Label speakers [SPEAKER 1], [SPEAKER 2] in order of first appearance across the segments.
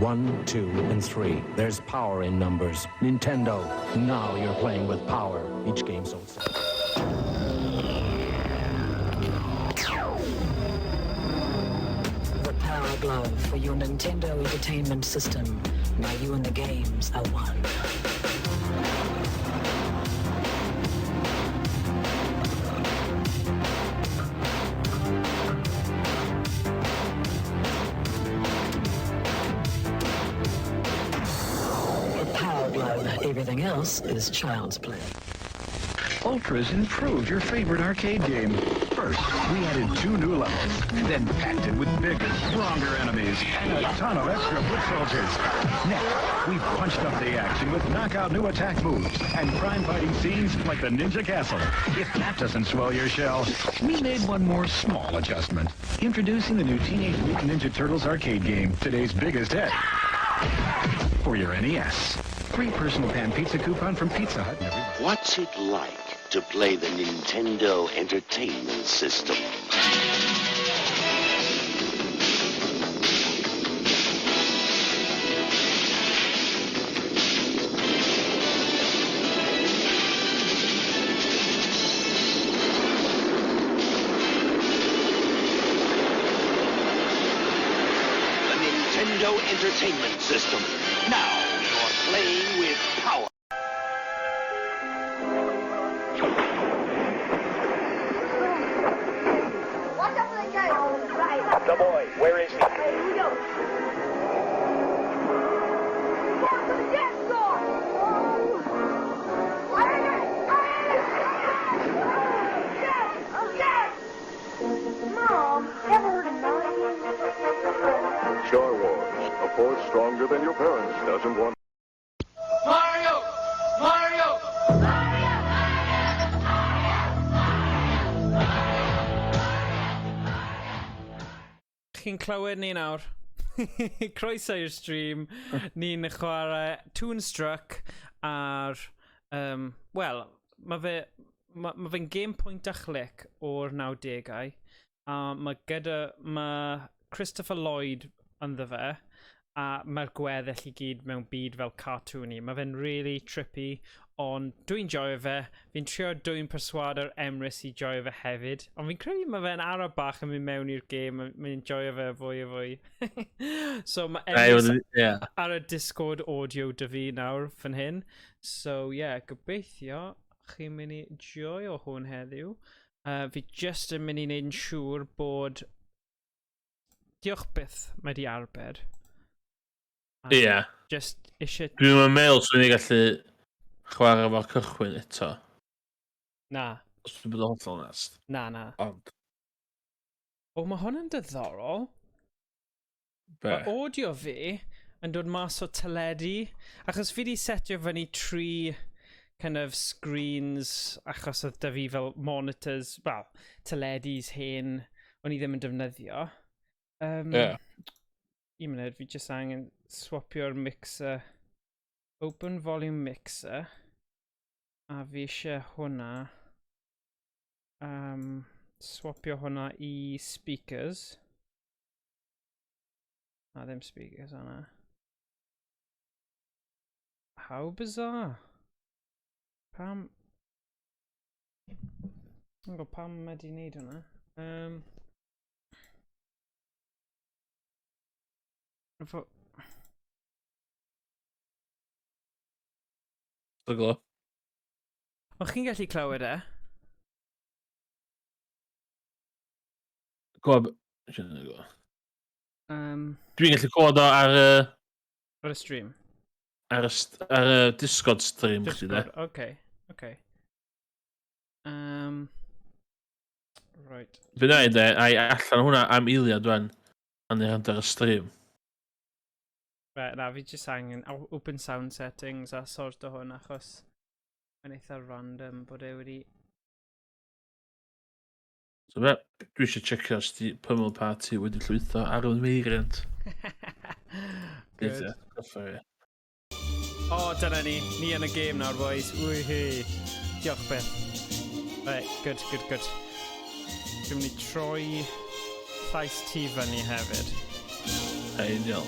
[SPEAKER 1] 1, 2, and 3. There's power in numbers. Nintendo. Now you're playing with power. Each game sold.
[SPEAKER 2] The Power Glove for your Nintendo Entertainment System. Now you and the games are one. Everything else is child's play.
[SPEAKER 3] Ultra's improved your favorite arcade game. First, we added 2 new levels, then packed it with bigger, stronger enemies, and a ton of extra foot soldiers. Next, we punched up the action with knockout new attack moves and crime-fighting scenes like the Ninja Castle. If that doesn't swell your shell, we made one more small adjustment. Introducing the new Teenage Mutant Ninja Turtles arcade game, today's biggest hit. For your NES. Free personal pan pizza coupon from Pizza Hut.
[SPEAKER 4] What's it like to play the Nintendo Entertainment System? The Nintendo Entertainment System. Now, playing with power.
[SPEAKER 5] Watch out for the guy. Right.
[SPEAKER 6] The boy, where is he?
[SPEAKER 5] Hey, here we go. Mark the jet door. Mom, ever heard of noise?
[SPEAKER 7] Star Wars, a force stronger than your parents doesn't want.
[SPEAKER 6] Mario! Mario!
[SPEAKER 8] Chi'n clywed ni nawr. Croeso i'r stream. Ni'n chwarae Toonstruck ar... Wel, mae fe'n game pwynt a chlic o'r 90au. Mae Christopher Lloyd ynddo fe. A mae'r gweddill i gyd mewn byd fel cartoony. Mae fe'n really trippy, ond dwi'n joio fe. Fi'n trio dwi'n perswado'r Emrys i joio fe hefyd. Ond fi'n credu mae fe'n ara bach yn mynd mewn i'r gêm. Mae'n joio fe fwy a fwy. So mae Emrys ar y Discord audio dy fi nawr fan hyn. So yeah, gobeithio chi'n mynd i joio hwn heddiw. Fi just yn mynd i wneud yn siŵr bod... Diolch byth mae di arbed.
[SPEAKER 9] Ie.
[SPEAKER 8] Just eisiau...
[SPEAKER 9] Dwi'n meddwl swn i'n gallu chwarae fo'r cychwyn eto.
[SPEAKER 8] Na.
[SPEAKER 9] Os dwi'n bod yn hollol onest.
[SPEAKER 8] Na.
[SPEAKER 9] Ond.
[SPEAKER 8] O, mae hwn yn diddorol.
[SPEAKER 9] Be?
[SPEAKER 8] Mae audio fi yn dod mas o teledu. Achos fi di setio fyny 3 kind of screens. Achos oedd da fi fel monitors, well, teledus hen. O'n i ddim yn defnyddio. Un munud, fi jyst angen swapio'r mixer. Open volume mixer. A fi eisiau hwnna. Swapio hwnna i speakers. Na, ddim speakers hwnna. How bizarre. Pam... Yn gwybod pam mae di wneud hwnna.
[SPEAKER 9] Stryglo.
[SPEAKER 8] O'ch chi'n gallu clywed e?
[SPEAKER 9] Dwi'n gallu clywed o ar y...
[SPEAKER 8] Ar y stream?
[SPEAKER 9] Ar y Discord stream, chdi de.
[SPEAKER 8] Okay. Right.
[SPEAKER 9] Fe na i de, allan hwnna am eiliad dwan. A'n ei hand ar y stream.
[SPEAKER 8] Right, na, fi jyst angen open sound settings a sort o hwn achos mae'n eitha random bod e wedi...
[SPEAKER 9] So be, dwi eisiau checio os di Pummel Party wedi llwytho ar yw'n meiriant.
[SPEAKER 8] Good. O, dyna ni yn y game nawr, boys. Woohoo. Diolch beth. Right, good. Dwi'n mynd i troi llais ti fyny hefyd.
[SPEAKER 9] Ideal.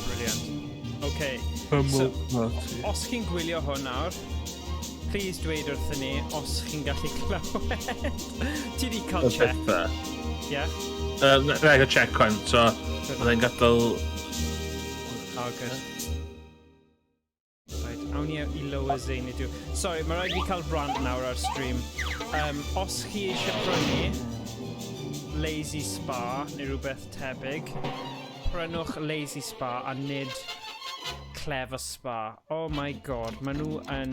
[SPEAKER 8] Brilliant. Okay.
[SPEAKER 9] Pummel
[SPEAKER 8] So,
[SPEAKER 9] party.
[SPEAKER 8] os chi'n gwylio hwn nawr, please dweud wrthyn ni os chi'n gallu clywed. Ti di cael check? Ie?
[SPEAKER 9] Na i gael check o'n, so byddai'n gadael...
[SPEAKER 8] Oh, good. Right, awn ni i lower Zane i diw. Sorry, mae rhaid fi cael brand nawr ar stream. Os chi eisiau prynu Lazy Spa neu rhywbeth tebyg, prynwch Lazy Spa a nid Clever Spa. Oh my god, maen nhw yn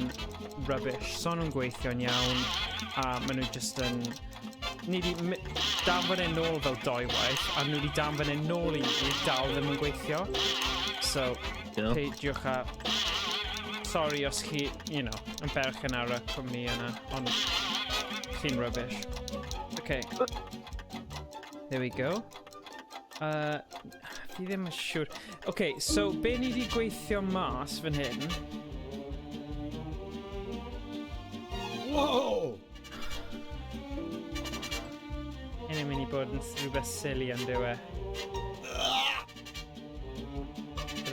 [SPEAKER 8] rubbish. So nhw'n gweithio'n iawn, a maen nhw just yn... Ni di danfon e'n nôl fel 2 waith, a nhw di danfon e'n nôl i dal ddim yn gweithio. So, peidiwch a... Sorry os chi, you know, yn berchen ar y cwmni yna, ond chi'n rubbish. Okay. There we go. Fi ddim yn siŵr. Okay, so be ni di gweithio mas fan hyn?
[SPEAKER 10] Whoa!
[SPEAKER 8] Hyn yn mynd i bod yn rhywbeth silly yn dywe.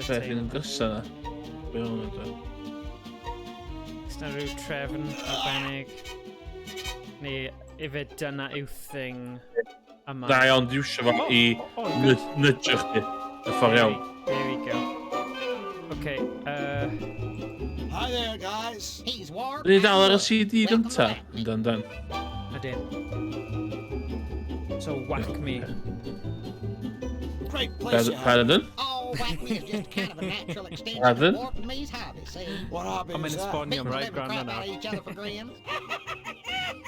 [SPEAKER 9] Beth yn gysa na? Be o'n ydw?
[SPEAKER 8] Oes na rhyw trefn arbennig? Neu ife dyna yw thing yma?
[SPEAKER 9] Na, ond iwsio fo i nydrych chi. Y ffordd iawn.
[SPEAKER 8] There we go. Okay,
[SPEAKER 10] Hi there, guys. He's warm.
[SPEAKER 9] Ni dal ar y CD gynta. Yndan.
[SPEAKER 8] Ydyn. So, whack me.
[SPEAKER 10] Great place you have.
[SPEAKER 9] Pardon?
[SPEAKER 11] Oh, whack me is just kind of a natural extension
[SPEAKER 9] Pardon?
[SPEAKER 11] of warping me's hobby, see?
[SPEAKER 10] What hobby
[SPEAKER 8] I'm in
[SPEAKER 10] is that?
[SPEAKER 8] Esbonio,
[SPEAKER 11] Beating the
[SPEAKER 8] right?
[SPEAKER 11] living
[SPEAKER 8] Grand
[SPEAKER 11] crap
[SPEAKER 8] now.
[SPEAKER 11] out of each other for grins.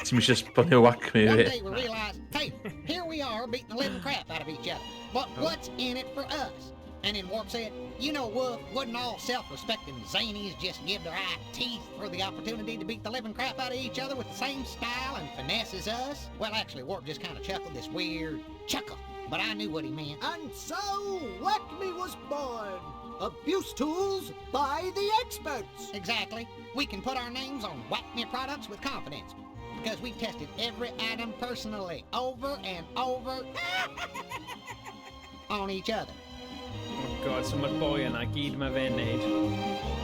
[SPEAKER 9] Ti'n mysio sbonio whack me
[SPEAKER 11] One
[SPEAKER 9] fi.
[SPEAKER 11] day we realized, hey, here we are beating the living crap out of each other. But what's in it for us? And then Warp said, you know, Wolf, wouldn't all self-respecting zanies just give their eye teeth for the opportunity to beat the living crap out of each other with the same style and finesse as us? Well, actually, Warp just kind of chuckled this weird chuckle, but I knew what he meant.
[SPEAKER 10] And so, Whack Me was born. Abuse tools by the experts.
[SPEAKER 11] Exactly. We can put our names on Whack Me products with confidence because we've tested every item personally over and over on each other.
[SPEAKER 8] Oh god, so mae'r boi yna gyd mae fe'n neud.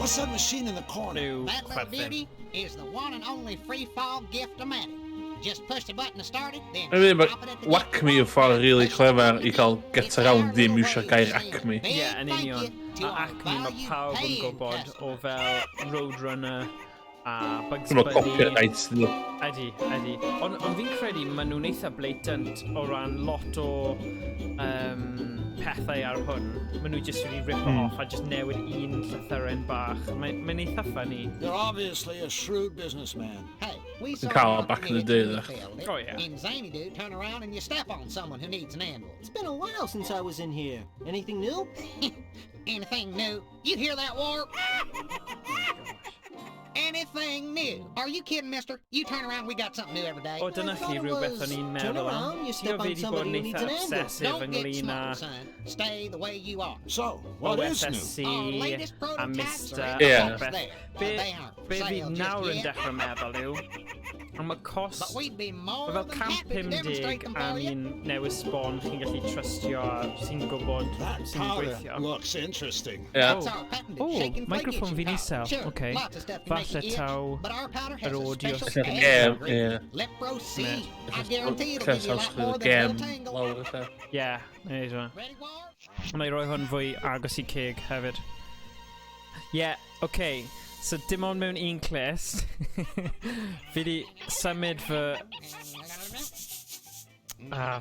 [SPEAKER 10] What's that machine in the corner?
[SPEAKER 8] Rhyw
[SPEAKER 11] That little
[SPEAKER 8] chwerthin.
[SPEAKER 11] beauty is the one and only free fall gift-o-matic. Just push the button to start it, then
[SPEAKER 9] I mean, but
[SPEAKER 11] drop it at the
[SPEAKER 9] whack me yw ffordd really clever I cael get around dim iwsio gair acme.
[SPEAKER 8] Ie, yn union. A acme mae pawb yn gwybod o fel Roadrunner a Bugs
[SPEAKER 9] Dwi'n copio
[SPEAKER 8] Bunny.
[SPEAKER 9] night.
[SPEAKER 8] Ydy. Ond fi'n credu maen nhw'n eitha blatant o ran lot o pethau ar hwn. Maen nhw just wedi rip off a just newid un llythyren bach. Mae'n eitha funny.
[SPEAKER 10] You're obviously a shrewd businessman.
[SPEAKER 11] Hey, we saw
[SPEAKER 9] Carl
[SPEAKER 11] how
[SPEAKER 9] back in the
[SPEAKER 11] committed
[SPEAKER 9] day,
[SPEAKER 11] you
[SPEAKER 9] though.
[SPEAKER 11] felt it.
[SPEAKER 8] Oh, yeah.
[SPEAKER 11] In Zany Dude, turn around and you step on someone who needs an anvil.
[SPEAKER 12] It's been a while since I was in here. Anything new?
[SPEAKER 11] Anything new? You hear that, Warp? Anything new? Are you kidding, mister? You turn around, we got something new every day.
[SPEAKER 8] O, dyna chi rhywbeth o'n i'n
[SPEAKER 12] Turn
[SPEAKER 8] meddwl
[SPEAKER 12] around, you
[SPEAKER 8] am.
[SPEAKER 12] step on
[SPEAKER 8] Ti o
[SPEAKER 12] somebody
[SPEAKER 8] wedi
[SPEAKER 12] who
[SPEAKER 8] bod yn
[SPEAKER 12] needs
[SPEAKER 8] eitha
[SPEAKER 12] an anvil.
[SPEAKER 8] obsessive
[SPEAKER 11] Don't get
[SPEAKER 8] ynglyn â
[SPEAKER 11] smart, son. Stay the way you are.
[SPEAKER 10] So, what is new?
[SPEAKER 8] OSSC
[SPEAKER 11] Our latest
[SPEAKER 8] a
[SPEAKER 11] prototypes
[SPEAKER 8] Mr.
[SPEAKER 11] are
[SPEAKER 9] Yeah.
[SPEAKER 11] almost there.
[SPEAKER 8] Be
[SPEAKER 11] They aren't for
[SPEAKER 8] fi
[SPEAKER 11] sale
[SPEAKER 8] nawr yn
[SPEAKER 11] just yet.
[SPEAKER 8] dechrau meddwl yw, am y cost,
[SPEAKER 11] But we'd be more
[SPEAKER 8] fel
[SPEAKER 11] than
[SPEAKER 8] camp
[SPEAKER 11] happy to demonstrate
[SPEAKER 8] 50
[SPEAKER 11] them
[SPEAKER 8] a
[SPEAKER 11] for you.
[SPEAKER 8] ni'n newydd sbon chi'n gallu trystio a sy'n gwybod
[SPEAKER 10] That
[SPEAKER 8] sy'n
[SPEAKER 10] powder
[SPEAKER 8] gweithio.
[SPEAKER 10] looks interesting.
[SPEAKER 9] Yeah.
[SPEAKER 11] That's our patented
[SPEAKER 8] Oh,
[SPEAKER 11] shaken
[SPEAKER 8] microphone
[SPEAKER 11] flake itching
[SPEAKER 8] finisel.
[SPEAKER 11] powder. Sure,
[SPEAKER 8] Okay.
[SPEAKER 11] lots of stuff to make
[SPEAKER 8] Falle
[SPEAKER 11] you itch,
[SPEAKER 8] taw
[SPEAKER 11] but our powder has
[SPEAKER 8] yr
[SPEAKER 11] a
[SPEAKER 8] audio
[SPEAKER 11] special
[SPEAKER 8] sydd-
[SPEAKER 11] added
[SPEAKER 9] Gem,
[SPEAKER 11] ingredient,
[SPEAKER 9] yeah.
[SPEAKER 11] Lepro C.
[SPEAKER 8] Yeah.
[SPEAKER 11] I guarantee it'll give you a lot more than a
[SPEAKER 9] Gem.
[SPEAKER 11] little tingle.
[SPEAKER 9] Lawr eitha.
[SPEAKER 8] Ie, neud hwnna.
[SPEAKER 11] Ready, War?
[SPEAKER 8] Na i roi hwn fwy agos i ceg hefyd. Ie, okay. So dim ond mewn un clust. Fi di symud fy...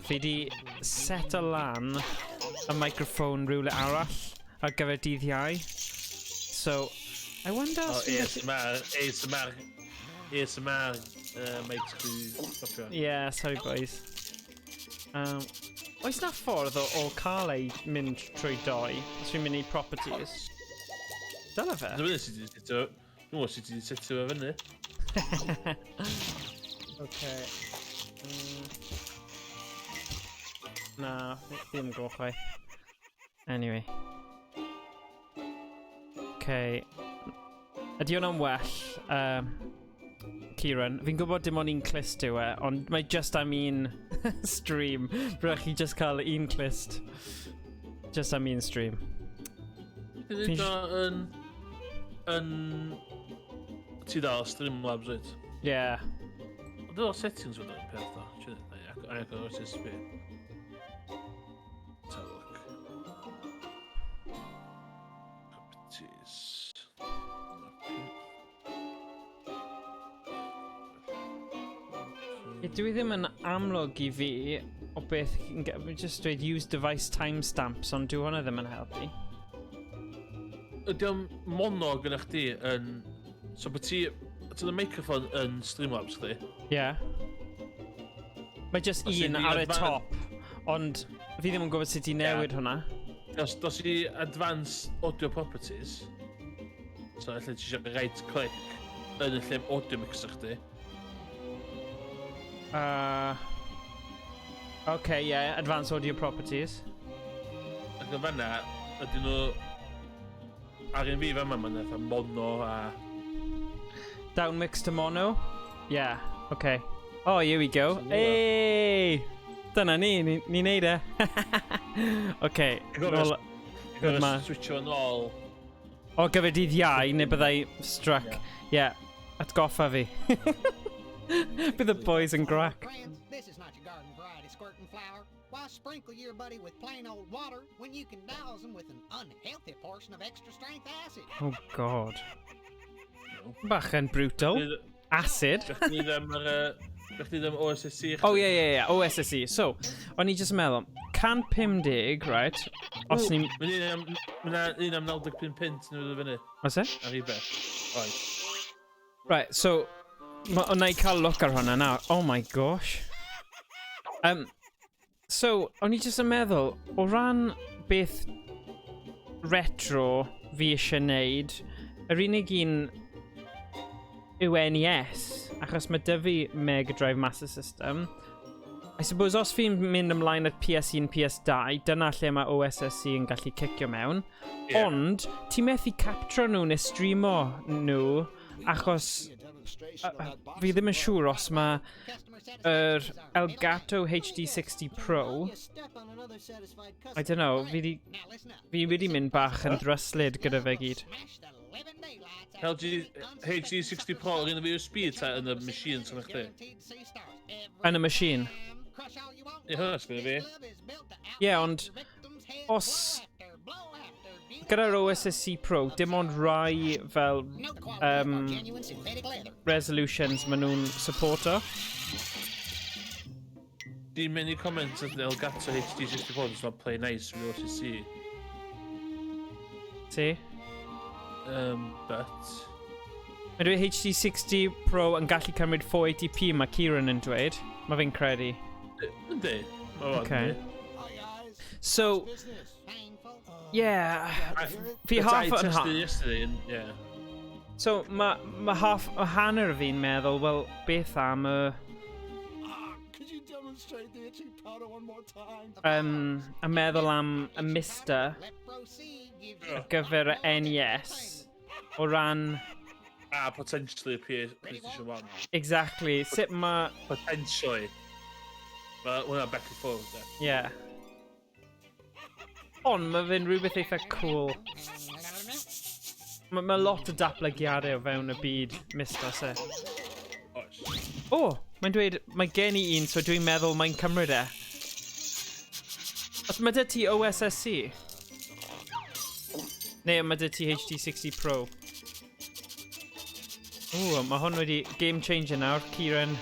[SPEAKER 8] fi di set o lan y microphone rhywle arall ar gyfer dydd Iau. So, I wonder...
[SPEAKER 9] O,
[SPEAKER 8] os fi'n gallu-
[SPEAKER 9] ASMR, mates chwi stopio.
[SPEAKER 8] Yeah, sorry boys. Oes na ffordd o cael ei mynd trwy doi os fi'n mynd i properties? Dyna fe?
[SPEAKER 9] Dwi'n mwyn sut ti wedi setio fe fyny.
[SPEAKER 8] Okay. Na, ddim go chwaith. Anyway. Okay. Ydy hwnna'n well, Kieran. Fi'n gwybod dim ond un clist yw e, ond mae just am un stream. Rydych chi just cael un clist. Just am un stream.
[SPEAKER 9] Dwi'n dweud yn... Ti dal Streamlabs, reit?
[SPEAKER 8] Yeah.
[SPEAKER 9] Ond dwi'n settings fod yn peth da. A'n agor o'r SSB. Let's have a look. Properties.
[SPEAKER 8] Dwi ddim yn amlwg I fi o beth just dweud use device timestamps, ond dwi hwnna ddim yn helpu.
[SPEAKER 9] Ydy o'n mono gyda chdi yn... So bod ti... Ti'n y microphone yn Streamlabs chdi?
[SPEAKER 8] Yeah. Mae just un ar y top, ond fi ddim yn gwybod sut I newid hwnna.
[SPEAKER 9] Dos I Advanced Audio Properties, so allan ti eisiau right click yn y lle audio mixer chdi.
[SPEAKER 8] Okay, yeah, Advanced Audio Properties.
[SPEAKER 9] Ac yn fanna, ydyn nhw... Ar un fi fan ma'n eitha mono a...
[SPEAKER 8] Down mix to mono? Yeah, okay. Oh, here we go. Hey! Dyna ni'n neud e. Okay. Good man.
[SPEAKER 9] Switcho yn ôl.
[SPEAKER 8] O gyfer dydd Iau, neu byddai struck. Yeah, atgoffa fi. Bydd the boys yn grac.
[SPEAKER 11] This is not your garden variety squirting flower. Why sprinkle your buddy with plain old water when you can douse them with an unhealthy portion of extra strength acid?
[SPEAKER 8] Oh god. Bach yn brutal. Acid.
[SPEAKER 9] Gach chi ddim OSSC?
[SPEAKER 8] Oh yeah, OSSC. So, o'n I just yn meddwl, 150, right? Os ni'n...
[SPEAKER 9] Mae'n un am 95 pint nhw ddod fyny.
[SPEAKER 8] Oes e?
[SPEAKER 9] Ar eBay. Oes.
[SPEAKER 8] Right, so... O'n I cael look ar hwnna nawr. Oh my gosh. So, o'n I just yn meddwl, o ran beth retro fi eisiau neud, yr unig un yw NES, achos mae dy fi Mega Drive Master System. I suppose os fi'n mynd ymlaen at PS1, PS2, dyna lle mae OSSC yn gallu cicio mewn. Yeah. Ond, ti methu captro nhw neu streamo nhw, achos fi ddim yn siŵr os mae yr Elgato HD60 Pro. I don't know, fi wedi mynd bach yn dryslyd gyda fe gyd.
[SPEAKER 9] HD60 Pro yn y USB ta yn y machine sy'n chdi?
[SPEAKER 8] Yn y machine?
[SPEAKER 9] Ie, hwnna sgwyd fi.
[SPEAKER 8] Ie, ond os gyda'r OSSC Pro, dim ond rai fel resolutions maen nhw'n supporto.
[SPEAKER 9] Di many comments at the Elgato HD60 Pro does not play nice with OSSC.
[SPEAKER 8] See?
[SPEAKER 9] But...
[SPEAKER 8] Mae dweud HD60 Pro yn gallu cymryd 480p, mae Kieran yn dweud. Mae fi'n credu.
[SPEAKER 9] Yndi.
[SPEAKER 8] Okay. So... Yeah. Fi half yn half.
[SPEAKER 9] Yeah.
[SPEAKER 8] So, mae half o hanner fi'n meddwl, wel, beth am y... a meddwl am y Mister ar gyfer y NES o ran...
[SPEAKER 9] potentially PlayStation 1.
[SPEAKER 8] Exactly. Sut mae...
[SPEAKER 9] Potentially. But hwnna back and forth,
[SPEAKER 8] yeah. Ond mae fe'n rhywbeth eitha cool. Mae lot o datblygiadau o fewn y byd Mister se. Mae'n dweud, mae gen I un, so dwi'n meddwl mae'n cymryd e. Os mae dy ti OSSC? Neu mae dy ti HD60 Pro? Mae hwn wedi game changer nawr, Kieran.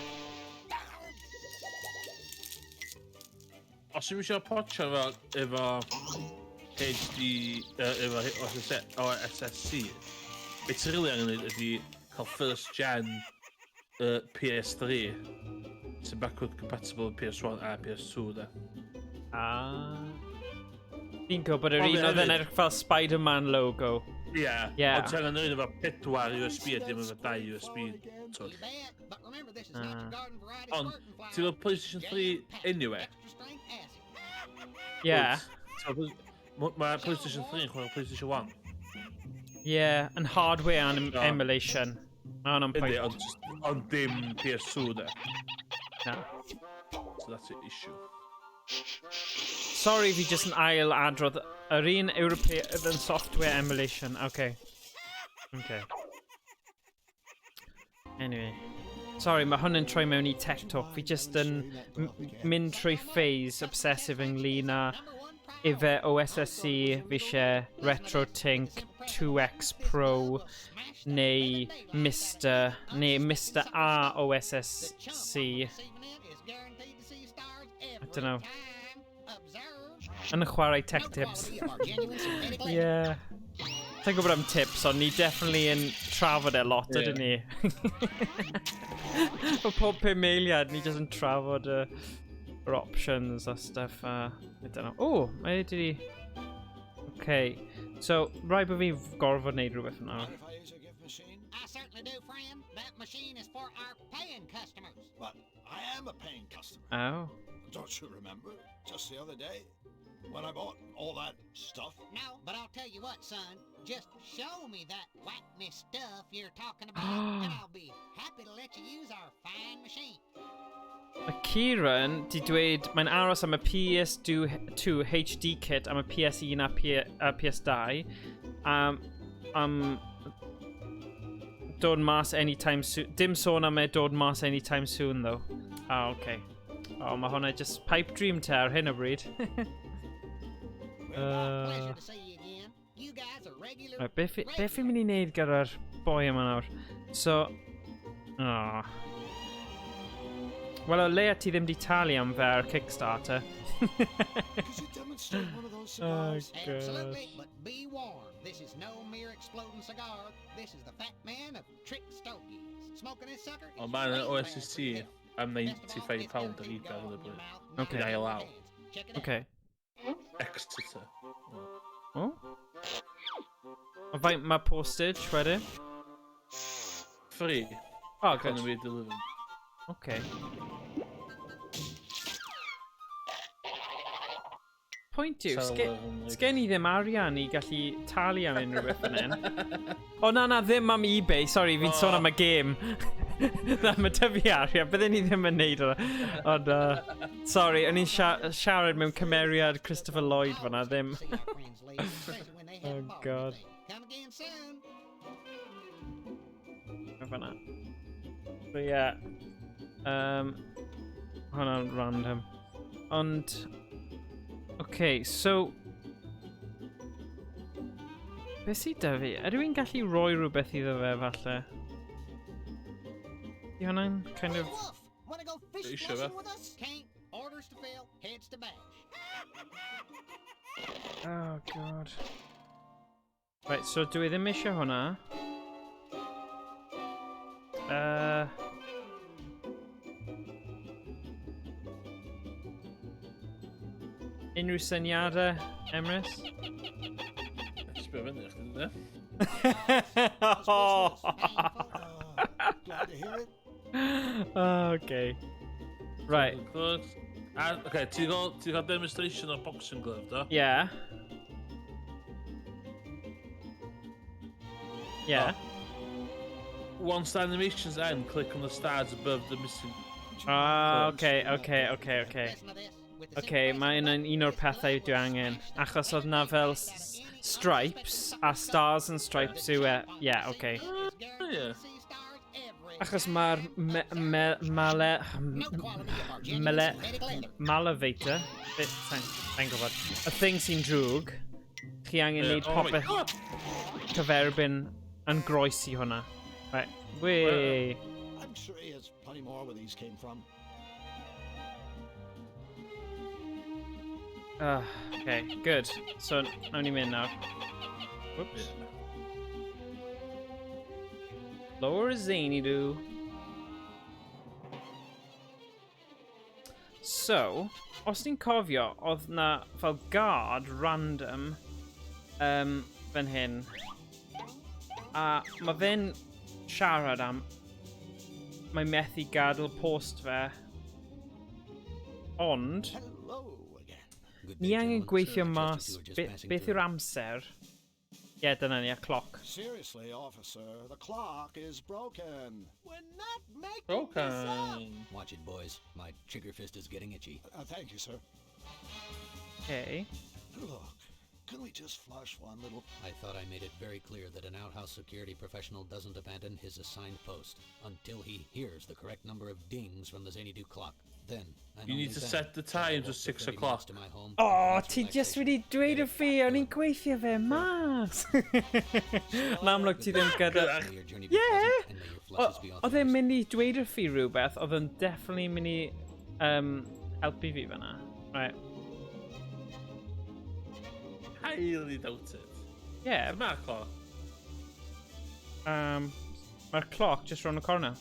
[SPEAKER 9] Os yw'n eisiau potio efo HD, efo OSSC, beth sy'n rili angen ydy cael first gen PS3 sy'n backward compatible PS1 a PS2 da.
[SPEAKER 8] Fi'n gwybod yr un oedd yn edrych fel Spider-Man logo.
[SPEAKER 9] Ie, ond ti'n angen rhywun efo 4 USB a dim efo 2 USB. Ond, ti'n gwybod PlayStation 3 anyway?
[SPEAKER 8] Ie.
[SPEAKER 9] Mae PlayStation 3 yn chwarae PlayStation 1.
[SPEAKER 8] Ie, yn hardware and emulation. Ond
[SPEAKER 9] dim PS2 da.
[SPEAKER 8] No.
[SPEAKER 9] So that's the issue.
[SPEAKER 8] Sorry fi jyst yn ail adrodd yr un Ewropeaidd yn software emulation. Okay. Okay. Anyway. Sorry, mae hwn yn troi mewn I tech talk. Fi jyst yn mynd trwy phase obsessive ynglyn â ife OSSC fi eisiau RetroTink 2X Pro neu Mr. A OSSC. I don't know. YnChwarae tech tips. Yeah. Ta'n gwybod am tips, ond ni definitely yn trafod e lot, ydyn ni. For pob 5 eiliad, ni just yn trafod yr options a stuff. I don't know. Oh, mae wedi... Okay. So, rai bod fi gorfod wneud rhywbeth yna.
[SPEAKER 11] I certainly do, friend. That machine is for our paying customers.
[SPEAKER 10] But I am a paying customer.
[SPEAKER 8] Oh.
[SPEAKER 10] Don't you remember? Just the other day, when I bought all that stuff.
[SPEAKER 11] No, but I'll tell you what, son. Just show me that whack-me stuff you're talking about, and I'll be happy to let you use our fine machine.
[SPEAKER 8] Mae Kieran di dweud mae'n aros am y PS2 HD kit am y PS1 a PS2 dod mas anytime soon. Dim sôn am e dod mas anytime soon though. Ah, okay. Oh, mae hwnna just pipe dream te ar hyn o bryd. Beth fi'n mynd I wneud gyda'r boi yma nawr? So... Oh. Wel, o leia ti ddim di talu am fe ar Kickstarter. Oh, God.
[SPEAKER 11] Absolutely, but be warned. This is no mere exploding cigar. This is the fat man of trick stogies. Smoking his sucker.
[SPEAKER 9] Oh man, an OSSC am £95 ar eBay ar y bryd.
[SPEAKER 8] Okay.
[SPEAKER 9] Dial out.
[SPEAKER 8] Okay.
[SPEAKER 9] Exeter.
[SPEAKER 8] Oh? A faint mae postage wedyn?
[SPEAKER 9] Free.
[SPEAKER 8] Oh, good.
[SPEAKER 9] Gonna be delivered.
[SPEAKER 8] Okay. Pwynt yw, sgen I ddim arian I gallu talu am unrhyw beth yn hyn. O na, ddim am eBay, sorry, fi'n sôn am y game. Na, mae tyfu arian, byddwn I ddim yn neud o. Ond, sorry, o'n i'n siarad mewn cymeriad Christopher Lloyd fanna, ddim. Oh, God. Fanna. So, yeah. Hwnna'n random. Ond... Okay, so... Beth sydd da fi? Ydw i'n gallu rhoi rhywbeth iddo fe, falle? Di hwnna'n kind of...
[SPEAKER 11] Wanna go fish fishing with us? Can't. Orders to fill, heads to bash.
[SPEAKER 8] Oh, God. Right, so dwi ddim eisiau hwnna. Unrhyw syniadau, Emrys?
[SPEAKER 9] Sbio fyny chdi, ynddo?
[SPEAKER 10] Glad to hear it.
[SPEAKER 8] Okay. Right.
[SPEAKER 9] Okay, ti gael demonstration o'r boxing glove, do?
[SPEAKER 8] Yeah. Yeah.
[SPEAKER 9] Once the animations end, click on the stars above the missing...
[SPEAKER 8] Okay. Okay, mae'n un o'r pethau dwi angen. Achos oedd na fel stripes, a stars and stripes yw e. Yeah, okay. Achos mae'r malevator, sa'n gwybod, y thing sy'n drwg, chi angen neud popeth cyferbyn yn groes I hwnna. Right, wee.
[SPEAKER 10] I'm sure he has plenty more where these came from.
[SPEAKER 8] Okay, good. So, nawn ni mynd nawr. Whoops. Lower zany do. So, os ni'n cofio, oedd na fel guard random fan hyn. A mae fe'n siarad am mae methu gadael post fe. Ond ni angen gweithio mas beth yw'r amser. Yeah, dyna ni, a clock.
[SPEAKER 10] Seriously, officer, the clock is broken.
[SPEAKER 11] We're not making
[SPEAKER 9] Broken.
[SPEAKER 13] Watch it, boys. My trigger fist is getting itchy.
[SPEAKER 10] Thank you, sir.
[SPEAKER 8] Okay.
[SPEAKER 10] Look, can we just flush one little...
[SPEAKER 13] I thought I made it very clear that an outhouse security professional doesn't abandon his assigned post until he hears the correct number of dings from the Xanadu clock. Then,
[SPEAKER 9] you need to set the time to 6 o'clock.
[SPEAKER 8] O, ti jyst wedi dweud y fi, o'n i'n gweithio fe mas. Yn amlwg ti ddim gyda... Ie! Oedd e'n mynd i dweud y fi rhywbeth, oedd e'n definitely mynd i helpu fi fan'na. Right.
[SPEAKER 9] Highly doubted.
[SPEAKER 8] Yeah.
[SPEAKER 9] Mae'r cloc.
[SPEAKER 8] Mae'r cloc just round the corner.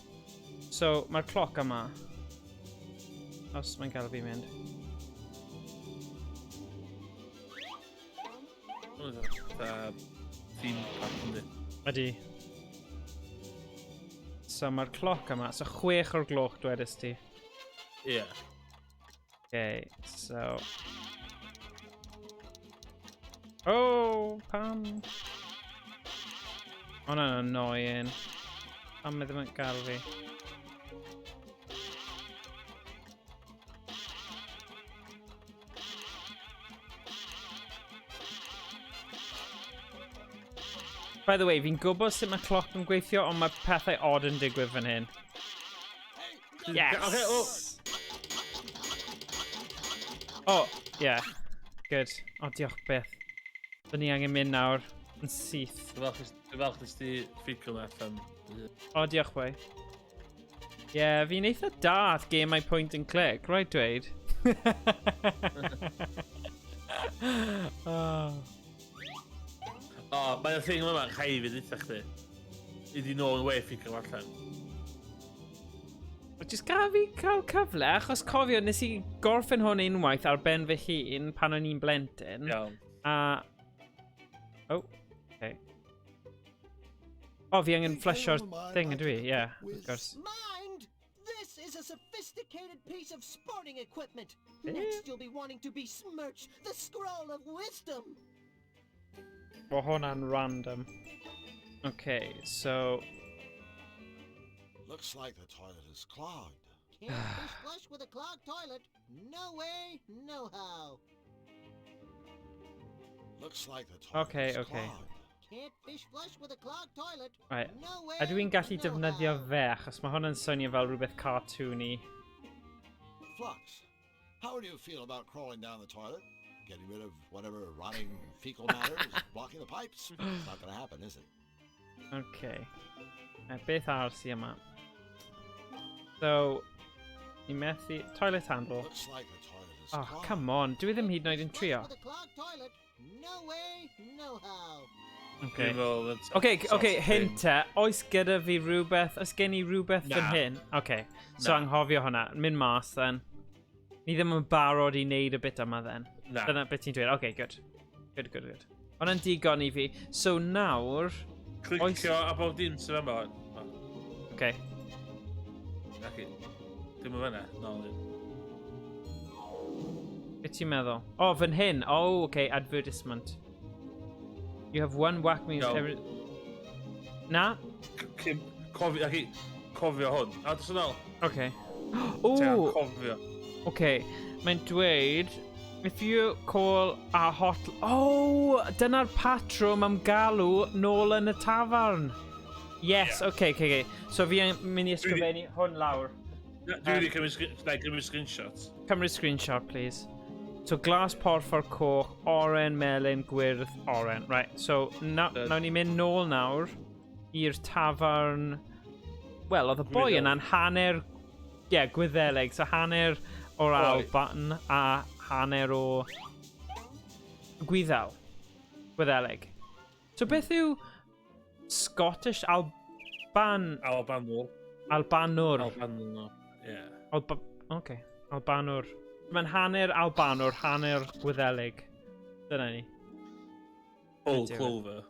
[SPEAKER 8] So, mae'r cloc yma. Os mae'n gael fi mynd. Ydy. So mae'r cloc yma. So 6 o'r gloch dwedais ti.
[SPEAKER 9] Ie.
[SPEAKER 8] Okay, so... Oh, pam? Hwnna'n annoying. Pam mae ddim yn gael fi? By the way, fi'n gwybod sut mae cloc yn gweithio, ond mae pethau odd yn digwydd fan hyn. Yes! Oh, yeah. Good. O, diolch beth. Dyn ni angen mynd nawr yn syth.
[SPEAKER 9] Dwi'n falch nes ti ffigro na allan.
[SPEAKER 8] O, diolch boi. Yeah, fi'n eitha da at game my point and click, right dweud? Oh.
[SPEAKER 9] O, mae'n thing yma'n chai fi dditha chdi. I di nôl yn we ffigro allan.
[SPEAKER 8] Jyst gaf fi cael cyfle, achos cofio nes i gorffen hwn unwaith ar ben fy hun pan o'n i'n blentyn.
[SPEAKER 9] Iawn.
[SPEAKER 8] Oh, okay. Oh, fi angen flushio'r thing ydw i, yeah, of course.
[SPEAKER 10] Mind! This is a sophisticated piece of sporting equipment. Next you'll be wanting to besmirch the scroll of wisdom.
[SPEAKER 8] Mae hwnna'n random. Okay, so...
[SPEAKER 10] Looks like the toilet is clogged. Can't fish flush with a clogged toilet. No way, no how. Looks like the toilet is clogged. Can't fish flush with a clogged toilet.
[SPEAKER 8] Right.
[SPEAKER 10] No way.
[SPEAKER 8] Ydw i'n gallu defnyddio fe, achos mae hwnna'n swnio fel rhywbeth cartoony.
[SPEAKER 10] Flux, how do you feel about crawling down the toilet? Getting rid of whatever rotting fecal matter is blocking the pipes? It's not going to happen, is it?
[SPEAKER 8] Okay. Beth arall sy yma? So, I methu... Toilet handle.
[SPEAKER 10] Looks like the toilet is
[SPEAKER 8] Oh,
[SPEAKER 10] clogged.
[SPEAKER 8] come on. Dwi ddim hyd yn oed yn trio.
[SPEAKER 10] No way, no how.
[SPEAKER 8] Okay. Okay, hint e. Oes gyda fi rhywbeth? Oes gen i rhywbeth fan hyn? Okay. So, anghofio hwnna. Mynd mas, then. Ni ddim yn barod I wneud y bit yma, then.
[SPEAKER 9] Na.
[SPEAKER 8] Dyna beth ti'n dweud. Okay, good. Good. Hwnna'n digon I fi. So, nawr...
[SPEAKER 9] Clicio a bob dim sy'n yma.
[SPEAKER 8] Okay.
[SPEAKER 9] Dim yn fyna. No.
[SPEAKER 8] Beth ti'n meddwl? Oh, fan hyn. Oh, okay. Advertisement. You have one whack means every... Na?
[SPEAKER 9] Cofio hwn. A dys yn ôl.
[SPEAKER 8] Okay. Ooh.
[SPEAKER 9] Cofio.
[SPEAKER 8] Okay. Mae'n dweud... If you call a hot... Oh! Dyna'r patrwm am galw nôl yn y tafarn. Yes, okay. So fi yn mynd I ysgrifennu hwn lawr.
[SPEAKER 9] Dwi wedi cymryd screenshots.
[SPEAKER 8] Cymryd screenshot, please. So, glas porffor coch, oren, melyn, gwyrdd, oren. Right, so, nawr ni mynd nôl nawr i'r tafarn... Wel, oedd y boi yna'n hanner... Yeah, Gwyddelig. So, hanner o'r Alban a hanner o... Gwyddelig. So, beth yw... Scottish Albanwr,
[SPEAKER 9] yeah.
[SPEAKER 8] Okay, Albanwr. Mae'n hanner Albanwr, hanner Gwyddelig. Dyna ni.
[SPEAKER 9] Whole clover.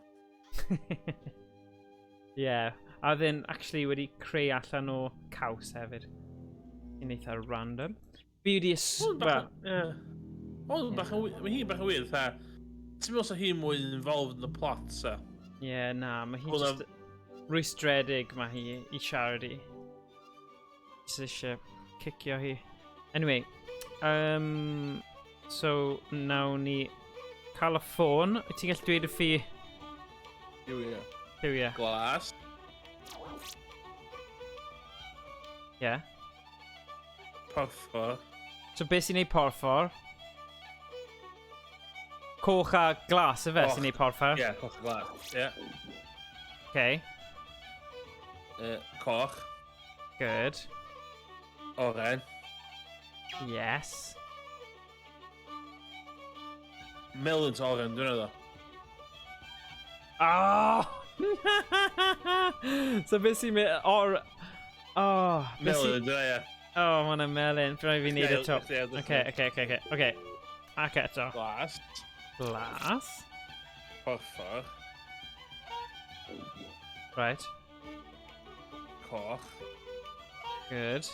[SPEAKER 8] Yeah, a ddyn actually wedi creu allan o caws hefyd. Un eitha random. Fi wedi
[SPEAKER 9] Mae hi'n bach yn weird, ti'n meddwl sa hi'n mwy involved in the plot, sa?
[SPEAKER 8] Yeah, na, mae hi just rwystredig mae hi I siarad I. Jyst eisiau cicio hi. Anyway, So, nawn ni cael y ffôn. Wyt ti'n gallu dweud y ffi? Lliwia.
[SPEAKER 9] Glas.
[SPEAKER 8] Ie.
[SPEAKER 9] Porffor.
[SPEAKER 8] So beth sy'n neud porffor? Coch a glas y fe sy'n neud porffor?
[SPEAKER 9] Ie, coch a glas. Ie.
[SPEAKER 8] Okay.
[SPEAKER 9] Coch.
[SPEAKER 8] Good.
[SPEAKER 9] Oren.
[SPEAKER 8] Yes.
[SPEAKER 9] Melon oren, dwi'n edrych.
[SPEAKER 8] Oh! So beth sy'n mynd... Oh,
[SPEAKER 9] melon, dwi'n ie.
[SPEAKER 8] Oh, mae'n melon. Rhaid fi wneud y top. Okay. Ac eto.
[SPEAKER 9] Glas.
[SPEAKER 8] Glas.
[SPEAKER 9] Porffor.
[SPEAKER 8] Right.
[SPEAKER 9] Coch.
[SPEAKER 8] Good.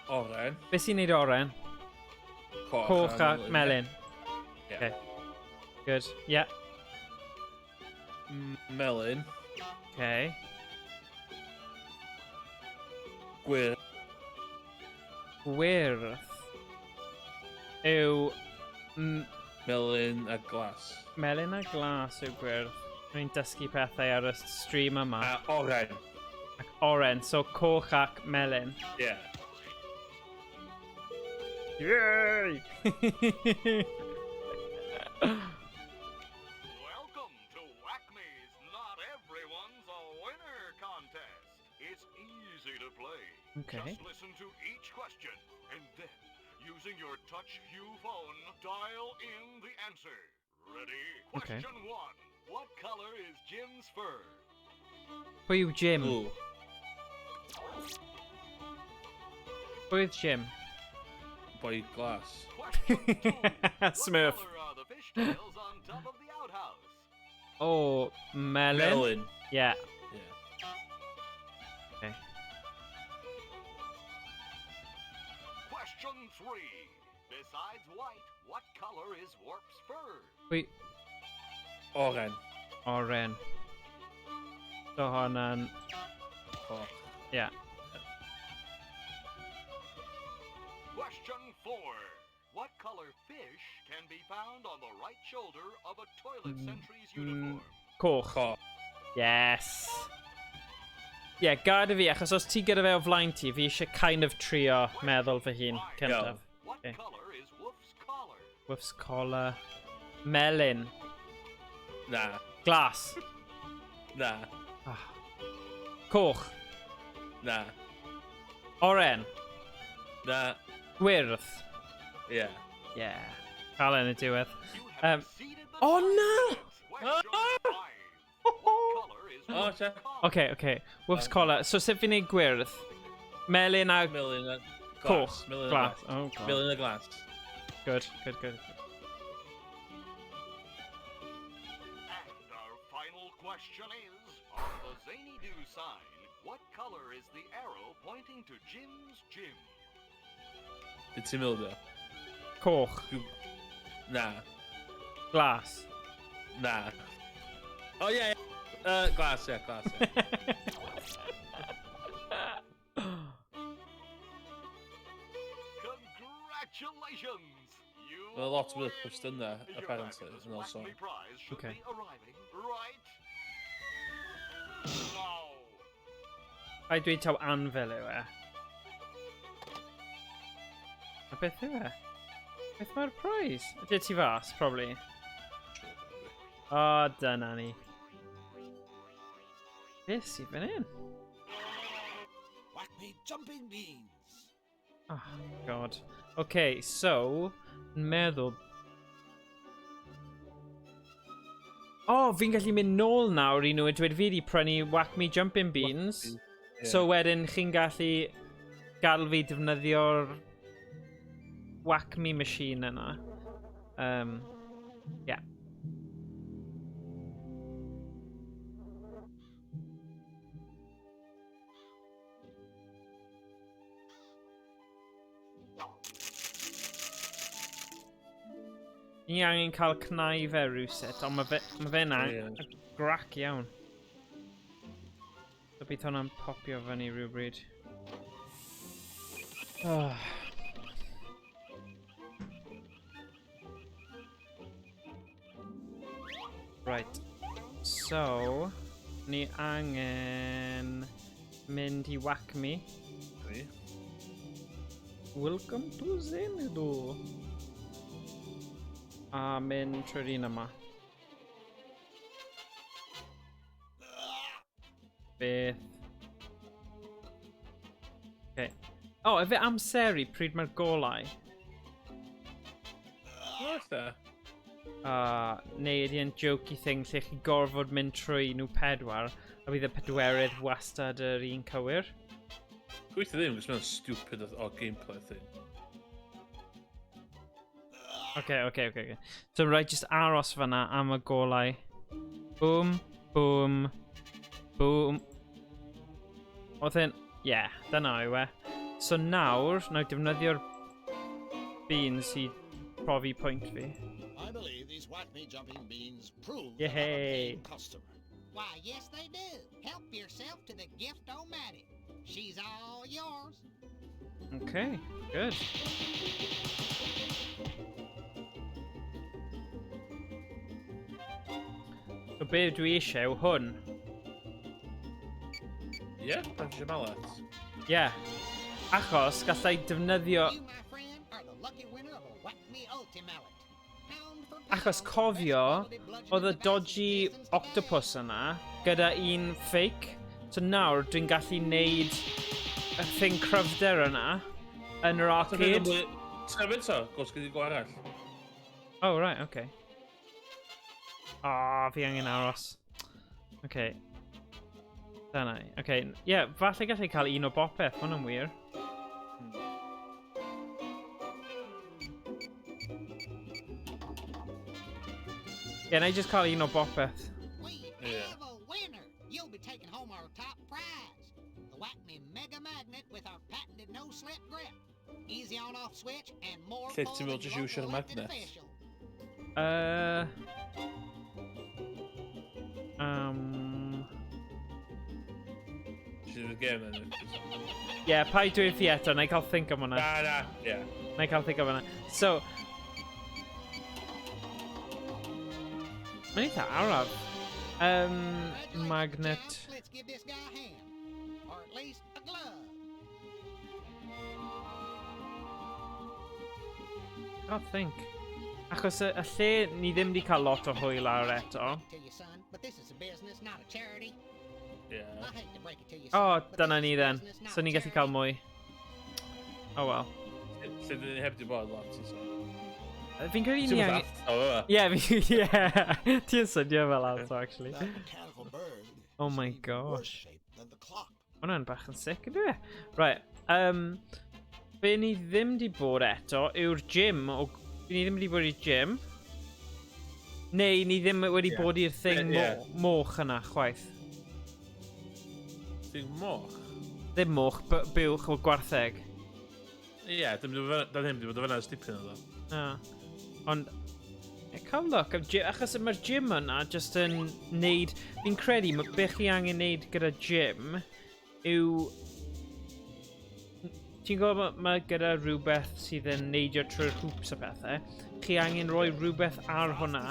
[SPEAKER 9] Oren.
[SPEAKER 8] Beth sy'n neud oren? Coch a melon.
[SPEAKER 9] Yeah.
[SPEAKER 8] Okay. Good. Yeah.
[SPEAKER 9] Melon.
[SPEAKER 8] Okay.
[SPEAKER 9] Gwyrdd.
[SPEAKER 8] Gwyrdd. Yw...
[SPEAKER 9] Melon a glas.
[SPEAKER 8] Melon a glas yw gwyrdd. Rwy'n dysgu pethau ar y stream yma.
[SPEAKER 9] A oren.
[SPEAKER 8] Ac oren, so coch ac melon.
[SPEAKER 9] Yeah.
[SPEAKER 8] Yay!
[SPEAKER 14] Welcome to Whack-Me's Not Everyone's a Winner contest. It's easy to play.
[SPEAKER 8] Okay.
[SPEAKER 14] Just listen to each question and then, using your touch hue phone, dial in the answer. Ready?
[SPEAKER 8] Okay.
[SPEAKER 14] Question 1. What color is Jim's fur?
[SPEAKER 8] Pwy yw Jim?
[SPEAKER 9] Ooh.
[SPEAKER 8] Pwy yw Jim?
[SPEAKER 9] Boy glass.
[SPEAKER 8] Smurf.
[SPEAKER 14] What color are the fishtails on top of the outhouse?
[SPEAKER 8] Oh, melon?
[SPEAKER 9] Melon.
[SPEAKER 8] Yeah.
[SPEAKER 9] Yeah.
[SPEAKER 8] Okay.
[SPEAKER 14] Question 3. Besides white, what color is Warp's fur?
[SPEAKER 8] Pwy...
[SPEAKER 9] Oren.
[SPEAKER 8] Oren. So hwnna'n...
[SPEAKER 9] Coch.
[SPEAKER 8] Yeah.
[SPEAKER 14] Question 4. What color fish can be found on the right shoulder of a toilet sentry's uniform?
[SPEAKER 8] Coch.
[SPEAKER 9] Coch.
[SPEAKER 8] Yes. Yeah, gada fi, achos os ti gyda fe o flaen ti, fi eisiau kind of trio meddwl fy hun, cyntaf.
[SPEAKER 14] What color is Wolf's collar?
[SPEAKER 8] Wolf's collar. Melon.
[SPEAKER 9] Nah.
[SPEAKER 8] Glas.
[SPEAKER 9] Nah.
[SPEAKER 8] Coch.
[SPEAKER 9] Nah.
[SPEAKER 8] Oren.
[SPEAKER 9] Nah.
[SPEAKER 8] Gwyrdd.
[SPEAKER 9] Yeah.
[SPEAKER 8] Yeah. Cael yn y diwedd. Oh no!
[SPEAKER 9] Oh, check.
[SPEAKER 8] Okay. Wolf's collar. So sut fi'n neud gwyrdd? Melon a...
[SPEAKER 9] Melon a
[SPEAKER 8] Coch.
[SPEAKER 9] glass. Melon a
[SPEAKER 8] Glass.
[SPEAKER 9] glass.
[SPEAKER 8] Oh, God.
[SPEAKER 9] Melon a glass.
[SPEAKER 8] Good.
[SPEAKER 14] And our final question is, on the Zany Do sign, what color is the arrow pointing to Jim's gym?
[SPEAKER 9] It's Emilda.
[SPEAKER 8] Coch.
[SPEAKER 9] Nah.
[SPEAKER 8] Glass.
[SPEAKER 9] Nah. Oh, yeah. Glass, yeah.
[SPEAKER 14] Congratulations!
[SPEAKER 9] Well, a lot of pushed in there, apparently, and also.
[SPEAKER 8] Okay.
[SPEAKER 14] Right now.
[SPEAKER 8] I dweud taw anfel yw e. A beth yw e? Beth mae'r prize? Ydy ti fas, probably. O, dyna ni. Beth sydd fan hyn?
[SPEAKER 10] Whack-Me jumping beans.
[SPEAKER 8] Oh, God. Okay, so... meddwl... Oh, fi'n gallu mynd nôl nawr i nhw a dweud fi wedi prynu Whack-Me Jumping Beans. Yeah. So wedyn chi'n gallu gadw fi defnyddio'r Whack-Me machine yna. Yeah. Ni angen cael cnau fe rhywsut, ond mae fe'n grac iawn. So bydd hwnna'n popio fyny rhywbryd. Right. So, ni angen mynd I whack me.
[SPEAKER 9] Dwi.
[SPEAKER 8] Welcome to Xanadu. A mynd trwy'r un yma. Beth? Okay. O, efe amseru pryd mae'r golau?
[SPEAKER 9] Oes da?
[SPEAKER 8] Neu ydy yn jokey thing lle chi gorfod mynd trwy nhw pedwar a bydd y pedwerydd wastad yr un cywir?
[SPEAKER 9] Gweithio ddim, cos mae'n stupid o gameplay thing.
[SPEAKER 8] Okay. So rhaid just aros fanna am y golau. Boom, boom, boom. Oedd hyn... Yeah, dyna yw e. So nawr, nawr defnyddio'r beans I profi pwynt fi.
[SPEAKER 10] I believe these whack-me jumping beans prove
[SPEAKER 8] Yay.
[SPEAKER 10] that I'm a paying customer.
[SPEAKER 11] Why, yes they do. Help yourself to the gift-o-matic. She's all yours.
[SPEAKER 8] Okay, good. So be dwi eisiau yw hwn.
[SPEAKER 9] Ie, pan eisiau malet.
[SPEAKER 8] Yeah. Achos gallai defnyddio...
[SPEAKER 11] You, my friend, are the lucky winner of a whack-me ultimallet. Pound for pound,
[SPEAKER 8] Achos cofio, oedd y dodgy octopus yna gyda un fake. So nawr dwi'n gallu neud y thing cryfder yna yn yr arcade.
[SPEAKER 9] Trefyd to, gos gyda go arall.
[SPEAKER 8] Oh, right, okay. Fi angen aros. Okay. Dyna. Okay, yeah, falle gallu cael un o bopeth, hwn yn wir. Yeah, na I just cael un o bopeth.
[SPEAKER 11] We have a winner. You'll be taking home our top prize. The Whack-Me Mega Magnet with our patented no-slip grip. Easy on-off switch and more
[SPEAKER 9] Lle
[SPEAKER 11] fun
[SPEAKER 9] ti'n
[SPEAKER 11] than
[SPEAKER 9] fel just
[SPEAKER 11] your
[SPEAKER 9] iwsio'r
[SPEAKER 11] elected
[SPEAKER 9] magnet?
[SPEAKER 11] official.
[SPEAKER 9] Ti'n y gem yn
[SPEAKER 8] Yeah, pa I dwi'n fi eto, na I cael think am hwnna.
[SPEAKER 9] Na, yeah.
[SPEAKER 8] Na I cael think am hwnna. So... Mae'n eitha araf. Magnet...
[SPEAKER 11] Let's give this guy a hand. Or at least a glove.
[SPEAKER 8] Can't think. Achos y lle ni ddim wedi cael lot o hwyl ar eto.
[SPEAKER 11] To you, son, but this is a business, not a charity.
[SPEAKER 9] Yeah.
[SPEAKER 11] I hate to break it to you,
[SPEAKER 8] O,
[SPEAKER 11] son, but
[SPEAKER 8] dyna
[SPEAKER 11] this
[SPEAKER 8] ni
[SPEAKER 11] is a
[SPEAKER 8] then.
[SPEAKER 11] business, not
[SPEAKER 8] So
[SPEAKER 11] a
[SPEAKER 8] ni'n gallu
[SPEAKER 11] charity.
[SPEAKER 8] cael mwy. Oh well.
[SPEAKER 9] Lle dyn ni heb di bod lot, so...
[SPEAKER 8] Fi'n credu
[SPEAKER 9] Ti'n
[SPEAKER 8] ni
[SPEAKER 9] mynd
[SPEAKER 8] angen...
[SPEAKER 9] alto, fe?
[SPEAKER 8] Yeah, ti'n sydio fel alto, actually.
[SPEAKER 10] That mechanical bird
[SPEAKER 8] Oh my
[SPEAKER 10] is even worse
[SPEAKER 8] gosh.
[SPEAKER 10] shape than the clock.
[SPEAKER 8] Hwna'n bach yn sick, ydw e? Right, be ni ddim di bod eto yw'r gym. Ni ddim wedi bod i'r gym. Neu ni ddim wedi bod i'r thing moch yna, chwaith.
[SPEAKER 9] Thing moch?
[SPEAKER 8] Ddim moch, buwch o gwartheg.
[SPEAKER 9] Ie, dyn ddim di bod o fyna stipyn o ddo.
[SPEAKER 8] Na. Ond, cael look, achos mae'r gym yna just yn neud... Fi'n credu, be chi angen neud gyda gym yw... Ti'n gwybod mae gyda rhywbeth sydd yn neidio trwy'r hoops a pethau. Chi angen rhoi rhywbeth ar hwnna.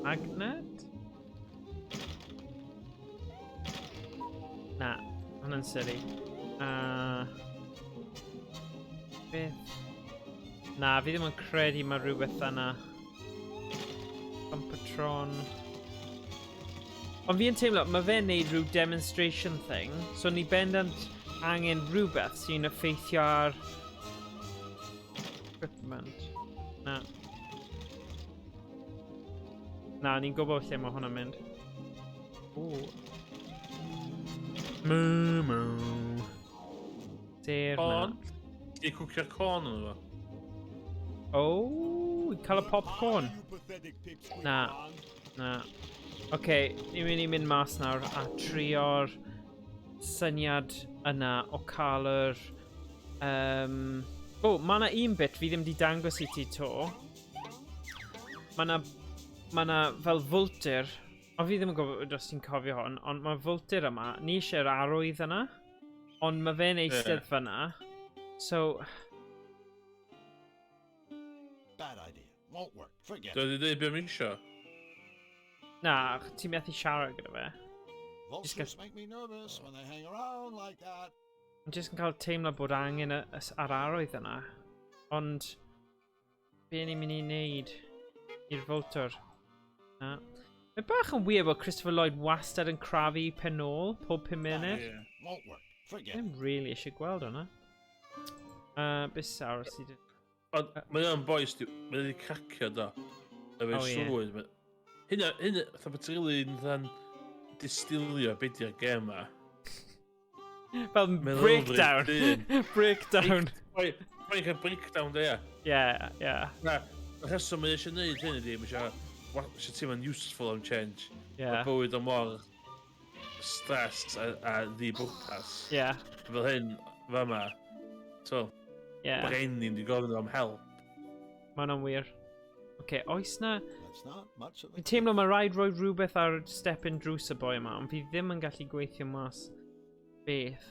[SPEAKER 8] Magnet? Na, hwnna'n silly. Beth? Na, fi ddim yn credu mae rhywbeth yna. Pumpatron. Ond fi yn teimlo, mae fe'n neud rhyw demonstration thing, so ni bendant angen rhywbeth sy'n effeithio ar equipment. Na. Na, ni'n gwybod lle mae hwnna'n mynd. Ooh. Moo. Ser na.
[SPEAKER 9] I cwcio'r corn yn efo.
[SPEAKER 8] Oh, cael y popcorn. Na. Oce, ni'n mynd mas nawr a trio'r syniad yna o cael yr... O, mae yna un bit fi ddim wedi dangos I ti to. Mae yna fel fwltur. O, fi ddim yn gwybod os ti'n cofio hon, ond mae fwltur yma. Ni eisiau'r arwydd yna. Ond mae fe'n eistedd fyna. So...
[SPEAKER 10] Bad idea. Won't work. Forget
[SPEAKER 9] Doedd
[SPEAKER 10] it.
[SPEAKER 9] i ddim isio.
[SPEAKER 8] Na, ti methu siarad gyda fe.
[SPEAKER 10] Vultures make me nervous when they hang around like that.
[SPEAKER 8] Jyst yn cael teimlo bod angen yr arwydd yna. Ond, be ni'n mynd i wneud i'r Vultur? Na. Mae bach yn wir bod Christopher Lloyd wastad yn crafu pen ôl pob 5 munud.
[SPEAKER 10] Won't work. Forget
[SPEAKER 8] Ddim
[SPEAKER 10] it.
[SPEAKER 8] really eisiau gweld hwnna. Beth sawr sydd...
[SPEAKER 9] Ond mae o'n boes, mae wedi cracio do. Y fe swydd. Hynna, fatha bod ti'n rili'n distilio beth i'r gem ma.
[SPEAKER 8] Fel breakdown. Breakdown.
[SPEAKER 9] Mae'n cael breakdown da, ia.
[SPEAKER 8] Ie.
[SPEAKER 9] Na, y rheswm mae eisiau gwneud hyn ydi, mae eisiau teimlo'n useful am change. Mae bywyd o mor stress a ddibwrpas.
[SPEAKER 8] Ie.
[SPEAKER 9] Fel hyn, fa ma. So, brenin di gofyn am help.
[SPEAKER 8] Mae hwnna'n wir. Oce, oes na...
[SPEAKER 10] That's not much of
[SPEAKER 8] Fi'n teimlo mae rhaid rhoi rhywbeth ar step-in drws y boi yma, ond fi ddim yn gallu gweithio mas beth.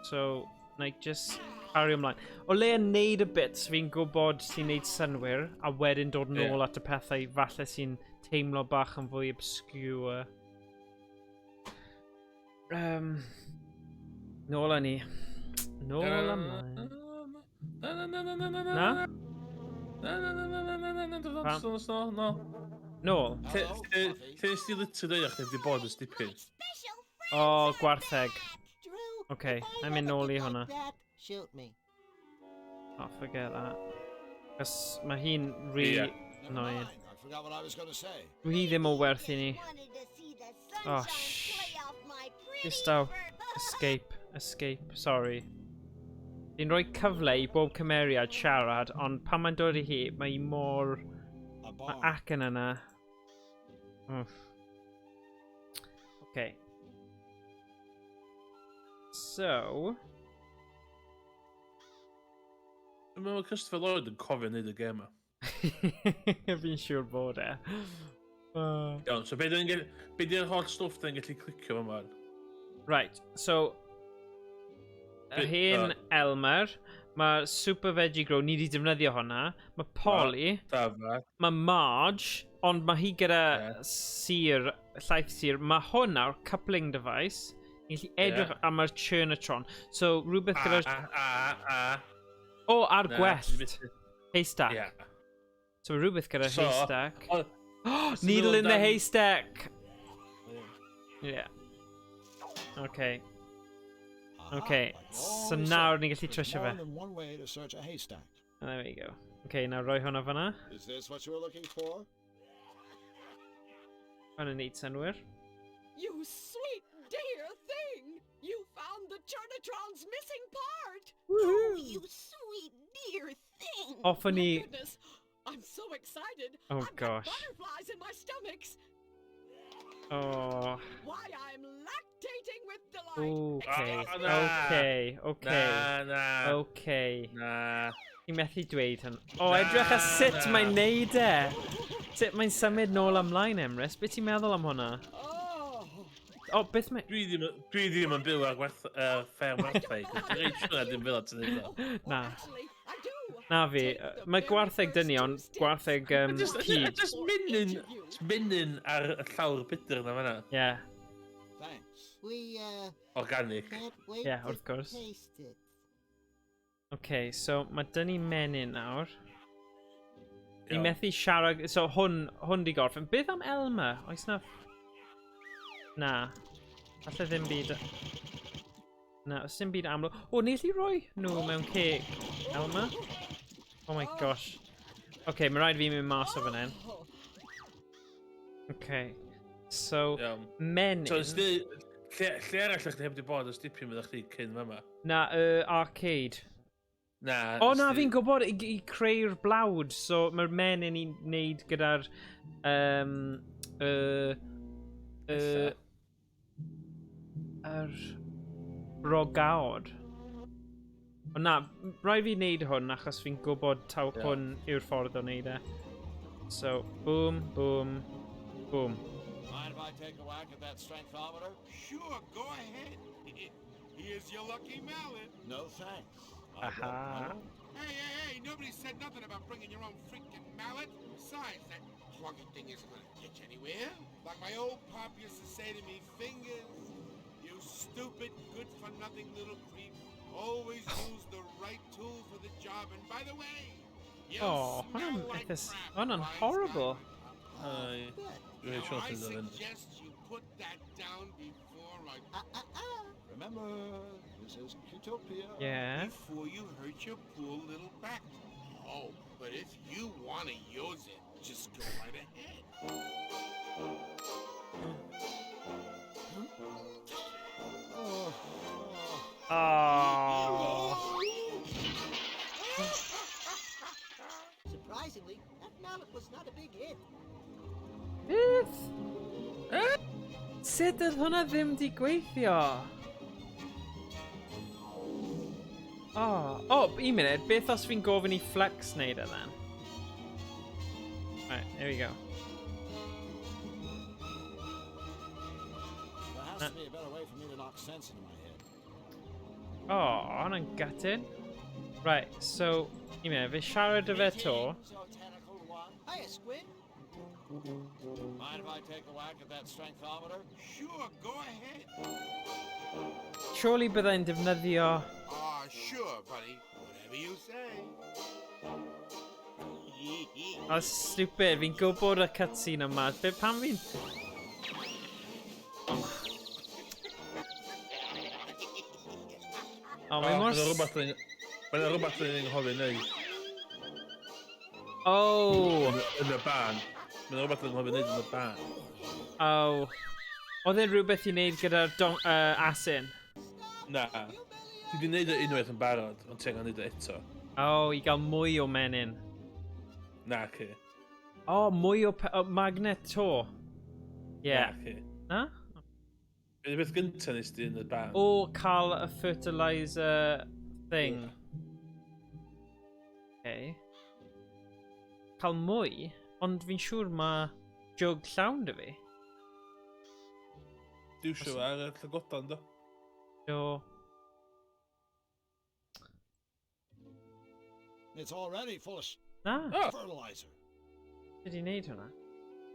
[SPEAKER 8] So, na i just cario ymlaen. O le yn neud y bits, fi'n gwybod sy'n neud synwyr, a wedyn dod nôl at y pethau falle sy'n teimlo bach yn fwy obscure. Nôl â ni. Nôl ymlaen. Na?
[SPEAKER 9] No.
[SPEAKER 8] Nôl?
[SPEAKER 9] Lle nes ti liter dweud ac wedi bod yn stipyn?
[SPEAKER 8] O, gwartheg. Oce, na i'n mynd nôl i hwnna.
[SPEAKER 12] Shoot me.
[SPEAKER 8] Oh, forget that. Cos mae hi'n really annoying.
[SPEAKER 10] I forgot what I was going to say.
[SPEAKER 8] Hi ddim o werth i ni. Oh, shh. Just out. Escape. Sorry. Fi'n rhoi cyfle i bob cymeriad siarad, ond pan mae'n dod i hi, mae mor... Mae acen yna. Okay. So...
[SPEAKER 9] Dwi'n meddwl Christopher Lloyd yn cofio wneud y gem yma.
[SPEAKER 8] Fi'n siŵr bod e.
[SPEAKER 9] Iawn, so be di'r holl stwff da'n gallu clicio fo man?
[SPEAKER 8] Right, so... Y hen Elmer, mae Super Veggie Grow, ni wedi defnyddio hwnna. Mae Polly, mae Marge, ond mae hi gyda sir, llaeth sir. Mae hwnna o'r coupling device. Ni'n gallu edrych am yr Churnatron. So, rhywbeth gyda... O, ar gwellt. Haystack. So, rhywbeth gyda haystack. Needle in the haystack! Yeah. Okay. Okay, so nawr ni'n gallu trysio fe. There we go. Okay, nawr rhoi hwnna fanna.
[SPEAKER 10] Is this what you were looking for?
[SPEAKER 8] Hwnna neud synwyr.
[SPEAKER 15] You sweet dear thing! You found the Churnatron's missing part!
[SPEAKER 16] Oh, you sweet dear thing!
[SPEAKER 8] Hoffwn ni...
[SPEAKER 15] My goodness, I'm so excited!
[SPEAKER 8] Oh
[SPEAKER 15] I've
[SPEAKER 8] gosh.
[SPEAKER 15] got butterflies in my stomachs!
[SPEAKER 8] Oh...
[SPEAKER 15] Why, I'm lactating with delight!
[SPEAKER 8] Okay. Ti'n methu dweud hyn. O, edrych a sut mae'n neud e! Sut mae'n symud nôl ymlaen, Emrys? Beth ti'n meddwl am hwnna? O, beth mae...
[SPEAKER 9] Dwi ddim yn byw ar ffer werthau. Dwi'n rhaid siwr ddim fel at yn neud o.
[SPEAKER 8] Na. Na fi. Mae gwartheg dynnu, ond gwartheg cyd.
[SPEAKER 9] Just mynd ar y llawr bitter na fanna.
[SPEAKER 8] Ie.
[SPEAKER 10] Thanks.
[SPEAKER 9] Organic.
[SPEAKER 8] Ie, wrth gwrs. Okay, so mae dynnu menyn nawr. Ni methu siarad... So hwn di gorffen. Beth am Elmer? Oes na... Na. Falle ddim byd... Na, oes ddim byd amlwg. O, nes i roi nhw mewn ceg. Elmer? Oh my gosh. Okay, mae rhaid fi mynd mas o fan hyn. Okay. So, menyn...
[SPEAKER 9] So, lle arall ych chi heb di bod os dipyn fyddwch chi cyn fyma?
[SPEAKER 8] Na, arcade.
[SPEAKER 9] Na.
[SPEAKER 8] O na, fi'n gwybod i creu'r blawd. So, mae'r menyn i'n neud gyda'r... yr rogaod. O na, rai fi wneud hwn achos fi'n gwybod taw hwn yw'r ffordd o wneud e. So, boom, boom, boom.
[SPEAKER 10] Mind if I take a whack at that strengthometer?
[SPEAKER 6] Sure, go ahead. Here's your lucky mallet.
[SPEAKER 10] No thanks.
[SPEAKER 8] Aha.
[SPEAKER 6] Hey, nobody said nothing about bringing your own freaking mallet. Besides, that clunky thing isn't gonna get you anywhere. Like my old pop used to say to me, Fingers, you stupid, good-for-nothing little creep. Always use the right tool for the job. And by the way, you smell like crap.
[SPEAKER 8] Horrible.
[SPEAKER 9] I
[SPEAKER 6] suggest you put that down before I...
[SPEAKER 10] Remember, this is Utopia.
[SPEAKER 8] Yeah.
[SPEAKER 6] Before you hurt your poor little back. Oh, but if you want to use it, just go right ahead.
[SPEAKER 8] Oh.
[SPEAKER 12] Surprisingly, that mallet was not a big hit.
[SPEAKER 8] Beth? Sut oedd hwnna ddim di gweithio? Oh, un munud, beth os fi'n gofyn I Flex wneud e then? Right, here we go.
[SPEAKER 10] There has to be a better way for me to knock sense into my head.
[SPEAKER 8] Oh, hwnna'n gutting. Right, so, un munud, fe siarad y fe to.
[SPEAKER 12] Hiya, Squid.
[SPEAKER 10] Mind if I take a whack at that strengthometer?
[SPEAKER 6] Sure, go ahead.
[SPEAKER 8] Surely byddai'n defnyddio...
[SPEAKER 6] Sure, buddy. Whatever you say.
[SPEAKER 8] Oh, stupid. Fi'n gwybod y cutscene yma. Pam fi'n... Oh, mae mor...
[SPEAKER 9] Mae'n rhywbeth yn anghofio neud.
[SPEAKER 8] Oh!
[SPEAKER 9] Yn y ban. Mae'n rhywbeth yn anghofio neud yn y ban.
[SPEAKER 8] Oh. Oedd e'n rhywbeth I wneud gyda'r asyn?
[SPEAKER 9] Na. Ti wedi neud unwaith yn barod, ond ti'n gael neud eto.
[SPEAKER 8] Oh, I gael mwy o menyn.
[SPEAKER 9] Na, ci.
[SPEAKER 8] Oh, mwy o magnet to. Yeah.
[SPEAKER 9] Na, ci.
[SPEAKER 8] Na?
[SPEAKER 9] Ydy beth gyntaf nes di yn y ban.
[SPEAKER 8] O, cael y fertilizer thing. Okay. Cael mwy, ond fi'n siŵr mae jug llawn dy fi.
[SPEAKER 9] Diw siw ar y llygodan, do?
[SPEAKER 8] Do.
[SPEAKER 10] It's already full of
[SPEAKER 8] fertilizer. Did I wneud hwnna?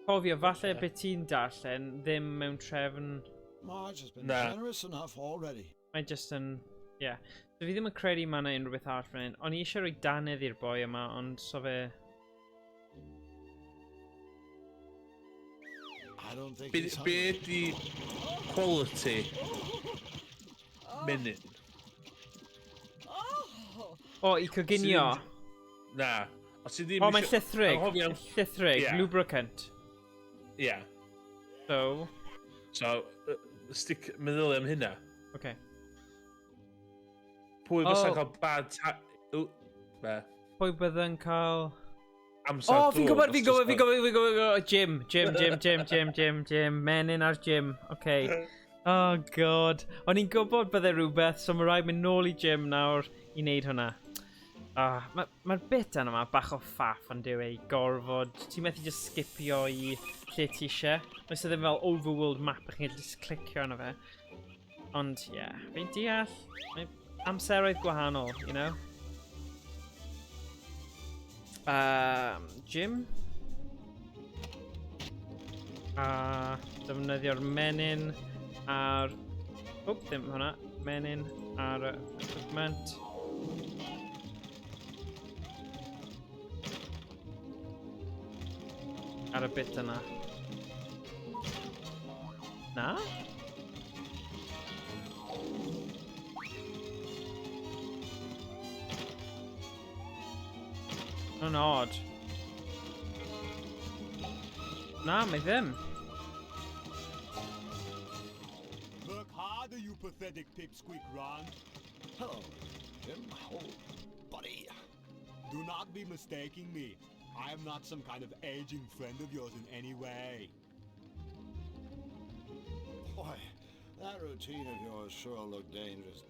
[SPEAKER 8] Cofio, falle beth ti'n darllen ddim mewn trefn...
[SPEAKER 10] Marge has been generous enough already.
[SPEAKER 8] Mae just yn... Yeah. So fi ddim yn credu ma' 'na unrhyw beth arall fan hyn. O'n I eisiau rhoi dannedd i'r boi yma, ond so fe...
[SPEAKER 10] I don't think
[SPEAKER 9] Be ydi quality menyn?
[SPEAKER 8] O, I coginio?
[SPEAKER 9] Na.
[SPEAKER 8] O, mae'n llithrig. Llithrig. Lubricant.
[SPEAKER 9] Yeah.
[SPEAKER 8] So,
[SPEAKER 9] stick meddylu am hynna.
[SPEAKER 8] Okay.
[SPEAKER 9] Pwy fysa'n cael bad be?
[SPEAKER 8] Pwy bydda'n cael...
[SPEAKER 9] Amser
[SPEAKER 8] O, fi'n gwybod. Gym. Menyn ar gym. Okay. Oh, God. O'n i'n gwybod bydde rhywbeth, so mae rhaid mynd nôl I gym nawr I wneud hwnna. Mae'r bit yna bach o ffaff yn dyw ei gorfod. Ti'n methu just skipio I lle ti eisiau. Mae sydd ddim fel overworld map ych chi'n just clicio arno fe. Ond, yeah, fi'n deall. Mae amseroedd gwahanol, you know? Gym. Defnyddio'r menyn ar... O, ddim hwnna. Menyn ar equipment. Ar y bit yna. Na? Yn odd. Na, mae ddim.
[SPEAKER 17] Work harder, you pathetic pipsqueak run.
[SPEAKER 10] Hello, Jim. Oh, buddy.
[SPEAKER 17] Do not be mistaking me. I am not some kind of aging friend of yours in any way.
[SPEAKER 10] Boy, that routine of yours sure looked dangerous.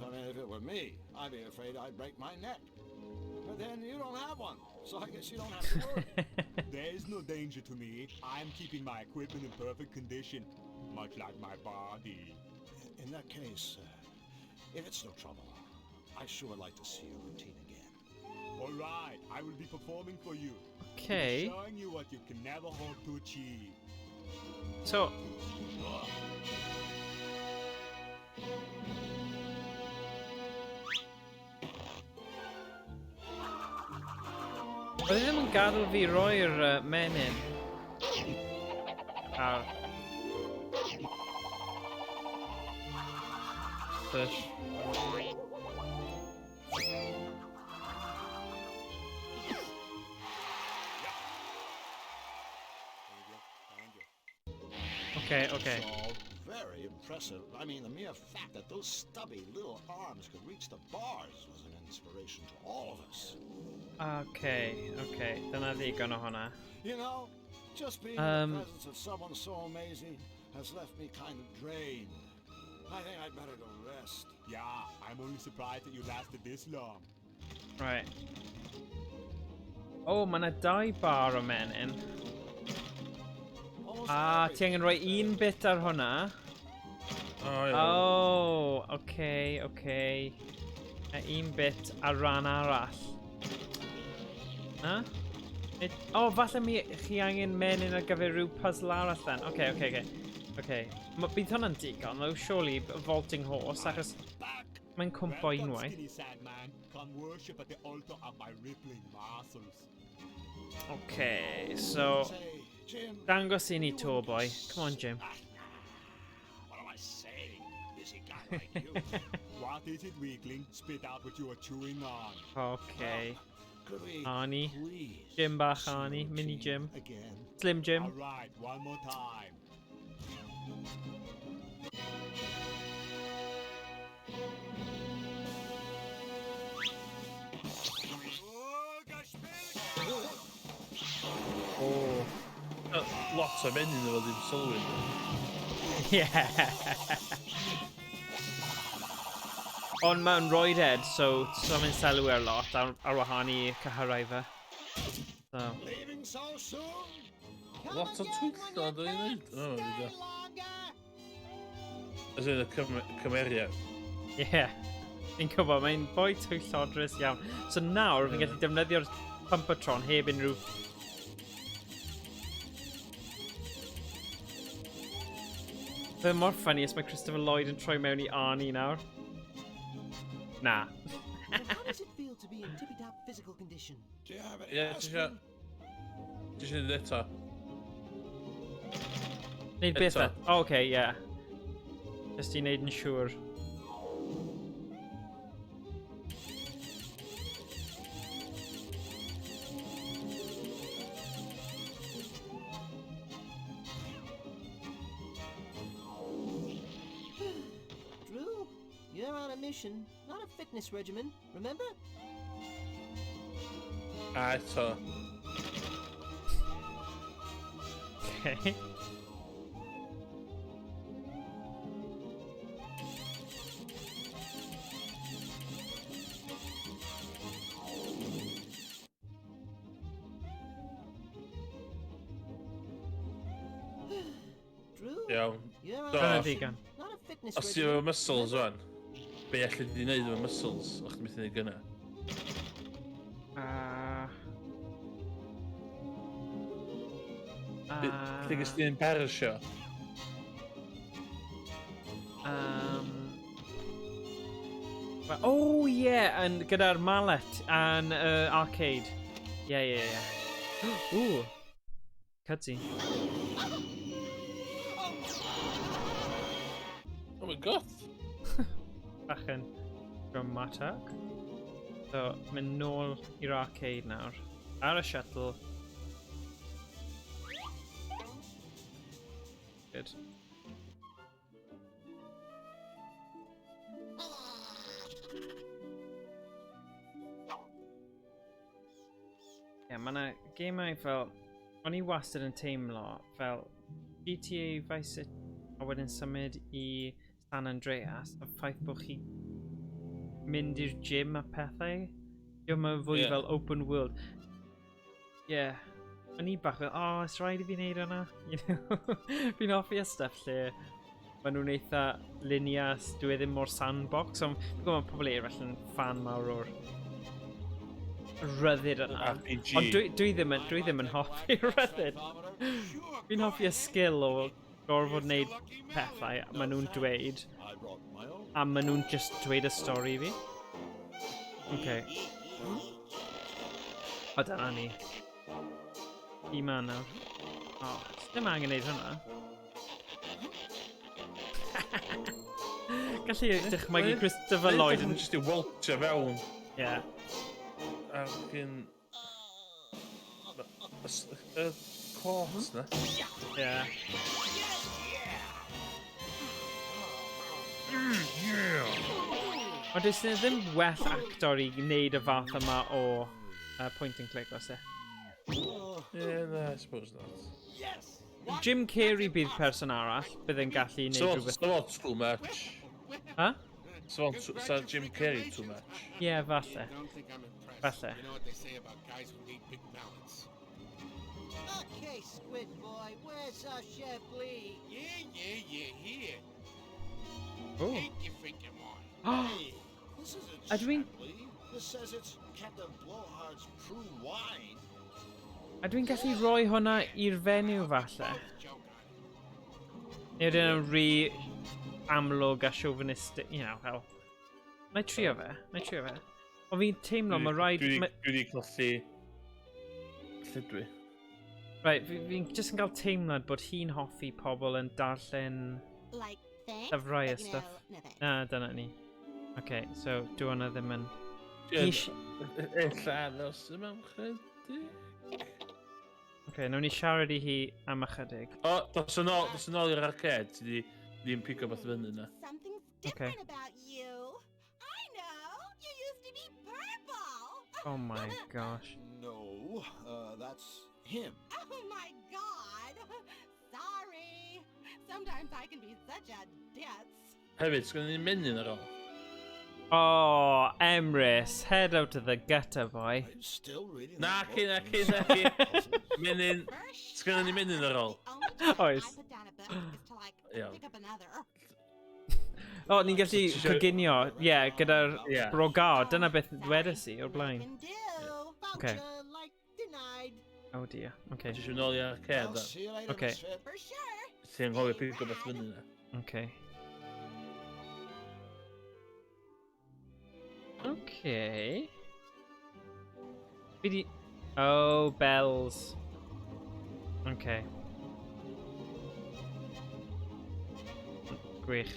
[SPEAKER 10] I mean, if it were me, I'd be afraid I'd break my neck. But then you don't have one, so I guess you don't have to worry.
[SPEAKER 17] There is no danger to me. I'm keeping my equipment in perfect condition, much like my body.
[SPEAKER 10] In that case, if it's no trouble, I'd sure like to see your routine again.
[SPEAKER 17] All right. I will be performing for you.
[SPEAKER 8] Okay.
[SPEAKER 17] Showing you what you can never hope to achieve.
[SPEAKER 8] So... Oedd ddim yn gadael fi roi'r menyn ar fish. Okay, okay.
[SPEAKER 10] It's all very impressive. I mean, the mere fact that those stubby little arms could reach the bars was an inspiration to all of us.
[SPEAKER 8] Okay, okay. Dyna ddigon o hwnna.
[SPEAKER 10] You know, just being in the presence of someone so amazing has left me kind of drained. I think I'd better go rest.
[SPEAKER 17] Yeah, I'm only surprised that you lasted this long.
[SPEAKER 8] Right. Oh, mae 'na 2 bar o menyn. Ti angen rhoi 1 bit ar hwnna. Oh, okay, okay. 1 bit ar ran arall. Na? Oh, falle chi angen menyn ar gyfer rhyw puzzle arall then. Okay, okay, okay. Okay. Bydd hwnna'n digon, though, surely, a vaulting horse, achos mae'n cwmpo unwaith.
[SPEAKER 17] Skinny Sandman, come worship at the altar of my rippling muscles.
[SPEAKER 8] Okay, so... Dangos I ni to, boy. Come on, Jim.
[SPEAKER 10] What am I saying? Busy guy like you.
[SPEAKER 17] What is it, weakling? Spit out what you are chewing on.
[SPEAKER 8] Okay.
[SPEAKER 10] Could we
[SPEAKER 8] Arnie.
[SPEAKER 10] please
[SPEAKER 8] Jim bach Arnie. Mini Jim.
[SPEAKER 10] again?
[SPEAKER 8] Slim Jim.
[SPEAKER 17] Alright, one more time.
[SPEAKER 8] Oh.
[SPEAKER 9] Lots o menyn efo ddim sylwi.
[SPEAKER 8] Yeah. Ond mae'n roeded, so mae'n sylwi ar lot ar wahân I cyhyrau fe. So.
[SPEAKER 10] Leaving so soon?
[SPEAKER 9] Lot o twyllo dwi'n neud. O, fydda. As in y cymeriad.
[SPEAKER 8] Yeah. Fi'n gwybod, mae'n boi twyllodrus iawn. So nawr, fi'n gallu defnyddio'r Pumpatron heb unrhyw... Fe mor funny os mae Christopher Lloyd yn troi mewn I Arnie nawr. Na.
[SPEAKER 12] How does it feel to be in tippy-top physical condition?
[SPEAKER 10] Do you have
[SPEAKER 9] Ie, ti eisiau neud eto?
[SPEAKER 8] Neud beth e? Oh, okay, yeah. Just I neud yn siŵr.
[SPEAKER 12] Drew, you're on a mission, not a fitness regimen, remember?
[SPEAKER 9] A eto.
[SPEAKER 8] Okay.
[SPEAKER 9] Iawn.
[SPEAKER 8] Dyna digon.
[SPEAKER 9] Os ti efo muscles rwan, be allu di wneud efo muscles o'ch ti'n mynd I wneud gyna? Lle gys ti'n embarrassio?
[SPEAKER 8] Oh yeah, and gyda'r mallet and arcade. Yeah, yeah, yeah. Ooh. Cutscene.
[SPEAKER 9] Oh my god!
[SPEAKER 8] Bach yn dramatic. So, mynd nôl i'r arcade nawr. Ar y shuttle. Good. Yeah, mae 'na gemau fel... O'n I wastad yn teimlo fel GTA Vice City a wedyn symud I San Andreas a ffaith bod chi mynd i'r gym a pethau. Diolch yn fwy fel open world. Yeah. O'n I bach fel, oh, it's rhaid I fi wneud hwnna. You know? Fi'n hoffi y stuff lle maen nhw'n eitha linias, dwi ddim mor sandbox. Ond fi'n gwybod mae pobl eraill yn fan mawr o'r ryddid yna.
[SPEAKER 9] RPG.
[SPEAKER 8] Ond dwi ddim yn hoffi ryddid. Fi'n hoffi y sgil o gorfod wneud pethau maen nhw'n dweud. A maen nhw'n just dweud y stori fi. Okay. O, dyna ni. Dyma nawr. O, ddim angen neud hwnna. Gallu dychmygu Christopher Lloyd yn...
[SPEAKER 9] Just i waltio fewn.
[SPEAKER 8] Ie.
[SPEAKER 9] Ac yn... Y cors na.
[SPEAKER 8] Ie. Ond oes ddim well actor i wneud y fath yma o point and click, os e?
[SPEAKER 9] Yeah, no, I suppose not.
[SPEAKER 8] Jim Carrey bydd person arall bydd yn gallu wneud rhywbeth.
[SPEAKER 9] So not too much.
[SPEAKER 8] Huh?
[SPEAKER 9] So Jim Carrey too much.
[SPEAKER 8] Yeah, falle. Falle.
[SPEAKER 6] You know what they say about guys who need big mallets.
[SPEAKER 12] Okay, Squid Boy, where's our Chablis?
[SPEAKER 6] Yeah, here.
[SPEAKER 8] Oh.
[SPEAKER 6] Take your freaking wine.
[SPEAKER 10] Hey, this isn't
[SPEAKER 8] Chablis.
[SPEAKER 10] This says it's Captain Blowhard's prune wine.
[SPEAKER 8] A dwi'n gallu rhoi hwnna i'r fenyw falle? Neu ydyn nhw'n rhy amlwg a chauvinistic, you know, hell. Nai trio fe. O fi'n teimlo, mae rhaid...
[SPEAKER 9] Dwi wedi colli... Lle dwi?
[SPEAKER 8] Right, fi'n just yn cael teimlad bod hi'n hoffi pobl yn darllen...
[SPEAKER 16] Like thanks?
[SPEAKER 8] Llyfrau a
[SPEAKER 16] But, you
[SPEAKER 8] stuff.
[SPEAKER 16] know, no thanks.
[SPEAKER 8] Na, dyna ni. Okay, so dwi hwnna ddim yn...
[SPEAKER 9] Ella ddos yma ychydig.
[SPEAKER 8] Okay, nawn ni siarad i hi am ychydig.
[SPEAKER 9] O, dos yn ôl i'r arcade, ti ddim pigo beth fyny yna.
[SPEAKER 16] Something's different about you. I know. You used to be purple.
[SPEAKER 8] Oh my gosh.
[SPEAKER 10] No, that's him.
[SPEAKER 16] Oh my god. Sorry. Sometimes I can be such a ditz.
[SPEAKER 9] Hefyd, sgwnnw ni'n mynd yn ar ôl.
[SPEAKER 8] Oh, Emrys, head out to the gutter, boy.
[SPEAKER 10] I'm still reading.
[SPEAKER 9] Na, cyn. Mynd sgwnnw ni'n mynd yn ar ôl.
[SPEAKER 8] Oes.
[SPEAKER 9] Iawn.
[SPEAKER 8] O, ni'n gallu coginio, gyda'r brogad, dyna beth dwedes i o'r blaen. Okay. Oh dear, okay.
[SPEAKER 9] Ti eisiau nôl i'r arcade, da?
[SPEAKER 8] Okay.
[SPEAKER 9] Ti'n anghofio pigo beth fyny yna.
[SPEAKER 8] Okay. Okay. Oh, bells. Okay. Gwych.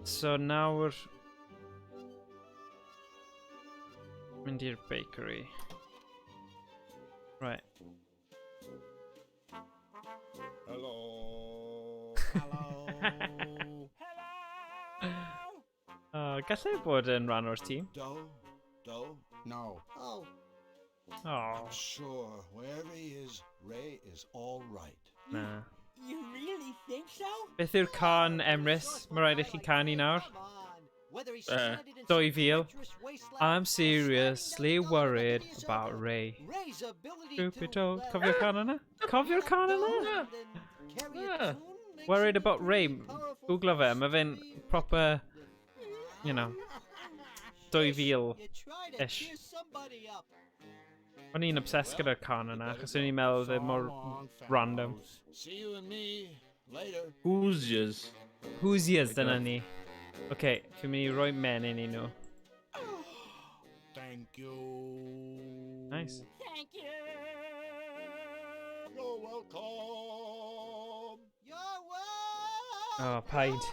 [SPEAKER 8] So nawr... mynd i'r bakery. Right.
[SPEAKER 17] Hello.
[SPEAKER 8] Gallai bod yn rhan o'r tîm.
[SPEAKER 10] Doe?
[SPEAKER 17] No.
[SPEAKER 10] Oh.
[SPEAKER 8] Oh.
[SPEAKER 10] I'm sure wherever he is, Ray is all right.
[SPEAKER 8] Na.
[SPEAKER 15] You really think so?
[SPEAKER 8] Beth yw'r can, Emrys? Mae rhaid i chi canu nawr. 2,000. I'm seriously worried about Ray. Stupid dog. Cofio'r can yna? Cofio'r can yna? Worried about Ray. Googlo fe, mae fe'n proper, you know, 2,000-ish. O'n i'n obsessed gyda'r can yna, achos o'n i'n meddwl fe mor random.
[SPEAKER 10] See you and me later.
[SPEAKER 9] Hoosiers.
[SPEAKER 8] Hoosiers, dyna ni. Okay, fi'n mynd i roi menyn i nhw.
[SPEAKER 17] Thank you.
[SPEAKER 8] Nice.
[SPEAKER 15] Thank you.
[SPEAKER 10] You're welcome.
[SPEAKER 12] You're welcome.
[SPEAKER 8] Oh, paid.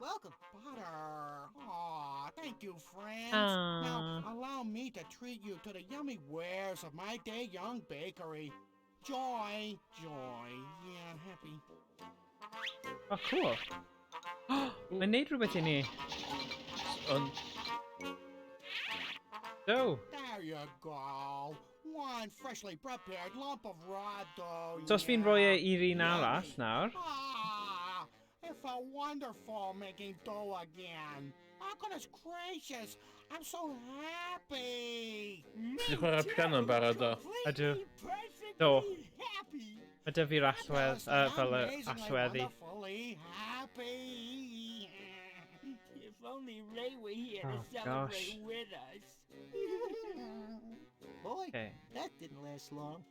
[SPEAKER 12] Welcome.
[SPEAKER 6] Butter. Aw, thank you, friends.
[SPEAKER 8] Aww.
[SPEAKER 6] Now, allow me to treat you to the yummy wares of my day-young bakery. Joy. Yeah, happy.
[SPEAKER 8] Oh, cool. Mae'n neud rhywbeth I ni. So.
[SPEAKER 6] There you go. One freshly prepared lump of raw dough.
[SPEAKER 8] So os fi'n rhoi e i'r un arall nawr.
[SPEAKER 6] Ah, it felt wonderful making dough again. Oh, goodness gracious. I'm so happy.
[SPEAKER 9] Ti'n chwarae piano yn barod o?
[SPEAKER 8] Ydw. Do. Mae dy fi'r allwedd, fel y allweddi.
[SPEAKER 15] If only Ray were here to
[SPEAKER 8] gosh.
[SPEAKER 15] celebrate with us.
[SPEAKER 8] Okay.
[SPEAKER 12] That didn't last long.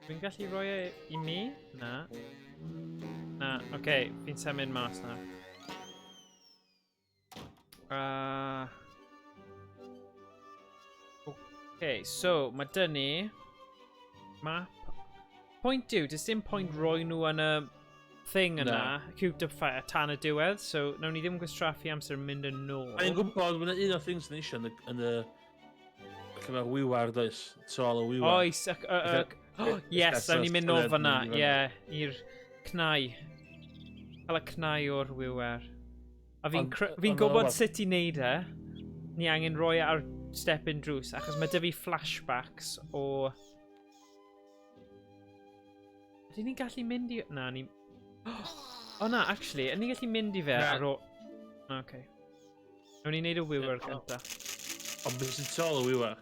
[SPEAKER 8] Fi'n gallu rhoi e I mi? Na. Na, okay, fi'n symud mas na. Okay, so mae dyn ni map. Point yw, does dim point roi nhw yn y thing yna, Cutifier tan y diwedd, so nawn ni ddim gwastraffu amser mynd yn ôl.
[SPEAKER 9] A ni'n gwybod, mae'n un o'r things ni eisiau yn y... Lle mae'r wywar, does? Tol y wywar.
[SPEAKER 8] Oes, yes, nawn ni'n mynd nôl fyna, ie, i'r cnau. Cael y cnau o'r wywar. A fi'n gwybod sut I wneud e, ni angen rhoi ar step-in drws, achos mae 'da fi flashbacks o... Ydyn ni'n gallu mynd I... Na, ni... O na, actually, ydyn ni'n gallu mynd I fe ar o... Okay. Nawn ni'n neud y wywar gynta.
[SPEAKER 9] Ond beth sy'n tol y wywar?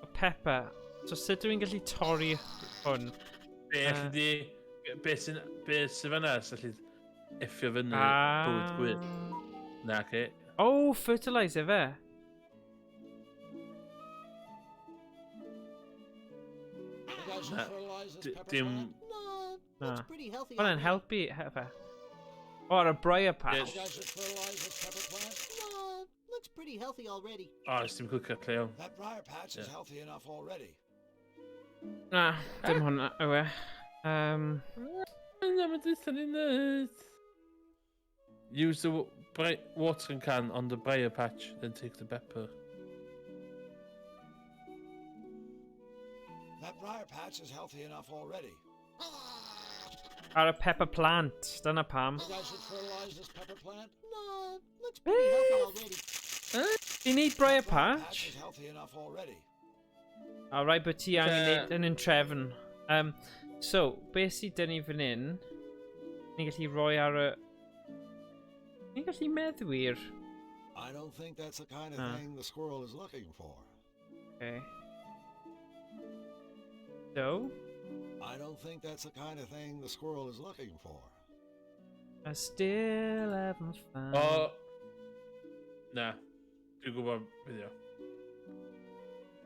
[SPEAKER 8] O pepper. So sut dwi'n gallu torri hwn?
[SPEAKER 9] Beth sy'n fyna? Felly effio fyny bwyd gwyd. Na, ce.
[SPEAKER 8] O, fertiliser fe.
[SPEAKER 9] Dim...
[SPEAKER 8] Na. Hwna'n helpu fe. O, ar y briar patch.
[SPEAKER 12] Looks pretty healthy already.
[SPEAKER 9] O, nes dim cwcio cleo.
[SPEAKER 10] That briar patch is healthy enough already.
[SPEAKER 8] Na, dim hwnna, yw e.
[SPEAKER 9] Use the watering can on the briar patch, then take the pepper.
[SPEAKER 10] That briar patch is healthy enough already.
[SPEAKER 8] Ar y pepper plant, dyna pam.
[SPEAKER 10] You guys should fertilize this pepper plant?
[SPEAKER 12] No, looks pretty healthy already.
[SPEAKER 8] Ti'n neud briar patch?
[SPEAKER 10] Patch is healthy enough already.
[SPEAKER 8] O, rai bod ti angen neud yn trefn. So, beth sydd dyn ni fan hyn? Ni'n gallu rhoi ar y... Ni'n gallu meddwyr.
[SPEAKER 10] I don't think that's the kind of thing the squirrel is looking for.
[SPEAKER 8] Okay. So?
[SPEAKER 10] I don't think that's the kind of thing the squirrel is looking for.
[SPEAKER 8] I still haven't found...
[SPEAKER 9] O... Na. Dwi'n gwybod beth yw.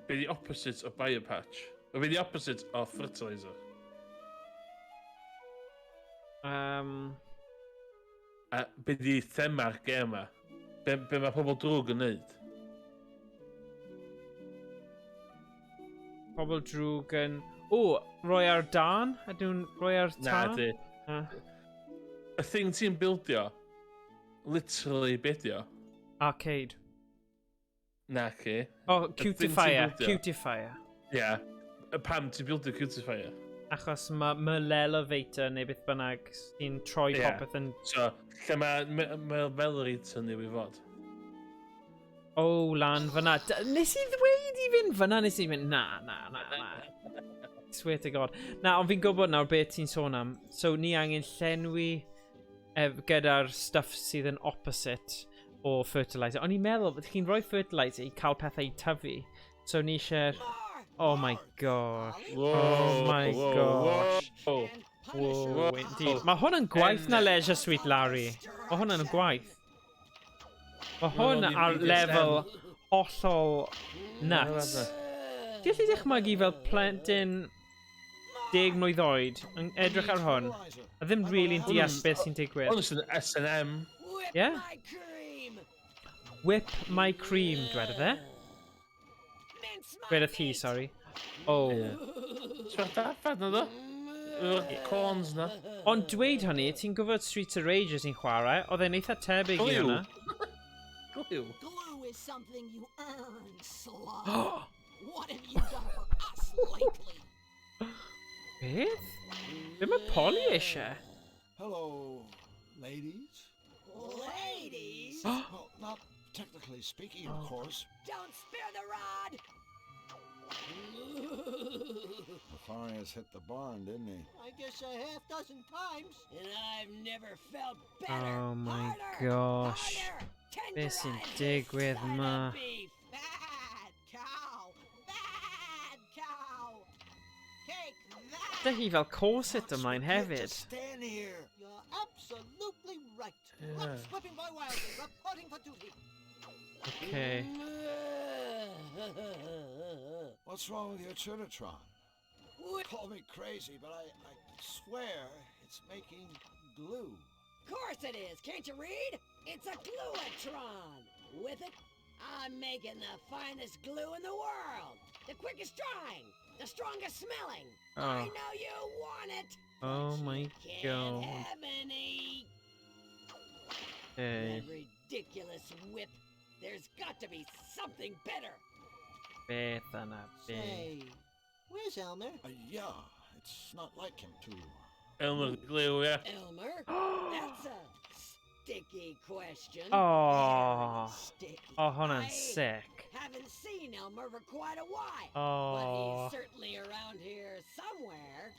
[SPEAKER 9] Be the opposite o briar patch? O be the opposite o fertiliser? Be di thema'r gem yma? Be mae pobl drwg yn neud?
[SPEAKER 8] Pobl drwg yn... O, rhoi ar dan? Ydw'n rhoi ar tan?
[SPEAKER 9] Na, di. Y thing ti'n bildio, literally bedio?
[SPEAKER 8] Arcade.
[SPEAKER 9] Na, ci.
[SPEAKER 8] O, Cutifier. Cutifier.
[SPEAKER 9] Ie. Pam ti'n bildio Cutifier?
[SPEAKER 8] Achos mae l'elevator neu beth bynnag sy'n troi popeth yn...
[SPEAKER 9] So, lle mae Valerie tynnu I fod?
[SPEAKER 8] O, lan fyna. Nes I ddweud I fynd fyna? Nes I fynd... Na. Swear to God. Na, ond fi'n gwybod nawr beth ti'n sôn am. So, ni angen llenwi gyda'r stuff sydd yn opposite o fertiliser. Ond i'n meddwl, bod chi'n rhoi fertiliser I cael pethau I tyfu. So, ni eisiau... Oh my gosh. Oh my gosh. Whoa, indeed. Mae hwn yn gwaith na Leisure Suite Larry. Mae hwn yn gwaith. Mae hwn ar lefel hollol nuts. Ti'n gallu dychmygu fel plentyn 10 mlwydd oed yn edrych ar hwn a ddim really'n deall beth sy'n digwydd.
[SPEAKER 9] Hwn yn S&M.
[SPEAKER 8] Yeah? Whip my cream, dwedodd e. Dwedodd hi, sorry. Oh.
[SPEAKER 9] Sfert daffad na do? Corns na.
[SPEAKER 8] Ond dweud hynny, ti'n gwybod Streets of Rage sy'n chwarae, oedd e'n eitha tebyg I hwnna.
[SPEAKER 9] Glue
[SPEAKER 16] is something you earn, slug. What have you done for us lately?
[SPEAKER 8] Beth? Be mae Polly eisiau?
[SPEAKER 10] Hello, ladies.
[SPEAKER 16] Ladies?
[SPEAKER 10] Well, not technically speaking, of course.
[SPEAKER 16] Don't spare the rod!
[SPEAKER 10] Nefarious hit the barn, didn't he?
[SPEAKER 12] I guess a half dozen times.
[SPEAKER 16] And I've never felt better.
[SPEAKER 8] Oh my gosh. Beth sy'n digwydd ma?
[SPEAKER 16] Bad cow! Bad cow! Take that!
[SPEAKER 8] Da hi fel corset ymlaen hefyd.
[SPEAKER 10] Stand here.
[SPEAKER 12] You're absolutely right. I'm slipping by wildly, reporting for duty.
[SPEAKER 8] Okay.
[SPEAKER 10] What's wrong with your Trinitron? Call me crazy, but I swear it's making glue.
[SPEAKER 15] Of course it is. Can't you read? It's a gluatron. With it, I'm making the finest glue in the world. The quickest drying. The strongest smelling.
[SPEAKER 8] Oh.
[SPEAKER 15] I know you want it.
[SPEAKER 8] Oh my
[SPEAKER 15] Can't
[SPEAKER 8] god.
[SPEAKER 15] have any.
[SPEAKER 8] Okay.
[SPEAKER 15] That ridiculous whip. There's got to be something better.
[SPEAKER 8] Beth and a bit.
[SPEAKER 12] Say, where's Elmer?
[SPEAKER 10] Yeah, it's not like him to.
[SPEAKER 9] Elmer glue, yeah.
[SPEAKER 15] Elmer? That's a sticky question.
[SPEAKER 8] Oh.
[SPEAKER 15] Sticky.
[SPEAKER 8] Oh, hold on,
[SPEAKER 15] I
[SPEAKER 8] sick.
[SPEAKER 15] haven't seen Elmer for quite a while.
[SPEAKER 8] Oh.
[SPEAKER 15] But he's certainly around here somewhere.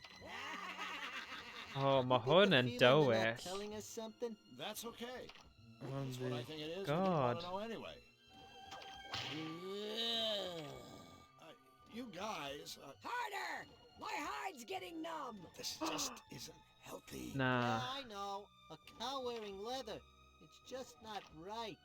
[SPEAKER 8] Oh, my hwn yn
[SPEAKER 12] Feeling they're
[SPEAKER 8] dywyll.
[SPEAKER 12] not telling us something?
[SPEAKER 10] That's okay.
[SPEAKER 8] Oh
[SPEAKER 10] That's what I think it is.
[SPEAKER 8] God.
[SPEAKER 10] I don't know anyway. You guys.
[SPEAKER 15] Harder! My hide's getting numb.
[SPEAKER 10] This just isn't healthy.
[SPEAKER 8] Nah.
[SPEAKER 12] Yeah, I know. A cow wearing leather. It's just not right.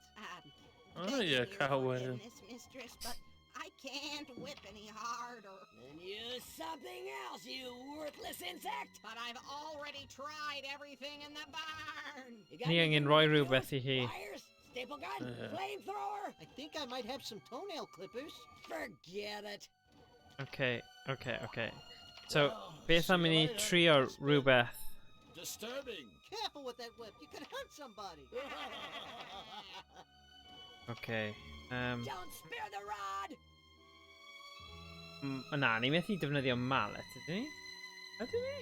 [SPEAKER 9] Oh, yeah, cow wearing.
[SPEAKER 16] Mistress, but I can't whip any harder.
[SPEAKER 15] Then use something else, you worthless insect.
[SPEAKER 16] But I've already tried everything in the barn.
[SPEAKER 15] You got
[SPEAKER 8] Ni angen rhoi rhywbeth I hi.
[SPEAKER 15] pliers, staple gun, flamethrower?
[SPEAKER 12] I think I might have some toenail clippers.
[SPEAKER 15] Forget it.
[SPEAKER 8] Okay. So, beth am I ni trio rhywbeth?
[SPEAKER 10] Disturbing.
[SPEAKER 12] Careful with that whip. You could hurt somebody.
[SPEAKER 8] Okay.
[SPEAKER 15] Don't spare the rod.
[SPEAKER 8] Na, ni methu defnyddio mallet, ydyn ni? Ydyn ni?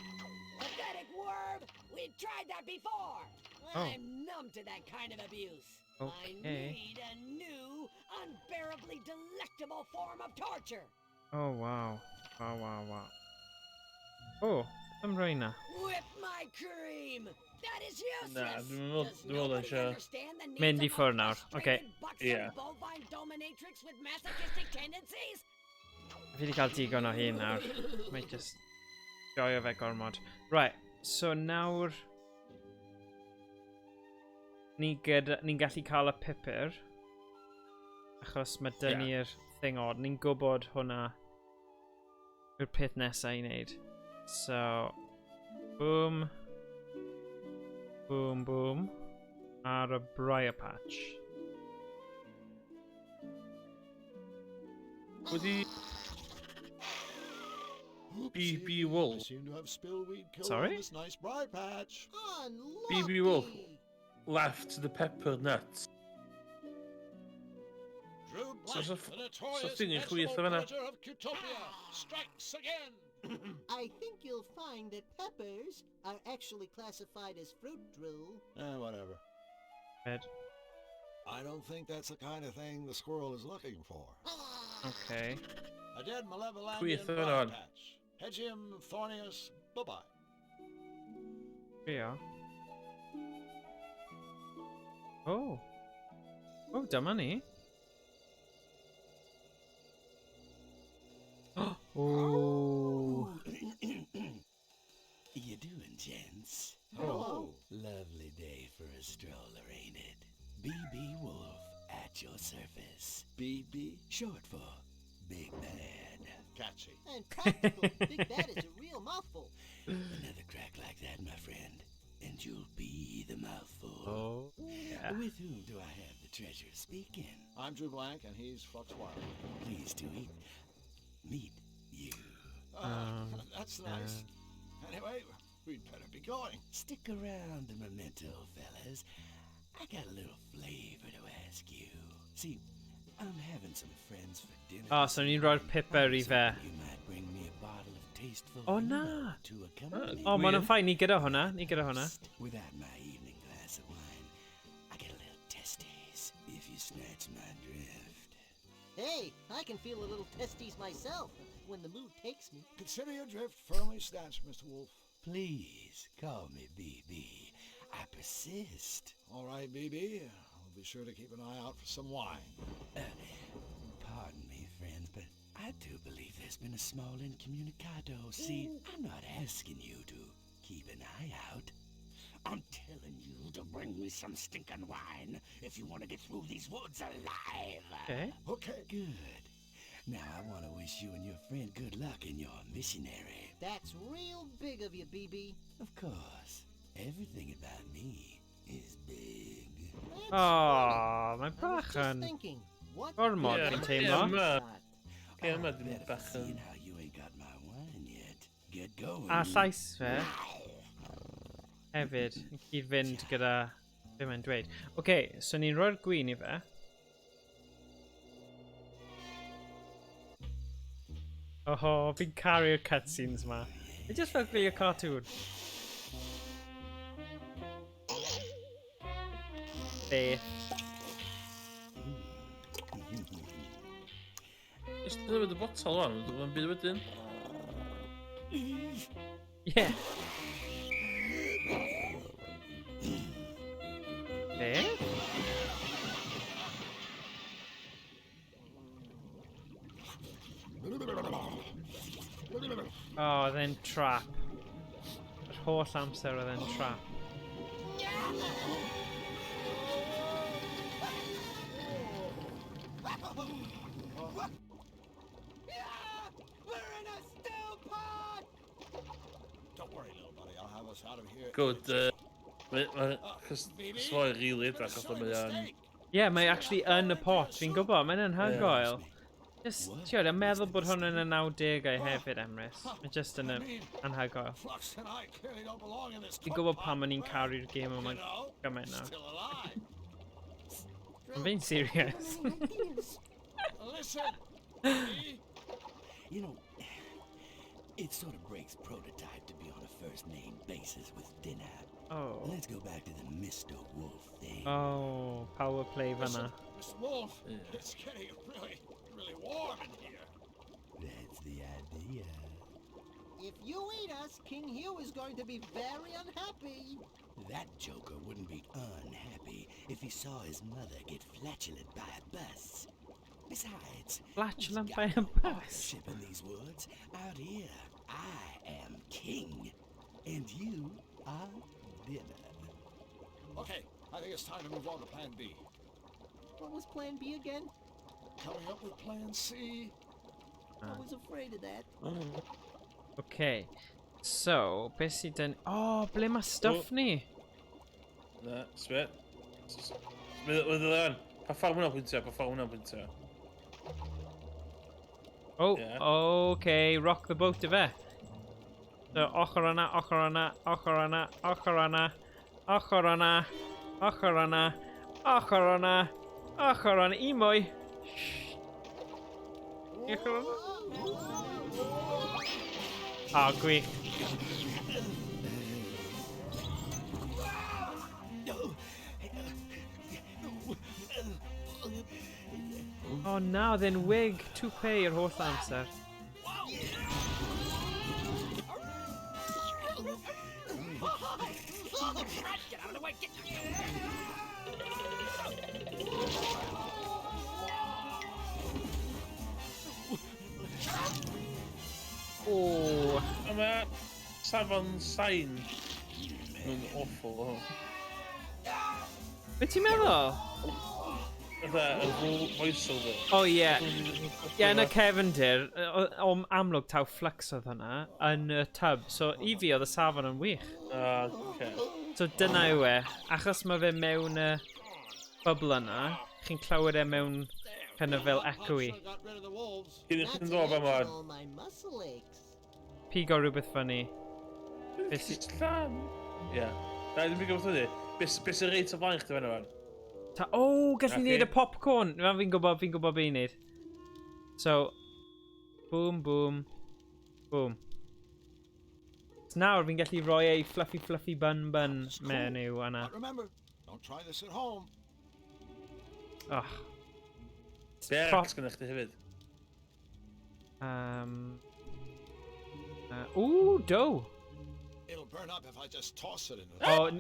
[SPEAKER 15] Pathetic worm. We've tried that before.
[SPEAKER 8] Oh.
[SPEAKER 15] I'm numb to that kind of abuse. I
[SPEAKER 8] Okay.
[SPEAKER 15] need a new, unbearably delectable form of torture.
[SPEAKER 8] Oh, wow. Wow. Oh, I'm right now.
[SPEAKER 15] Whip my cream. That is useless.
[SPEAKER 9] Nah,
[SPEAKER 15] Does
[SPEAKER 9] dwi'n meddwl
[SPEAKER 15] nobody
[SPEAKER 9] eisiau...
[SPEAKER 15] understand the needs
[SPEAKER 8] Mynd I
[SPEAKER 15] of a
[SPEAKER 8] ffwrdd nawr. Okay.
[SPEAKER 15] frustrated, buxom
[SPEAKER 9] Yeah.
[SPEAKER 15] bovine dominatrix with masochistic tendencies?
[SPEAKER 8] Fi wedi cael digon o hyn nawr. Mae just joio fe gormod. Right, so nawr... Ni'n gallu cael y pupur. Achos mae dyn ni'r thing on. Ni'n gwybod hwnna yw'r peth nesaf I wneud. So... Boom. Boom, boom. Ar y briar patch.
[SPEAKER 9] Wedi... BB Wolf.
[SPEAKER 10] Seem to have spillweed killer
[SPEAKER 8] Sorry?
[SPEAKER 10] on this nice briar patch.
[SPEAKER 9] BB Wolf left the pepper nuts.
[SPEAKER 10] Drew
[SPEAKER 9] So
[SPEAKER 10] Black,
[SPEAKER 9] so
[SPEAKER 10] the notorious
[SPEAKER 9] thing yn chwith
[SPEAKER 10] vegetable
[SPEAKER 9] o fanna.
[SPEAKER 10] predator of Cutopia, strikes again.
[SPEAKER 12] I think you'll find that peppers are actually classified as fruit, Drew.
[SPEAKER 10] Whatever.
[SPEAKER 8] Ed.
[SPEAKER 10] I don't think that's the kind of thing the squirrel is looking for.
[SPEAKER 8] Okay.
[SPEAKER 10] A dead malevolent
[SPEAKER 9] Chwith o
[SPEAKER 10] briar
[SPEAKER 9] fanna.
[SPEAKER 10] patch. Hedgium thornius, bye-bye.
[SPEAKER 8] Yeah. Oh. Oh, dyma ni. Oh.
[SPEAKER 18] You doing, gents?
[SPEAKER 10] Oh.
[SPEAKER 18] Lovely day for a stroller, ain't it? BB Wolf at your service. BB, short for Big Bad.
[SPEAKER 10] Catchy.
[SPEAKER 12] And practical. Big Bad is a real mouthful.
[SPEAKER 18] Another crack like that, my friend, and you'll be the mouthful.
[SPEAKER 8] Oh, yeah.
[SPEAKER 18] With whom do I have the treasure speaking?
[SPEAKER 10] I'm Drew Blank, and he's Flux Wild.
[SPEAKER 18] Pleased to meet you.
[SPEAKER 10] That's nice. Anyway, we'd better be going.
[SPEAKER 18] Stick around the memento, fellas. I got a little flavor to ask you. See, I'm having some friends for dinner.
[SPEAKER 8] Oh, so ni'n rhoi'r pupur I fe.
[SPEAKER 18] You might bring me a bottle of tasteful
[SPEAKER 8] Oh,
[SPEAKER 18] vino
[SPEAKER 8] na.
[SPEAKER 18] to accompany.
[SPEAKER 8] Oh, ma'n ffain, ni gyda hwnna. Ni gyda hwnna.
[SPEAKER 18] Without my evening glass of wine, I get a little testes if you snatch my drift.
[SPEAKER 12] Hey, I can feel a little testes myself when the mood takes me.
[SPEAKER 10] Consider your drift firmly snatched, Mr. Wolf.
[SPEAKER 18] Please call me BB. I persist.
[SPEAKER 10] All right, BB. I'll be sure to keep an eye out for some wine.
[SPEAKER 18] Pardon me, friends, but I do believe there's been a small incommunicado. See, I'm not asking you to keep an eye out. I'm telling you to bring me some stinking wine if you want to get through these woods alive.
[SPEAKER 8] Okay.
[SPEAKER 10] Okay.
[SPEAKER 18] Good. Now I want to wish you and your friend good luck in your missionary.
[SPEAKER 12] That's real big of you, BB.
[SPEAKER 18] Of course. Everything about me is big.
[SPEAKER 8] Oh, mae bach
[SPEAKER 12] Just
[SPEAKER 8] yn
[SPEAKER 12] thinking, what
[SPEAKER 8] gormod fi'n teimlo.
[SPEAKER 9] Dyma ddim bach yn...
[SPEAKER 18] Seeing how you ain't got my wine yet. Get going.
[SPEAKER 8] A llais fe hefyd yn cyd-fynd gyda be mae'n dweud. Oce, so ni'n rhoi'r gwin i fe. Oho, fi'n caru'r cutscenes ma. It just felt like a cartoon. Beth?
[SPEAKER 9] Ys ddim yn y botol o'n, dwi'n byd wedyn.
[SPEAKER 8] Yeah. Beth? Oh, then trap. Yr holl amser oedd e'n trap.
[SPEAKER 10] Don't worry, little buddy. I'll have us out of here.
[SPEAKER 9] Good, cos svo'i rili edrych os mae yn...
[SPEAKER 8] Ie, mae actually yn y pot, fi'n gwybod, mae'n anhygoel. Just, tiwod, yn meddwl bod hwn yn y 90au hefyd, Emrys. Mae just yn anhygoel. Fi'n gwybod pam o'n i'n caru'r game yma gymaint nawr. Yn fi'n serious.
[SPEAKER 10] Listen,
[SPEAKER 18] You know, it sort of breaks prototype to be on a first name basis with Dyma.
[SPEAKER 8] Oh.
[SPEAKER 18] Let's go back to the Mr. Wolf thing.
[SPEAKER 8] Oh, power play fanna.
[SPEAKER 10] Mr. Wolf, it's getting really warm in here.
[SPEAKER 18] That's the idea.
[SPEAKER 12] If you eat us, King Hugh is going to be very unhappy.
[SPEAKER 18] That joker wouldn't be unhappy if he saw his mother get flatulent by a bus. Besides,
[SPEAKER 8] flatulent by a bus.
[SPEAKER 18] Ship in these woods. Out here, I am king, and you are Dyma.
[SPEAKER 10] Okay, I think it's time to move on to Plan B.
[SPEAKER 12] What was Plan B again?
[SPEAKER 10] Coming up with Plan C.
[SPEAKER 12] I was afraid of that.
[SPEAKER 8] Okay, so, beth sydd yn... Oh, ble mae stuff ni?
[SPEAKER 9] Na, sbet. Wedd y lan. Pa ffordd hwnna'n pwyntio,
[SPEAKER 8] Oh, okay, rock the boat i fe. So, ochr yna, ochr yna, ochr yna, ochr yna, ochr yna, ochr yna, ochr yna, ochr yna, i mwy. Ochr yna. Oh, gwych. Oh, now then wig, toupee yr holl amser.
[SPEAKER 15] Get out of the way! Get...
[SPEAKER 8] Oh.
[SPEAKER 9] Mae safon sain yn awful.
[SPEAKER 8] Be ti'n meddwl?
[SPEAKER 9] Y voiceover.
[SPEAKER 8] Oh yeah. Ie, yn y cefndir, amlwg taw flux oedd hwnna, yn y tub. So i fi oedd y safon yn wych.
[SPEAKER 9] Okay.
[SPEAKER 8] So dyna yw e, achos mae fe mewn y bubble yna, chi'n clywed e mewn kind of fel echo-y.
[SPEAKER 9] Chi'n dod am ar...
[SPEAKER 8] Pigo rhywbeth funny.
[SPEAKER 9] Beth sy'n... Ie. Na, ddim yn gwybod hynny. Beth sy'n reit o flaen chdi fan yma?
[SPEAKER 8] O, gallwn ni wneud y popcorn. Fi'n gwybod be'n wneud. So, boom, boom, boom. So nawr fi'n gallu rhoi ei fluffy bun mewn i'w yna.
[SPEAKER 10] Remember, don't try this at home.
[SPEAKER 8] Oh.
[SPEAKER 9] Be' gynnu chdi hefyd?
[SPEAKER 8] Ooh, dough.
[SPEAKER 10] It'll burn up if I just toss it in the...
[SPEAKER 8] Oh,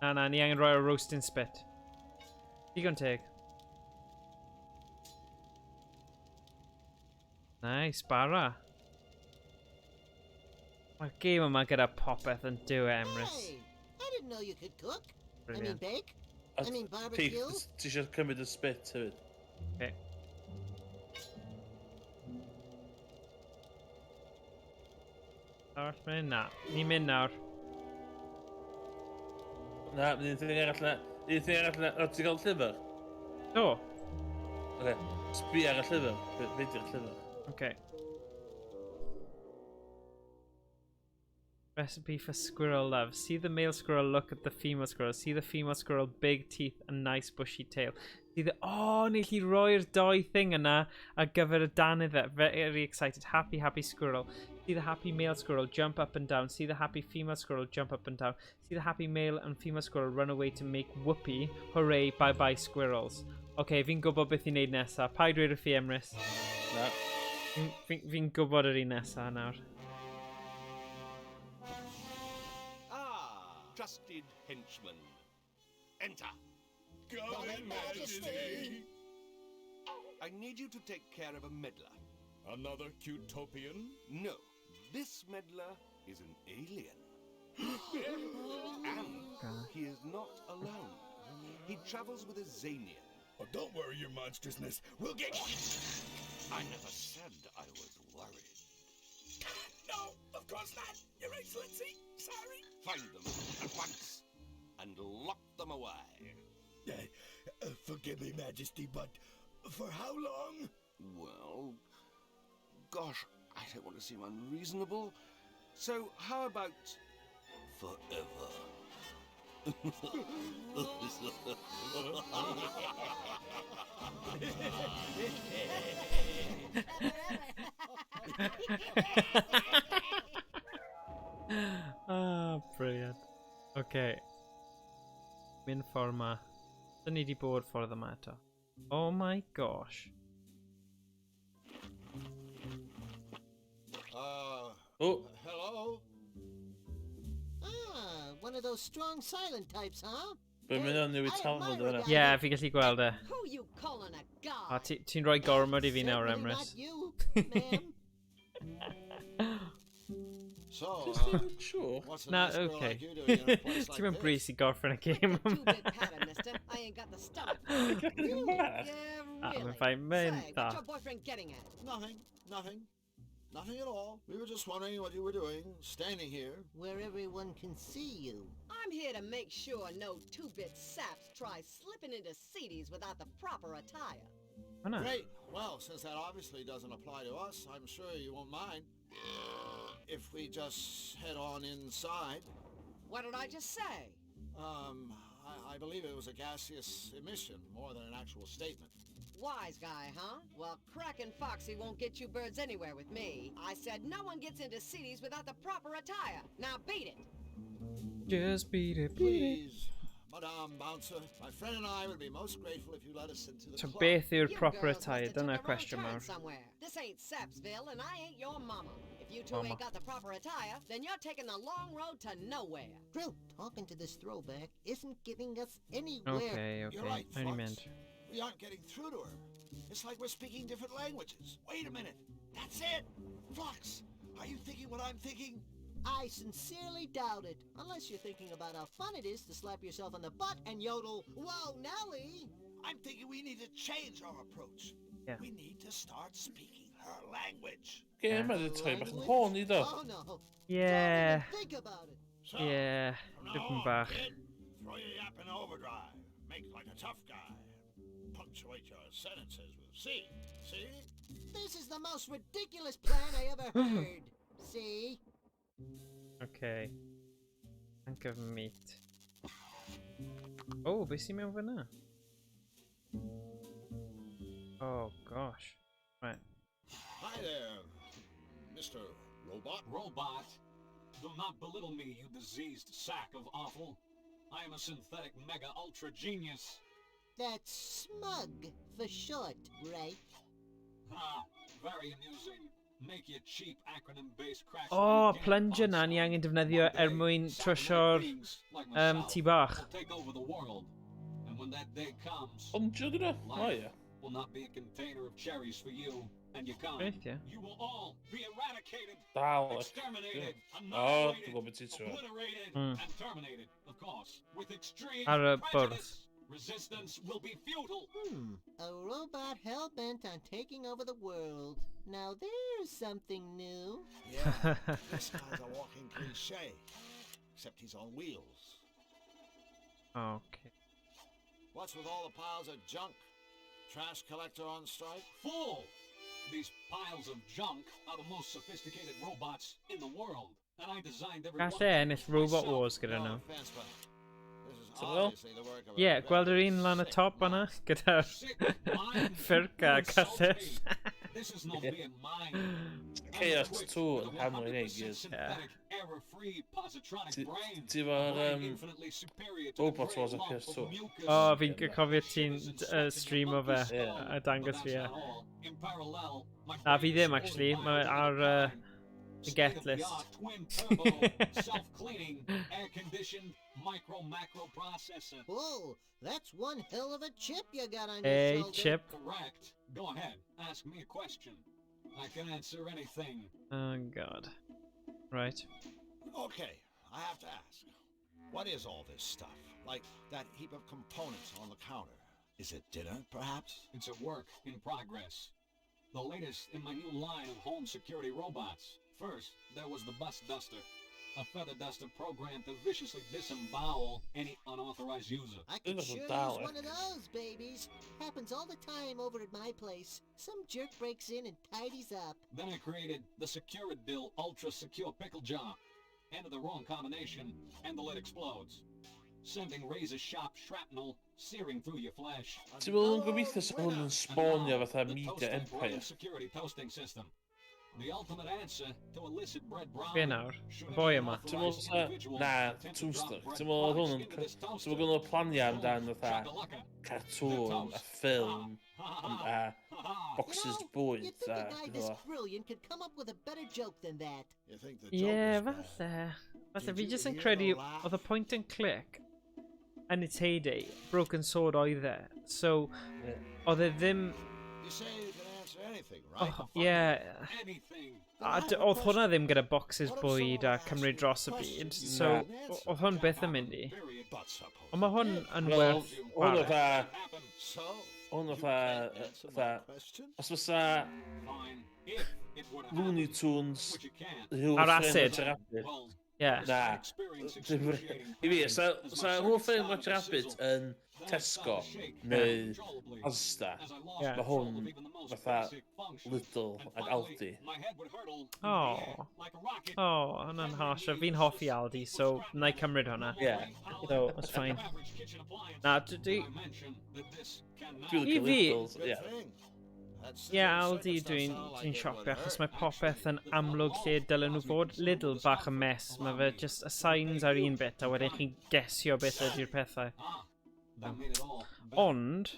[SPEAKER 8] na, ni angen rhoi roasting spit. Digon teg. Nice, bara. Mae'r game yma gyda popeth yn dyw Emrys.
[SPEAKER 12] Hey, I didn't know you could cook.
[SPEAKER 8] Brilliant.
[SPEAKER 12] I mean bake. I mean barbecue.
[SPEAKER 9] Ti eisiau cymryd y spit hefyd?
[SPEAKER 8] Okay. Nawr, mynd na. Ni'n mynd nawr.
[SPEAKER 9] Na, un thing arall na. Un thing arall na. O, ti'n gael llyfr?
[SPEAKER 8] Do.
[SPEAKER 9] Oce. Sbi ar y llyfr. Be di'r llyfr?
[SPEAKER 8] Okay. Recipe for squirrel love. See the male squirrel look at the female squirrel. See the female squirrel, big teeth and nice bushy tail. See the... Oh, ni chi roi'r doi thing yna ar gyfer y danydd. Very excited. Happy, happy squirrel. See the happy male squirrel jump up and down. See the happy female squirrel jump up and down. See the happy male and female squirrel run away to make whoopee. Hooray, bye-bye squirrels. Okay, fi'n gwybod beth i wneud nesa. Pa i dweud wrth i Emrys?
[SPEAKER 9] Na.
[SPEAKER 8] Fi'n gwybod yr un nesa nawr.
[SPEAKER 14] Trusted henchman. Enter.
[SPEAKER 5] Go in, Majesty.
[SPEAKER 14] I need you to take care of a meddler.
[SPEAKER 17] Another Cutopian?
[SPEAKER 14] No, this meddler is an alien. And he is not alone. He travels with a Zanian.
[SPEAKER 18] Oh, don't worry your monstrousness. We'll get...
[SPEAKER 14] I never said I was worried.
[SPEAKER 18] No, of course not, Your Excellency. Sorry.
[SPEAKER 14] Find them at once and lock them away.
[SPEAKER 18] Forgive me, Majesty, but for how long?
[SPEAKER 14] Well, gosh, I don't want to seem unreasonable. So how about forever?
[SPEAKER 8] Ah, brilliant. Okay. Mynd ffordd ma. Dyn ni di bod ffordd yma eto. Oh my gosh.
[SPEAKER 10] Hello?
[SPEAKER 12] Ah, one of those strong silent types, huh?
[SPEAKER 9] Be mynd o'n newid talmud o hwnna?
[SPEAKER 8] Yeah, fi gallu gweld e.
[SPEAKER 15] Who you calling a god?
[SPEAKER 8] O, ti'n rhoi gormod I fi nawr, Emrys.
[SPEAKER 10] So,
[SPEAKER 9] sure.
[SPEAKER 10] what's a
[SPEAKER 8] Na,
[SPEAKER 10] nice girl
[SPEAKER 8] okay.
[SPEAKER 10] like you doing in a place like
[SPEAKER 8] Ti'n mynd
[SPEAKER 10] this?
[SPEAKER 8] bris I gorffen y game yma.
[SPEAKER 15] Two-bit pattern, mister. I ain't got the stomach. Yeah, really.
[SPEAKER 8] Mae'n ffain, mae'n
[SPEAKER 15] Say,
[SPEAKER 8] da.
[SPEAKER 15] what's your boyfriend getting at?
[SPEAKER 10] Nothing at all. We were just wondering what you were doing, standing here.
[SPEAKER 12] Where everyone can see you.
[SPEAKER 15] I'm here to make sure no two-bit saps try slipping into CDs without the proper attire.
[SPEAKER 8] Oh, no.
[SPEAKER 10] Great. Well, since that obviously doesn't apply to us, I'm sure you won't mind if we just head on inside.
[SPEAKER 15] What did I just say?
[SPEAKER 10] I believe it was a gaseous emission more than an actual statement.
[SPEAKER 15] Wise guy, huh? Well, Crackin' Foxy won't get you birds anywhere with me. I said no one gets into CDs without the proper attire. Now beat it.
[SPEAKER 8] Just beat it,
[SPEAKER 10] Please, Madame Bouncer, my friend and I would be most grateful if you let us into the
[SPEAKER 8] So
[SPEAKER 10] club.
[SPEAKER 8] beth yw'r
[SPEAKER 15] You
[SPEAKER 8] proper
[SPEAKER 15] girls
[SPEAKER 8] attire?
[SPEAKER 15] must have
[SPEAKER 8] Dyna
[SPEAKER 15] took a wrong
[SPEAKER 8] question
[SPEAKER 15] turn
[SPEAKER 8] mark.
[SPEAKER 15] somewhere. This ain't Sapsville, and I ain't your mama. If you two
[SPEAKER 8] Mama.
[SPEAKER 15] ain't got the proper attire, then you're taking the long road to nowhere.
[SPEAKER 12] Drill, talking to this throwback isn't getting us anywhere.
[SPEAKER 8] Okay,
[SPEAKER 10] You're
[SPEAKER 8] okay.
[SPEAKER 10] right,
[SPEAKER 8] Only
[SPEAKER 10] Flux.
[SPEAKER 8] mynd.
[SPEAKER 10] We aren't getting through to her. It's like we're speaking different languages. Wait a minute. That's it. Flux, are you thinking what I'm thinking?
[SPEAKER 12] I sincerely doubt it. Unless you're thinking about how fun it is to slap yourself on the butt and yodel, "Whoa, Nelly!"
[SPEAKER 10] I'm thinking we need to change our approach.
[SPEAKER 8] Yeah.
[SPEAKER 10] We need to start speaking her language.
[SPEAKER 9] Ge, mae'n troi bach yn horny do.
[SPEAKER 12] Oh no.
[SPEAKER 8] Yeah.
[SPEAKER 12] Don't even think about it.
[SPEAKER 10] So,
[SPEAKER 8] Yeah.
[SPEAKER 10] from now
[SPEAKER 8] Dipyn
[SPEAKER 10] on,
[SPEAKER 8] bach.
[SPEAKER 10] kid, throw your yap in overdrive. Make like a tough guy. Punctuate your sentences with C. See?
[SPEAKER 12] This is the most ridiculous plan I ever heard. See?
[SPEAKER 8] Okay. Think of meat. Oh, beth sy'n mewn fyna? Oh gosh. Right.
[SPEAKER 10] Hi there, Mr. Robot.
[SPEAKER 13] Robot? Do not belittle me, you diseased sack of offal. I am a synthetic mega ultra genius.
[SPEAKER 12] That's smug for short, right?
[SPEAKER 13] Ah, very amusing. Make your cheap acronym-based cracks.
[SPEAKER 8] Oh, plunger na ni angen defnyddio mwyn trysio'r tŷ bach.
[SPEAKER 13] Take over the world. And when that day comes,
[SPEAKER 9] Plunger dyna? O ie.
[SPEAKER 13] will not be a container of cherries for you and your kind.
[SPEAKER 8] Reit, ie.
[SPEAKER 13] You will all be eradicated,
[SPEAKER 9] Dal.
[SPEAKER 13] exterminated,
[SPEAKER 9] O,
[SPEAKER 13] annihilated,
[SPEAKER 9] dwi'n gwybod beth ti'n trwy.
[SPEAKER 13] obliterated,
[SPEAKER 8] Mm.
[SPEAKER 13] and terminated, of course, with extreme
[SPEAKER 8] Ar y
[SPEAKER 13] prejudice. Resistance will be futile.
[SPEAKER 12] A robot hell-bent on taking over the world. Now there's There's something new.
[SPEAKER 10] Yeah, this guy's a walking cliche. Except he's on wheels.
[SPEAKER 8] Okay.
[SPEAKER 10] What's with all the piles of junk? Trash collector on strike?
[SPEAKER 13] Fool! These piles of junk are the most sophisticated robots in the world. And I designed every one of
[SPEAKER 8] Gall
[SPEAKER 13] them
[SPEAKER 8] ennill Robot
[SPEAKER 13] myself.
[SPEAKER 8] Wars gyda nhw.
[SPEAKER 10] Offense, but this is
[SPEAKER 9] So well?
[SPEAKER 10] obviously the work of a
[SPEAKER 8] Yeah, gweld yr
[SPEAKER 10] very
[SPEAKER 8] un lan y
[SPEAKER 10] sick
[SPEAKER 8] top
[SPEAKER 10] mind.
[SPEAKER 8] yna gyda'r ffyrc a cyllell.
[SPEAKER 13] This is no mere mind.
[SPEAKER 9] Chaos 2 yn hammer yn eig.
[SPEAKER 13] Error-free positronic brain.
[SPEAKER 9] Ti efo'r Robot Wars o Chaos 2?
[SPEAKER 8] O, fi'n cofio ti'n stream o fe a dangos fi e. A fi ddim, actually. Mae ar the get list.
[SPEAKER 13] Twin turbo, self-cleaning, air-conditioned micro-macro processor.
[SPEAKER 12] Whoa, that's one hell of a chip you got on
[SPEAKER 8] Hey,
[SPEAKER 12] your shoulder.
[SPEAKER 8] chip.
[SPEAKER 13] Correct. Go ahead, ask me a question. I can answer anything.
[SPEAKER 8] Oh, God. Right.
[SPEAKER 10] Okay, I have to ask. What is all this stuff? Like that heap of components on the counter. Is it dinner, perhaps?
[SPEAKER 13] It's a work in progress. The latest in my new line of home security robots. First, there was the bus duster. A feather duster programmed to viciously disembowel any unauthorized user.
[SPEAKER 12] I could sure use one of those, babies. Happens all the time over at my place. Some jerk breaks in and tidies up.
[SPEAKER 13] Then I created the Securidill Ultra Secure Pickle Jar. Enter the wrong combination, and the lid explodes, sending razor-sharp shrapnel searing through your flesh.
[SPEAKER 9] Ti'n meddwl yn gobeithio sy'n hwn yn sbonio fatha Media Empire?
[SPEAKER 13] Security toasting system. The ultimate answer to illicit bread brown.
[SPEAKER 8] Fe nawr, y boi yma.
[SPEAKER 9] Ti'n meddwl sy'n... Na, Toonstruck. Ti'n meddwl hwn yn... Ti'n meddwl nhw'n planio amdan fatha cartŵn a ffilm a boxes bwyd
[SPEAKER 12] You'd think a guy this brilliant could come up with a better joke than that.
[SPEAKER 10] You think the
[SPEAKER 8] Ie, falle. Falle, fi jyst yn credu oedd y point and click yn its heyday, Broken Sword oedd e. So, oedd e ddim...
[SPEAKER 10] You say you can answer anything, right?
[SPEAKER 8] Oh, yeah. A oedd hwnna ddim gyda boxes bwyd a cymryd dros y byd, so oedd hwn byth yn mynd i. Ond mae hwn yn werth
[SPEAKER 9] Hwn
[SPEAKER 8] chwarae.
[SPEAKER 9] fatha... Hwn fatha... Os fysa... Looney Tunes...
[SPEAKER 8] Ar acid. Ie.
[SPEAKER 9] Na. I fi, sa hwn ffilm Roger Rabbit yn Tesco neu Asda. Mae hwn fatha Lidl ac Aldi.
[SPEAKER 8] O, hwnna'n harsh. Fi'n hoffi Aldi, so na I cymryd hwnna.
[SPEAKER 9] Yeah.
[SPEAKER 8] So, that's fine. Na, I fi... Ie, Aldi dwi'n siopio achos mae popeth yn amlwg lle dylen nhw fod. Lidl bach yn mes. Mae fe just y signs ar un bit a wedyn chi'n gesio beth ydy'r pethau. Ond...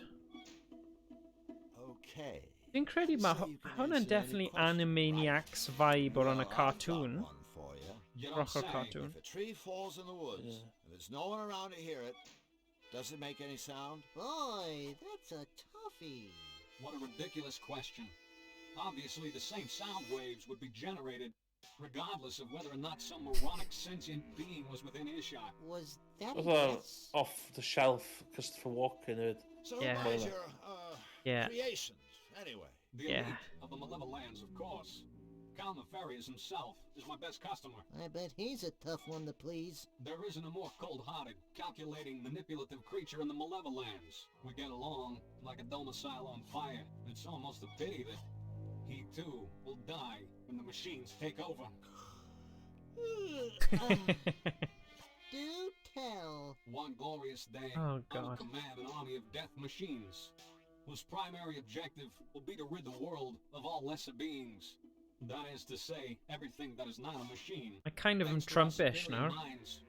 [SPEAKER 8] Dwi'n credu mae hwnna'n definitely Animaniacs vibe o ran y cartoon. Roch o'r cartoon.
[SPEAKER 10] If a tree falls in the woods and there's no one around to hear it, does it make any sound?
[SPEAKER 12] Boy, that's a toughie.
[SPEAKER 13] What a ridiculous question. Obviously, the same sound waves would be generated regardless of whether or not some moronic sentient being was within earshot.
[SPEAKER 12] Was that
[SPEAKER 9] Fatha off-the-shelf Christopher Walken yd.
[SPEAKER 10] So who buys your creations, anyway?
[SPEAKER 13] The elite of the Malevolence, of course. Cal Nefarious himself is my best customer.
[SPEAKER 12] I bet he's a tough one to please.
[SPEAKER 13] There isn't a more cold-hearted, calculating, manipulative creature in the Malevolence. We get along like a domicile on fire. It's almost a pity that he, too, will die when the machines take over.
[SPEAKER 12] Do tell.
[SPEAKER 13] One glorious day,
[SPEAKER 8] Oh,
[SPEAKER 13] I will
[SPEAKER 8] God.
[SPEAKER 13] command an army of death machines, whose primary objective will be to rid the world of all lesser beings. That is to say, everything that is not a machine.
[SPEAKER 8] I kind of am Trumpish now.
[SPEAKER 13] Minds,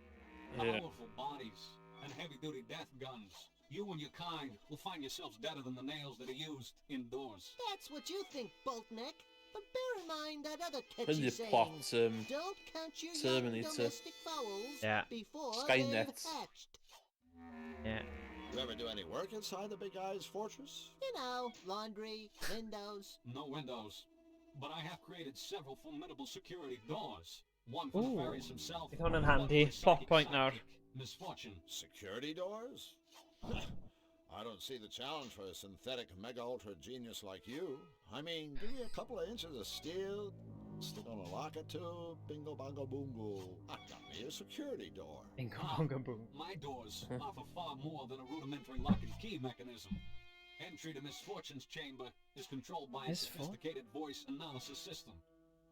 [SPEAKER 9] Yeah.
[SPEAKER 13] powerful bodies, and heavy-duty death guns. You and your kind will find yourselves deader than the nails that are used indoors.
[SPEAKER 12] That's what you think, Boltneck. But bear in mind that other
[SPEAKER 9] Yn
[SPEAKER 12] catchy
[SPEAKER 9] y
[SPEAKER 12] saying.
[SPEAKER 9] plot
[SPEAKER 12] Don't count your young
[SPEAKER 9] Terminator.
[SPEAKER 12] domestic fowls
[SPEAKER 8] Yeah.
[SPEAKER 12] before
[SPEAKER 9] Skynet.
[SPEAKER 12] they've hatched.
[SPEAKER 8] Yeah.
[SPEAKER 10] You ever do any work inside the big guy's fortress?
[SPEAKER 12] You know, laundry, windows.
[SPEAKER 13] No windows. But I have created several formidable security doors. One for
[SPEAKER 8] Ooh.
[SPEAKER 13] Nefarious himself.
[SPEAKER 8] Bydd hwn yn handy. Plot point nawr.
[SPEAKER 13] Misfortune.
[SPEAKER 10] Security doors? I don't see the challenge for a synthetic mega-ultra genius like you. I mean, give me a couple of inches of steel, stick on a locket tube, bingo bongo boongo. I got me a security door.
[SPEAKER 8] Bingo bongo boom.
[SPEAKER 13] My doors offer far more than a rudimentary lock and key mechanism. Entry to Misfortune's chamber is controlled by a sophisticated voice analysis system.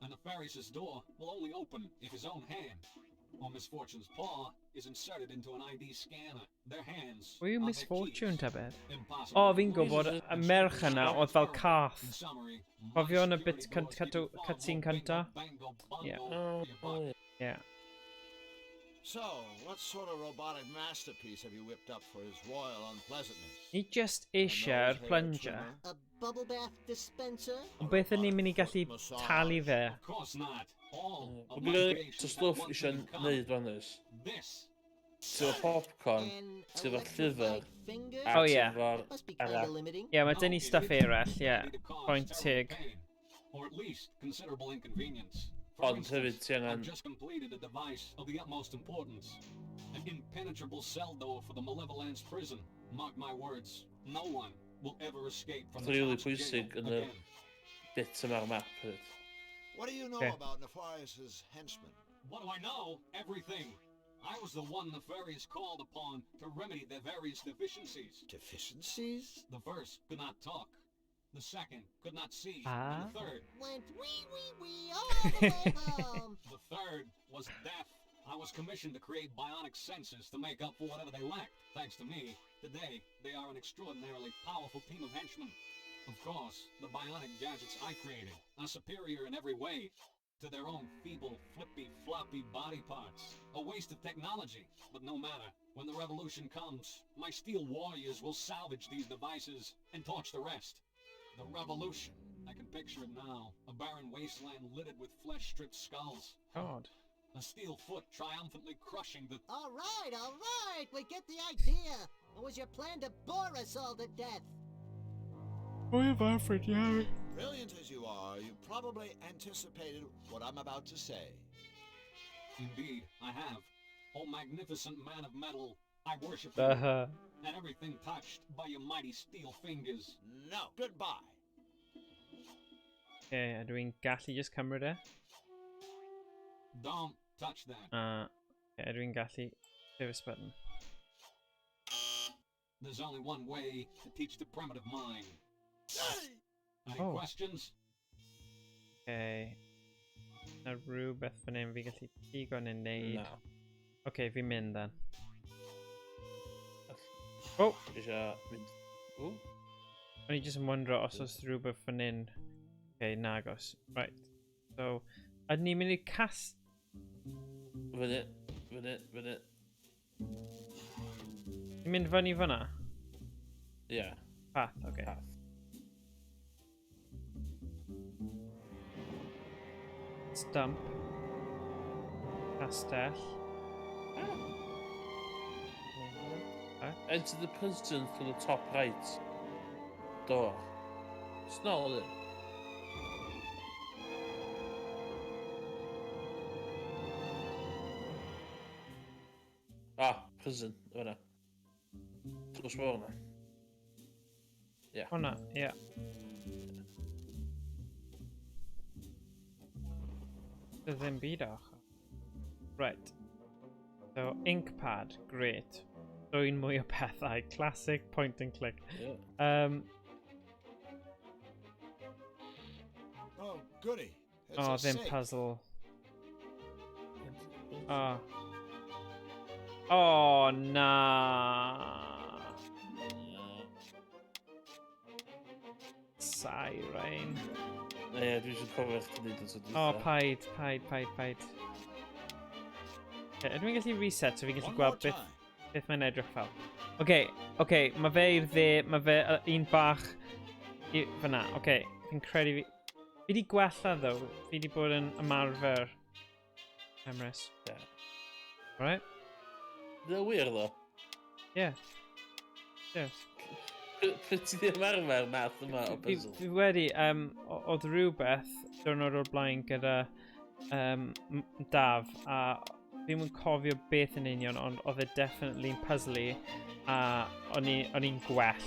[SPEAKER 13] A Nefarious' door will only open if his own hand or Misfortune's paw is inserted into an ID scanner. Their hands
[SPEAKER 8] Pwy yw
[SPEAKER 13] are
[SPEAKER 8] Misfortune ta beth?
[SPEAKER 13] Impossible.
[SPEAKER 8] O, fi'n gwybod y merch yna oedd fel cath. Cofio yn y bit cutscene cynta? Yeah. Yeah.
[SPEAKER 10] So, what sort of robotic masterpiece have you whipped up for his royal unpleasantness?
[SPEAKER 8] Ni just eisiau'r plunger.
[SPEAKER 12] A bubble bath dispenser?
[SPEAKER 8] Ond beth yn ni'n mynd i gallu talu fe?
[SPEAKER 13] Of course not. All of
[SPEAKER 9] Wyt
[SPEAKER 13] my
[SPEAKER 9] ti'n
[SPEAKER 13] creations
[SPEAKER 9] stwff
[SPEAKER 13] have one
[SPEAKER 9] eisiau
[SPEAKER 13] thing in common.
[SPEAKER 9] neud fan ys?
[SPEAKER 13] This.
[SPEAKER 9] Ti'n efo popcorn, ti'n efo llyfr,
[SPEAKER 8] Oh,
[SPEAKER 9] a
[SPEAKER 8] yeah.
[SPEAKER 9] ti'n efo arall.
[SPEAKER 8] Ie, mae dyn ni stuff eraill, ie. Point tig.
[SPEAKER 13] Or at least considerable inconvenience.
[SPEAKER 9] Ond hefyd ti
[SPEAKER 13] I've
[SPEAKER 9] angen...
[SPEAKER 13] just completed a device of the utmost importance. An impenetrable cell door for the Malevolence prison. Mark my words, no one will ever escape from
[SPEAKER 9] It's
[SPEAKER 13] the
[SPEAKER 9] really
[SPEAKER 13] toxic
[SPEAKER 9] pwysig
[SPEAKER 13] jail
[SPEAKER 9] yn y
[SPEAKER 13] again.
[SPEAKER 9] bit yma'r map hefyd.
[SPEAKER 10] What do you know
[SPEAKER 8] Okay.
[SPEAKER 10] about Nefarious' henchmen?
[SPEAKER 13] What do I know? Everything. I was the one Nefarious called upon to remedy their various deficiencies.
[SPEAKER 10] Deficiencies?
[SPEAKER 13] The first could not talk. The second could not see.
[SPEAKER 8] Ah.
[SPEAKER 13] And the third.
[SPEAKER 12] Went wee all the way home.
[SPEAKER 13] The third was deaf. I was commissioned to create bionic senses to make up for whatever they lacked. Thanks to me, today they are an extraordinarily powerful team of henchmen. Of course, the bionic gadgets I created are superior in every way to their own feeble, flippy, floppy body parts. A waste of technology, but no matter. When the revolution comes, my steel warriors will salvage these devices and torch the rest. The revolution. I can picture it now. A barren wasteland littered with flesh-stripped skulls.
[SPEAKER 8] God.
[SPEAKER 13] A steel foot triumphantly crushing the...
[SPEAKER 12] All right, we get the idea. What was your plan to bore us all to death?
[SPEAKER 8] Hwyl Alfred, yeah.
[SPEAKER 10] Brilliant as you are, you probably anticipated what I'm about to say.
[SPEAKER 13] Indeed, I have. O magnificent man of metal, I worship you. And everything touched by your mighty steel fingers.
[SPEAKER 10] No, goodbye.
[SPEAKER 8] Okay, a dwi'n gallu just cymryd e?
[SPEAKER 13] Don't touch that.
[SPEAKER 8] Okay, a dwi'n gallu service button.
[SPEAKER 13] There's only one way to teach the primitive mind. Any
[SPEAKER 8] Oh.
[SPEAKER 13] questions?
[SPEAKER 8] Okay. Na rhywbeth fan hyn fi gallu pigo neu neud.
[SPEAKER 9] No.
[SPEAKER 8] Okay, fi'n mynd then. Oh!
[SPEAKER 9] Eisiau mynd... Ww.
[SPEAKER 8] O'n i just yn wondro os oes rhywbeth fan hyn. Okay, nagos. Right. So, ydyn ni'n mynd i cast...
[SPEAKER 9] Fyny.
[SPEAKER 8] Ni'n mynd fyny fyna?
[SPEAKER 9] Ie.
[SPEAKER 8] Path, okay.
[SPEAKER 9] Path.
[SPEAKER 8] Stump. Castell.
[SPEAKER 9] Enter the prison through the top right door. It's not it. Ah, prison. Hwnna. Drws fawr hwnna. Ie.
[SPEAKER 8] Hwnna, ie. Does ddim byd ochr. Right. So, ink pad, great. Dwy'n mwy o pethau. Classic point and click.
[SPEAKER 9] Yeah.
[SPEAKER 10] Oh, goody. It's
[SPEAKER 8] Oh,
[SPEAKER 10] a
[SPEAKER 8] ddim
[SPEAKER 10] safe.
[SPEAKER 8] puzzle. Oh. Oh, na. Siren.
[SPEAKER 9] Ie, dwi eisiau cofio chdi neud yn sydyn.
[SPEAKER 8] Oh, paid. Okay, ydw i'n gallu reset so fi'n gallu
[SPEAKER 10] One
[SPEAKER 8] gweld
[SPEAKER 10] more
[SPEAKER 8] beth mae'n edrych fel. Okay, mae fe i'r dde, mae fe un bach fyna. Okay, fi'n credu fi... Fi di gwella ddo, fi di bod yn ymarfer Emrys.
[SPEAKER 9] Yeah.
[SPEAKER 8] Right?
[SPEAKER 9] Dwi'n wir ddo?
[SPEAKER 8] Yeah. Yes.
[SPEAKER 9] Pryd ti ddim arfer math yma o puzzle?
[SPEAKER 8] Fi wedi, oedd rhywbeth diwrnod o'r blaen gyda Daf a Fi'n mwyn cofio beth yn union, ond oedd e definitely'n puzzly, a o'n i'n gwell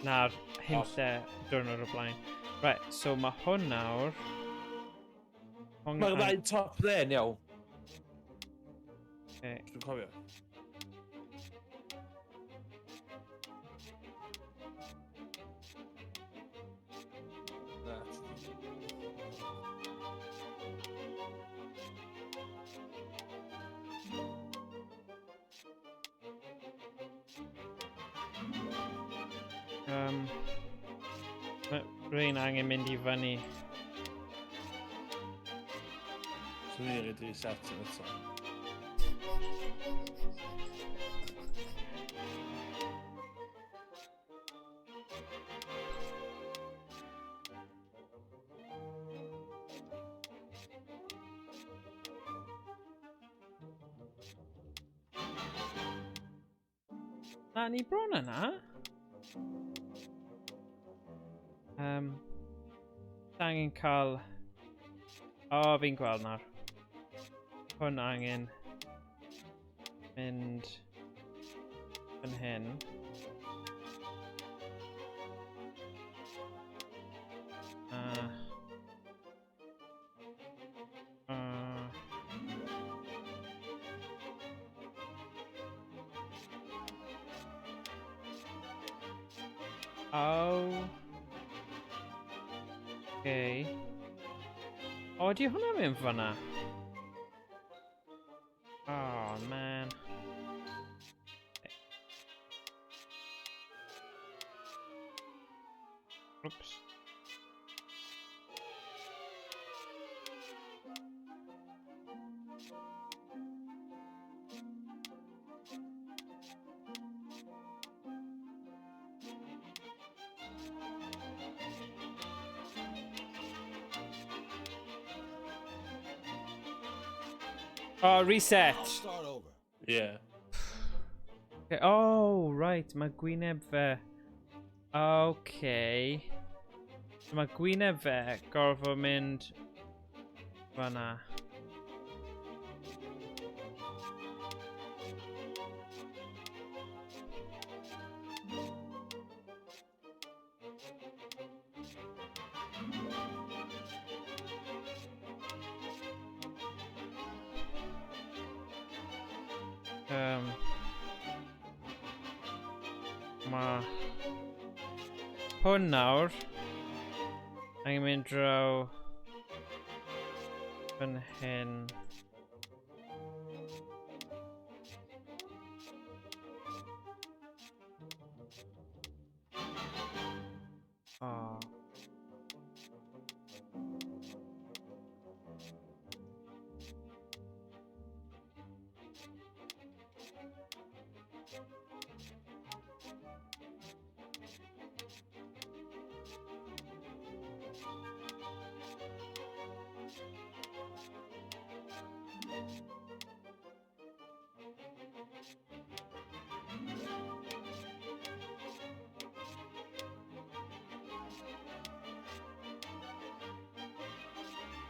[SPEAKER 8] na'r hynlle diwrnod o blaen. Right, so mae hwn nawr...
[SPEAKER 9] Mae'r ddau top dde'n iawn.
[SPEAKER 8] Okay.
[SPEAKER 9] Dwi'n cofio.
[SPEAKER 8] Rwy'n angen mynd I fyny.
[SPEAKER 9] So ni'n rhaid I set yn eto.
[SPEAKER 8] Na, ni bron yna. Angen cael... O, fi'n gweld nawr. Hwn angen mynd yn hyn. Okay. O, di hwnna mynd fyna? Oh, man. Oops. Oh, reset.
[SPEAKER 10] I'll start over.
[SPEAKER 9] Yeah.
[SPEAKER 8] Okay. Oh, right. Mae gwyneb fe. Okay. Mae gwyneb fe gorfod mynd fyna. Mae hwn nawr angen mynd draw fan hyn. Oh.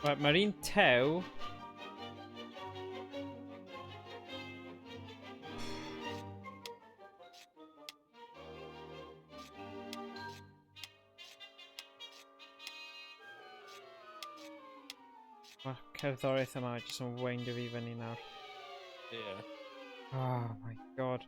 [SPEAKER 8] Right, mae'r un tew. Mae'r cerddoriaeth yma jyst yn weindio fi fyny nawr.
[SPEAKER 9] Yeah.
[SPEAKER 8] Oh my god.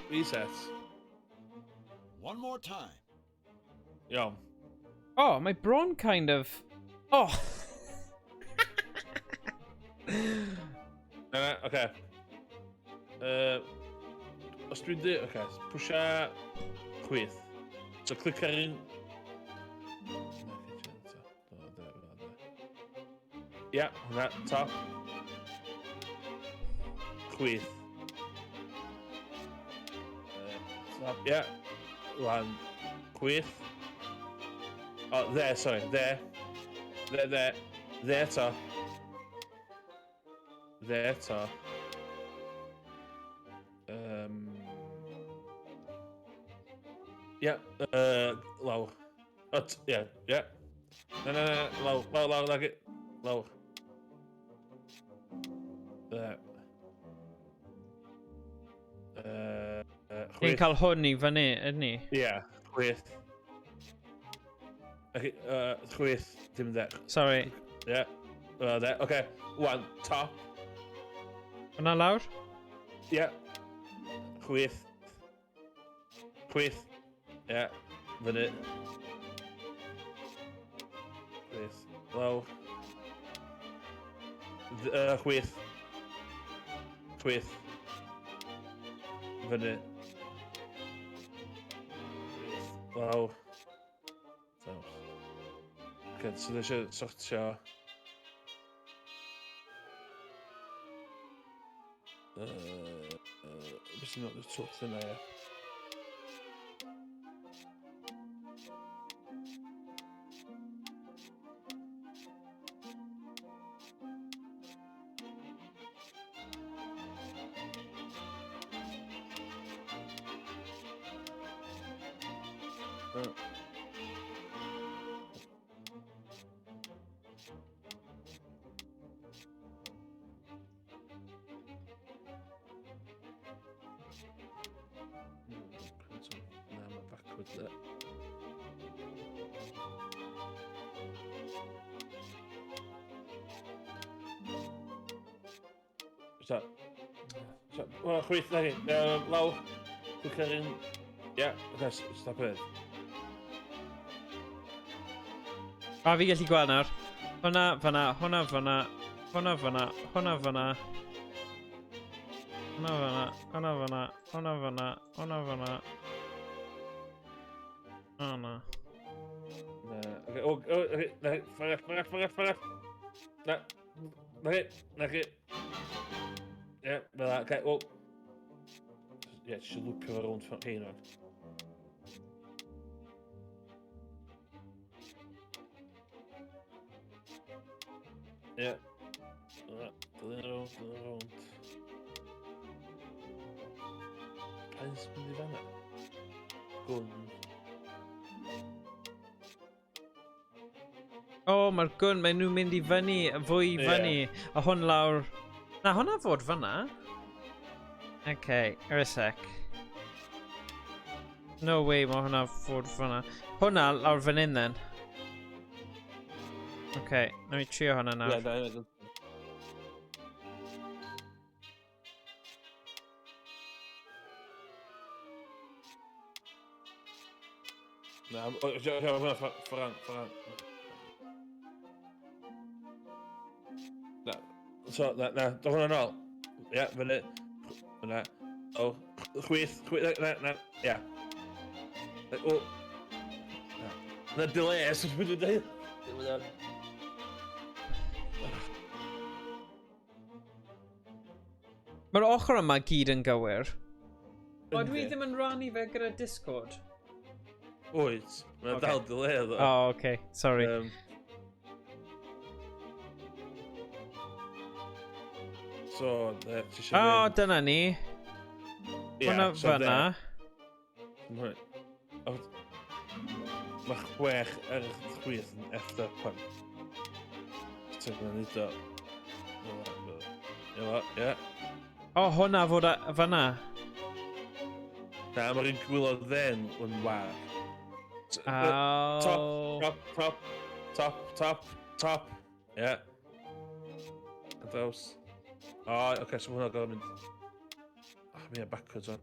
[SPEAKER 9] Reset.
[SPEAKER 10] One more time.
[SPEAKER 9] Iawn.
[SPEAKER 8] Oh, mae bron kind of... Oh!
[SPEAKER 9] Okay. Os dwi'n dweud... Okay, pwysio chwith. So clic ar un... Ia, hwnna, top. Chwith. Top, ia. Lan. Chwith. Oh, there, sorry, there. There, top. Dde eto. Ie, lawr. Ie. Na, lawr, nag i. Lawr.
[SPEAKER 8] Ni'n cael hwn i fyny, ydyn ni?
[SPEAKER 9] Ie, chwith. Chwith, dim dech.
[SPEAKER 8] Sorry.
[SPEAKER 9] Ie, de. Oce, wan, top.
[SPEAKER 8] Hwna lawr?
[SPEAKER 9] Ie. Chwith. Chwith. Ie, fyny. Chwith. Lawr. Chwith. Chwith. Fyny. Chwith. Lawr. Draws. Oce, so dwi eisiau sortio... Beth sy'n o'r twth yna, ie. Wel, chwith, na chi. Lawr. Clic ar un... Ie, oce, stop it.
[SPEAKER 8] A fi gallu gweld nawr. Hwna, fyna, hwna, fyna. Hwna, fyna, hwna, fyna. Hwna, fyna, hwna, fyna, hwna, fyna, hwna, fyna. O, na.
[SPEAKER 9] Oce, na chi. Ffarach. Na chi. Ie, fel la, oce, wel... Ie, ti'n lwpio fo rownd ffyn hyn o'n. Ie. Dylen rownd. Pa'n sy'n mynd i fanna? Gwn.
[SPEAKER 8] O, mae'r gwn, maen nhw'n mynd i fyny, fwy fyny. A hwn lawr... Na, hwnna fod fyna. Okay, yr a sec. No way mae hwnna fod fyna. Hwnna lawr fan hyn then. Okay, na mi trio hwnna nawr.
[SPEAKER 9] Na, hwnna ffordd. Na, so, na, do hwnna nôl. Ie, fyny. Hwnna. O, chwith, na, ie. O. Na, delays, dwi'n dweud.
[SPEAKER 8] Mae'r ochr yma gyd yn gywir. O, dwi ddim yn rannu fe gyda Discord.
[SPEAKER 9] Wyt, mae'n dal delay o.
[SPEAKER 8] O, okay, sorry.
[SPEAKER 9] So, ti eisiau mynd...
[SPEAKER 8] O, dyna ni. Hwna fyna.
[SPEAKER 9] Mae chwech ar y chwith yn eftir pan. Ti'n gwneud nid o. Ie.
[SPEAKER 8] O, hwnna fod fyna.
[SPEAKER 9] Na, mae'r un gwylod dden yn war. Top. Ie. Yn draws. O, oce, so hwnna'n gorau mynd... mi e backwards on.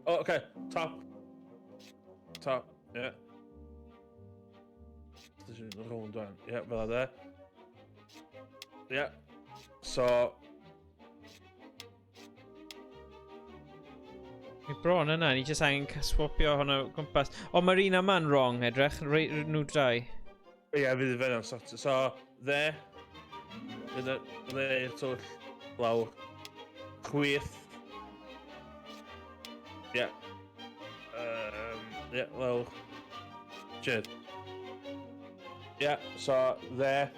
[SPEAKER 9] O, oce, top. Ie. Dwi'n rownd o'n. Ie, fel a de. Ie. So...
[SPEAKER 8] Mi bron yna, ni jyst angen swapio hwnna gwmpas. O, mae'r un yma'n wrong, edrych. Nhw dau.
[SPEAKER 9] Ie, fydd i fewn am sortio. So, dde. Dde i'r twll. Lawr. Chwith. Ie. Ie, lawr. Jed. Yeah, so there.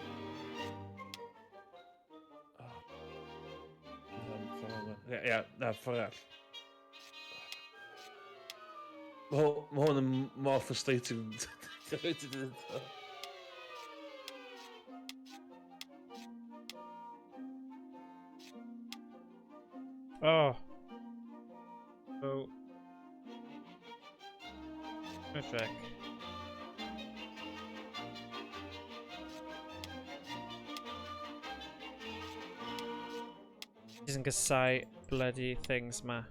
[SPEAKER 9] Yeah, for that. More and more frustrating.
[SPEAKER 8] Oh. So. Let's check. Isn't gonna bloody things, ma.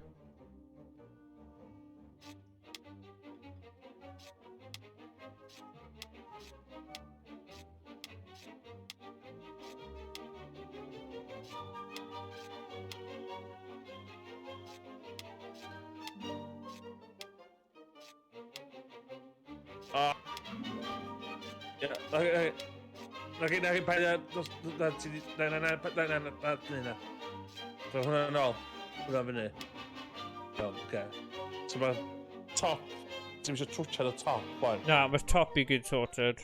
[SPEAKER 9] So hwnna yn ôl. Hwnna fyny. Okay. So mae top. Ti'n eisiau twtch ar y top, wan?
[SPEAKER 8] Na, mae'r top i gyd sorted.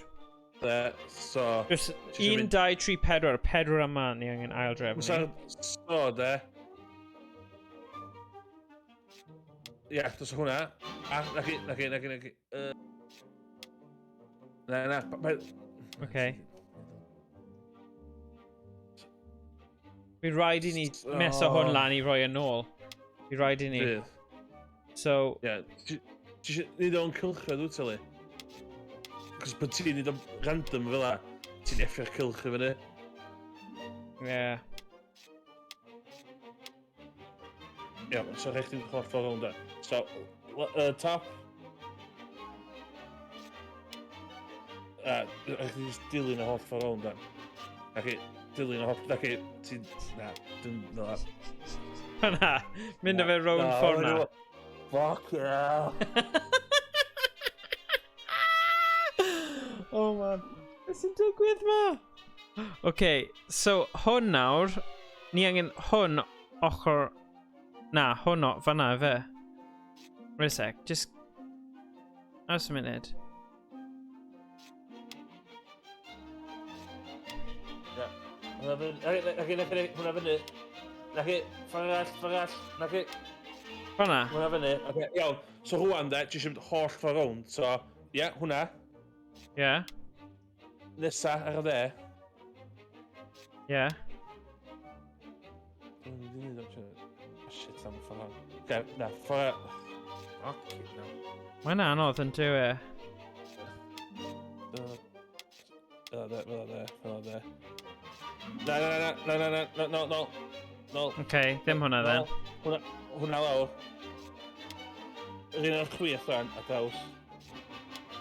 [SPEAKER 9] There, so...
[SPEAKER 8] Just 1, 2, 3, 4. 4 yma ni angen ail drefnu.
[SPEAKER 9] So, there. Ie, dos hwnna. Nagi. Na.
[SPEAKER 8] Okay. Fi rhaid i ni meso hwn lan i roi yn ôl. Fi rhaid i ni. So...
[SPEAKER 9] Ie. Ti eisiau nid o'n cylchred wyt tili? Cos bod ti'n nid o'n random fel la, ti'n effio'r cylch i fyny.
[SPEAKER 8] Ie.
[SPEAKER 9] Ie, so rhaid chdi'n holl ffordd o'n da. So, top. Rhaid chdi'n dilyn y holl ffordd o'n da. Ac i dilyn y holl... Ac i ti'n... Na, dim fel la.
[SPEAKER 8] Hwna, mynd â fe rown ffordd na.
[SPEAKER 9] Fuck yeah!
[SPEAKER 8] Oh man, beth sy'n digwydd ma? Okay, so hwn nawr, ni angen hwn ochr... Na, hwn o fanna fe. Wait a sec, just... Oes a munud.
[SPEAKER 9] Hwna fyny. Nagi, ffordd nagi.
[SPEAKER 8] Hwna?
[SPEAKER 9] Hwna fyny, oce, iawn. So hwan de, ti eisiau mynd holl ffordd rownd, so, ie, hwna.
[SPEAKER 8] Ie.
[SPEAKER 9] Nesa ar y dde.
[SPEAKER 8] Ie.
[SPEAKER 9] Shit, am ffordd rownd. Oce, na, ffordd... Oce, na.
[SPEAKER 8] Mae'n anodd yn dyw e.
[SPEAKER 9] Fel de. No.
[SPEAKER 8] Okay, ddim hwnna then.
[SPEAKER 9] Hwna lawr. Yr un o'r chwith rhan, a draws.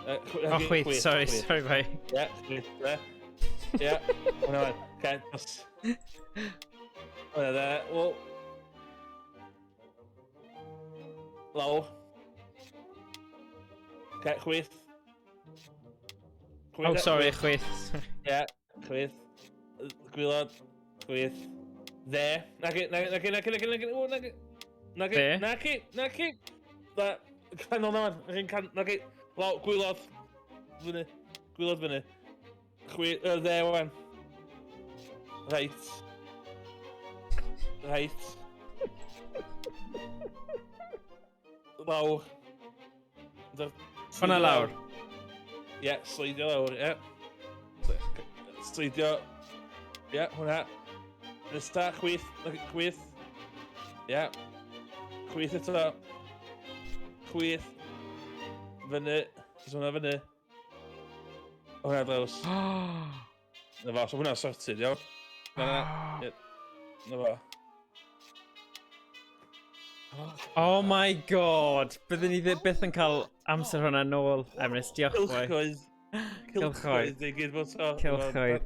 [SPEAKER 8] Oh, chwith, sorry, bai.
[SPEAKER 9] Ie, chwith, de. Ie, hwna fan. Oce, os. Hwna de, wel. Lawr. Oce, chwith.
[SPEAKER 8] Oh, sorry, chwith.
[SPEAKER 9] Ie, chwith. Gwylod, chwith. Dde. Nagi. Canol naman. Nagi. Law, gwylod. Fyny. Gwylod fyny. Dde wan. Right. Lawr.
[SPEAKER 8] Hwna lawr?
[SPEAKER 9] Ie, sleidio lawr, ie. Sleidio. Ie, hwnna. Nesta, chwith. Ie. Chwith eto. Chwith. Fyny. Ys hwnna fyny. Hwnna draws. Na fa, so hwnna sorted, iawn. Na fa.
[SPEAKER 8] Oh my god! Byddwn ni byth yn cael amser hwnna nôl, Emrys. Diolch boi.
[SPEAKER 9] Cilchoedd.
[SPEAKER 8] Cilchoedd.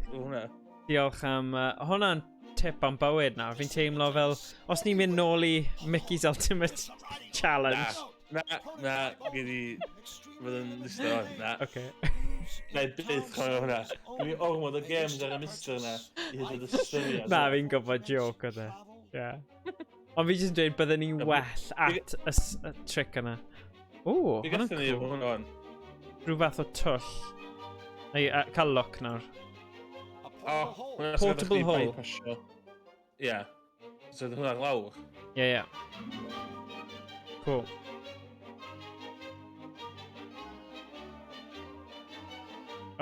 [SPEAKER 8] Diolch am... hwnna'n tip am bywyd na. Fi'n teimlo fel... Os ni'n mynd nôl i Mickey's Ultimate Challenge.
[SPEAKER 9] Na, gyd i... Fydd yn listo o'n, na.
[SPEAKER 8] Oce.
[SPEAKER 9] Na, byth chwan o hwnna. Gyd i ormod o games ar y mister na. I hyd o'r ystyried.
[SPEAKER 8] Na, fi'n gwybod joke o de. Ond fi jyst yn dweud bydden ni'n well at y trick yna. Ww,
[SPEAKER 9] hwnna'n cool.
[SPEAKER 8] Rhyw fath o twll. Neu cael look nawr.
[SPEAKER 9] Portable
[SPEAKER 8] hole.
[SPEAKER 9] Ie. So ydy hwnna'n lawr.
[SPEAKER 8] Ie. Cool.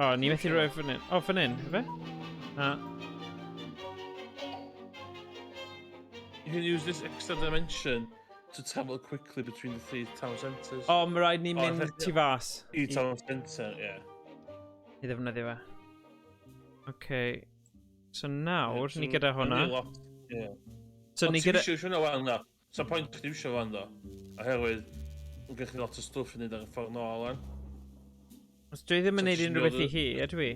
[SPEAKER 8] O, ni methu rhoi fan hyn. O, fan hyn, efe? Na.
[SPEAKER 9] You can use this extra dimension to travel quickly between the 3 town centres.
[SPEAKER 8] O, mae rhaid ni mynd tu fas.
[SPEAKER 9] I town centre, ie.
[SPEAKER 8] I ddefnyddio fe. Okay. So nawr, ni gyda hwnna. So ni gyda...
[SPEAKER 9] Ti eisiau hwnna wan da? So pwynt chdi eisiau wan da? Oherwydd, yn gynnu lot o stwff yn neud ar y ffordd nôl wan.
[SPEAKER 8] Os dwi ddim yn neud unrhyw beth i hi, ydw i?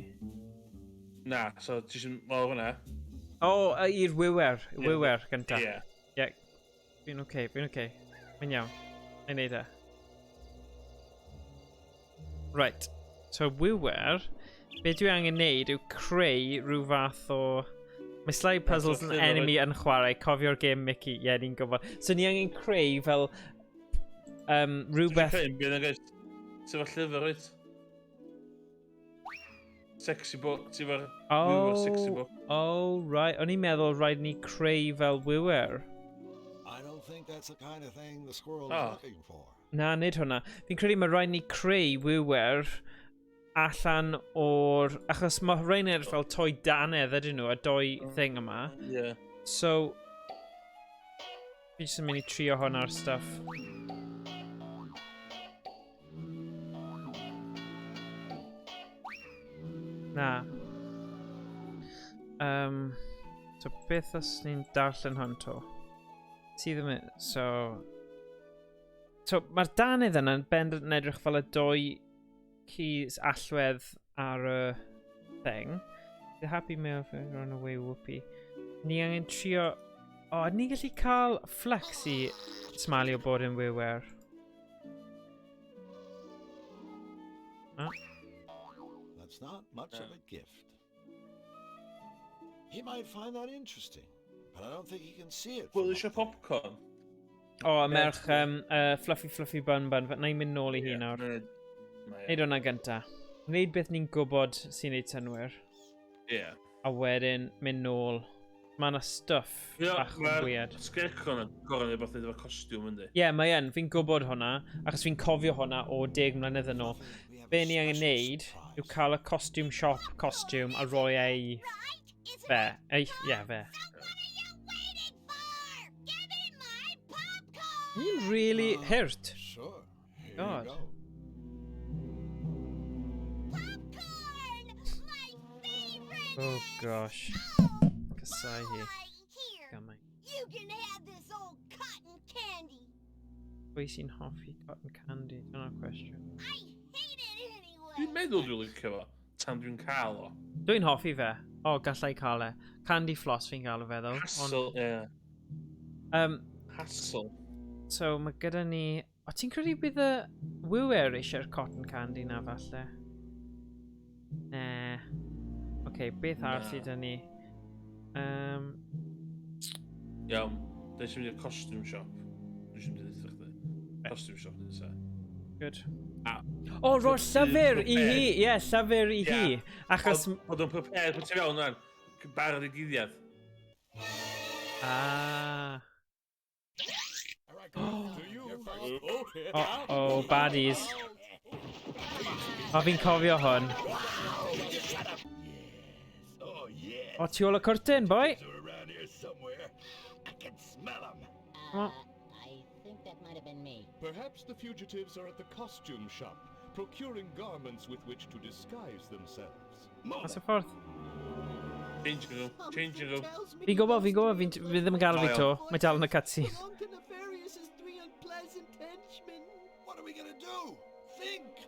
[SPEAKER 9] Na, so ti eisiau mor hwnna?
[SPEAKER 8] O, i'r wywer. Wywer gynta.
[SPEAKER 9] Ie.
[SPEAKER 8] Ie. Fi'n oce. Mae'n iawn. Na'i neud e. Right. So wywer, be dwi angen neud yw creu rhyw fath o... Mae slide puzzles yn enemy yn chwarae, cofio'r game Mickey, ie, ni'n gwybod. So ni angen creu fel rhywbeth...
[SPEAKER 9] Ti efo llyfr, wyt? Sexy book, ti efo sexy book.
[SPEAKER 8] Oh, right. O'n i'n meddwl rhaid ni creu fel wywer.
[SPEAKER 10] I don't think that's the kind of thing the squirrel is looking for.
[SPEAKER 8] Na, nid hwnna. Fi'n credu mae rhaid ni creu wywer allan o'r... Achos mae rhain er fel toi danedd ydyn nhw, a doi thing yma.
[SPEAKER 9] Ie.
[SPEAKER 8] So... Fi jyst yn mynd i trio hwnna'r stuff. Na. So beth os ni'n darllen hwn to? Ti ddim yn... So mae'r danedd yna'n bend yn edrych fel y doi keys allwedd ar y thing. The happy mail for run away whoopee. Ni angen trio... O, ni gallu cael flex i smalio bod yn wywer. No?
[SPEAKER 10] That's not much of a gift. He might find that interesting, but I don't think he can see it.
[SPEAKER 9] Wel, eisiau popcorn?
[SPEAKER 8] O, a merch fluffy bun. Na i'n mynd nôl i hi nawr. Neud hwnna gynta. Neud beth ni'n gwybod sy'n neud synwyr.
[SPEAKER 9] Ie.
[SPEAKER 8] A wedyn mynd nôl. Mae yna stuff bach yn weird.
[SPEAKER 9] Scarecrow yn gorau neu beth efo costiwm yndi?
[SPEAKER 8] Ie, mae yn. Fi'n gwybod hwnna, achos fi'n cofio hwnna o 10 mlynedd yn ôl. Be ni angen neud yw cael y costume shop costiwm a roi ei... Fe. Fe. You're really hurt.
[SPEAKER 10] Sure.
[SPEAKER 8] God. Oh gosh. Kasai here. Coming.
[SPEAKER 15] You can have this old cotton candy.
[SPEAKER 8] Pwy sy'n hoffi cotton candy? Dyna'r cwestiwn.
[SPEAKER 15] I hate it anyway.
[SPEAKER 9] Dwi'n meddwl dwi'n licio fo, tan dwi'n cael o.
[SPEAKER 8] Dwi'n hoffi fe. O, gallai cael e. Candy floss fi'n cael o fe ddo.
[SPEAKER 9] Hassle, ie. Hassle.
[SPEAKER 8] So, mae gyda ni... O, ti'n credu bydd y wywer eisiau'r cotton candy na falle? Ne. Oce, beth arall sydd ni?
[SPEAKER 9] Iawn, da eisiau mynd i'r costume shop. Dwi'n mynd i'r chdi. Costume shop yn se.
[SPEAKER 8] Good. O, ro llyfr i hi! Ie, llyfr i hi. Achos...
[SPEAKER 9] Bod yn prepared, bod ti fewn rhan. Barod i gyddiad.
[SPEAKER 8] Oh, baddies. O, fi'n cofio hwn. O, tu ôl y cwrtyn, boi?
[SPEAKER 12] I think that might have been me.
[SPEAKER 7] Perhaps the fugitives are at the costume shop, procuring garments with which to disguise themselves.
[SPEAKER 8] Mas y ffordd.
[SPEAKER 9] Changing room.
[SPEAKER 8] Fi'n gwybod, fi ddim yn gael fi to. Mae dal yn y cutscene.
[SPEAKER 10] What are we gonna do? Think,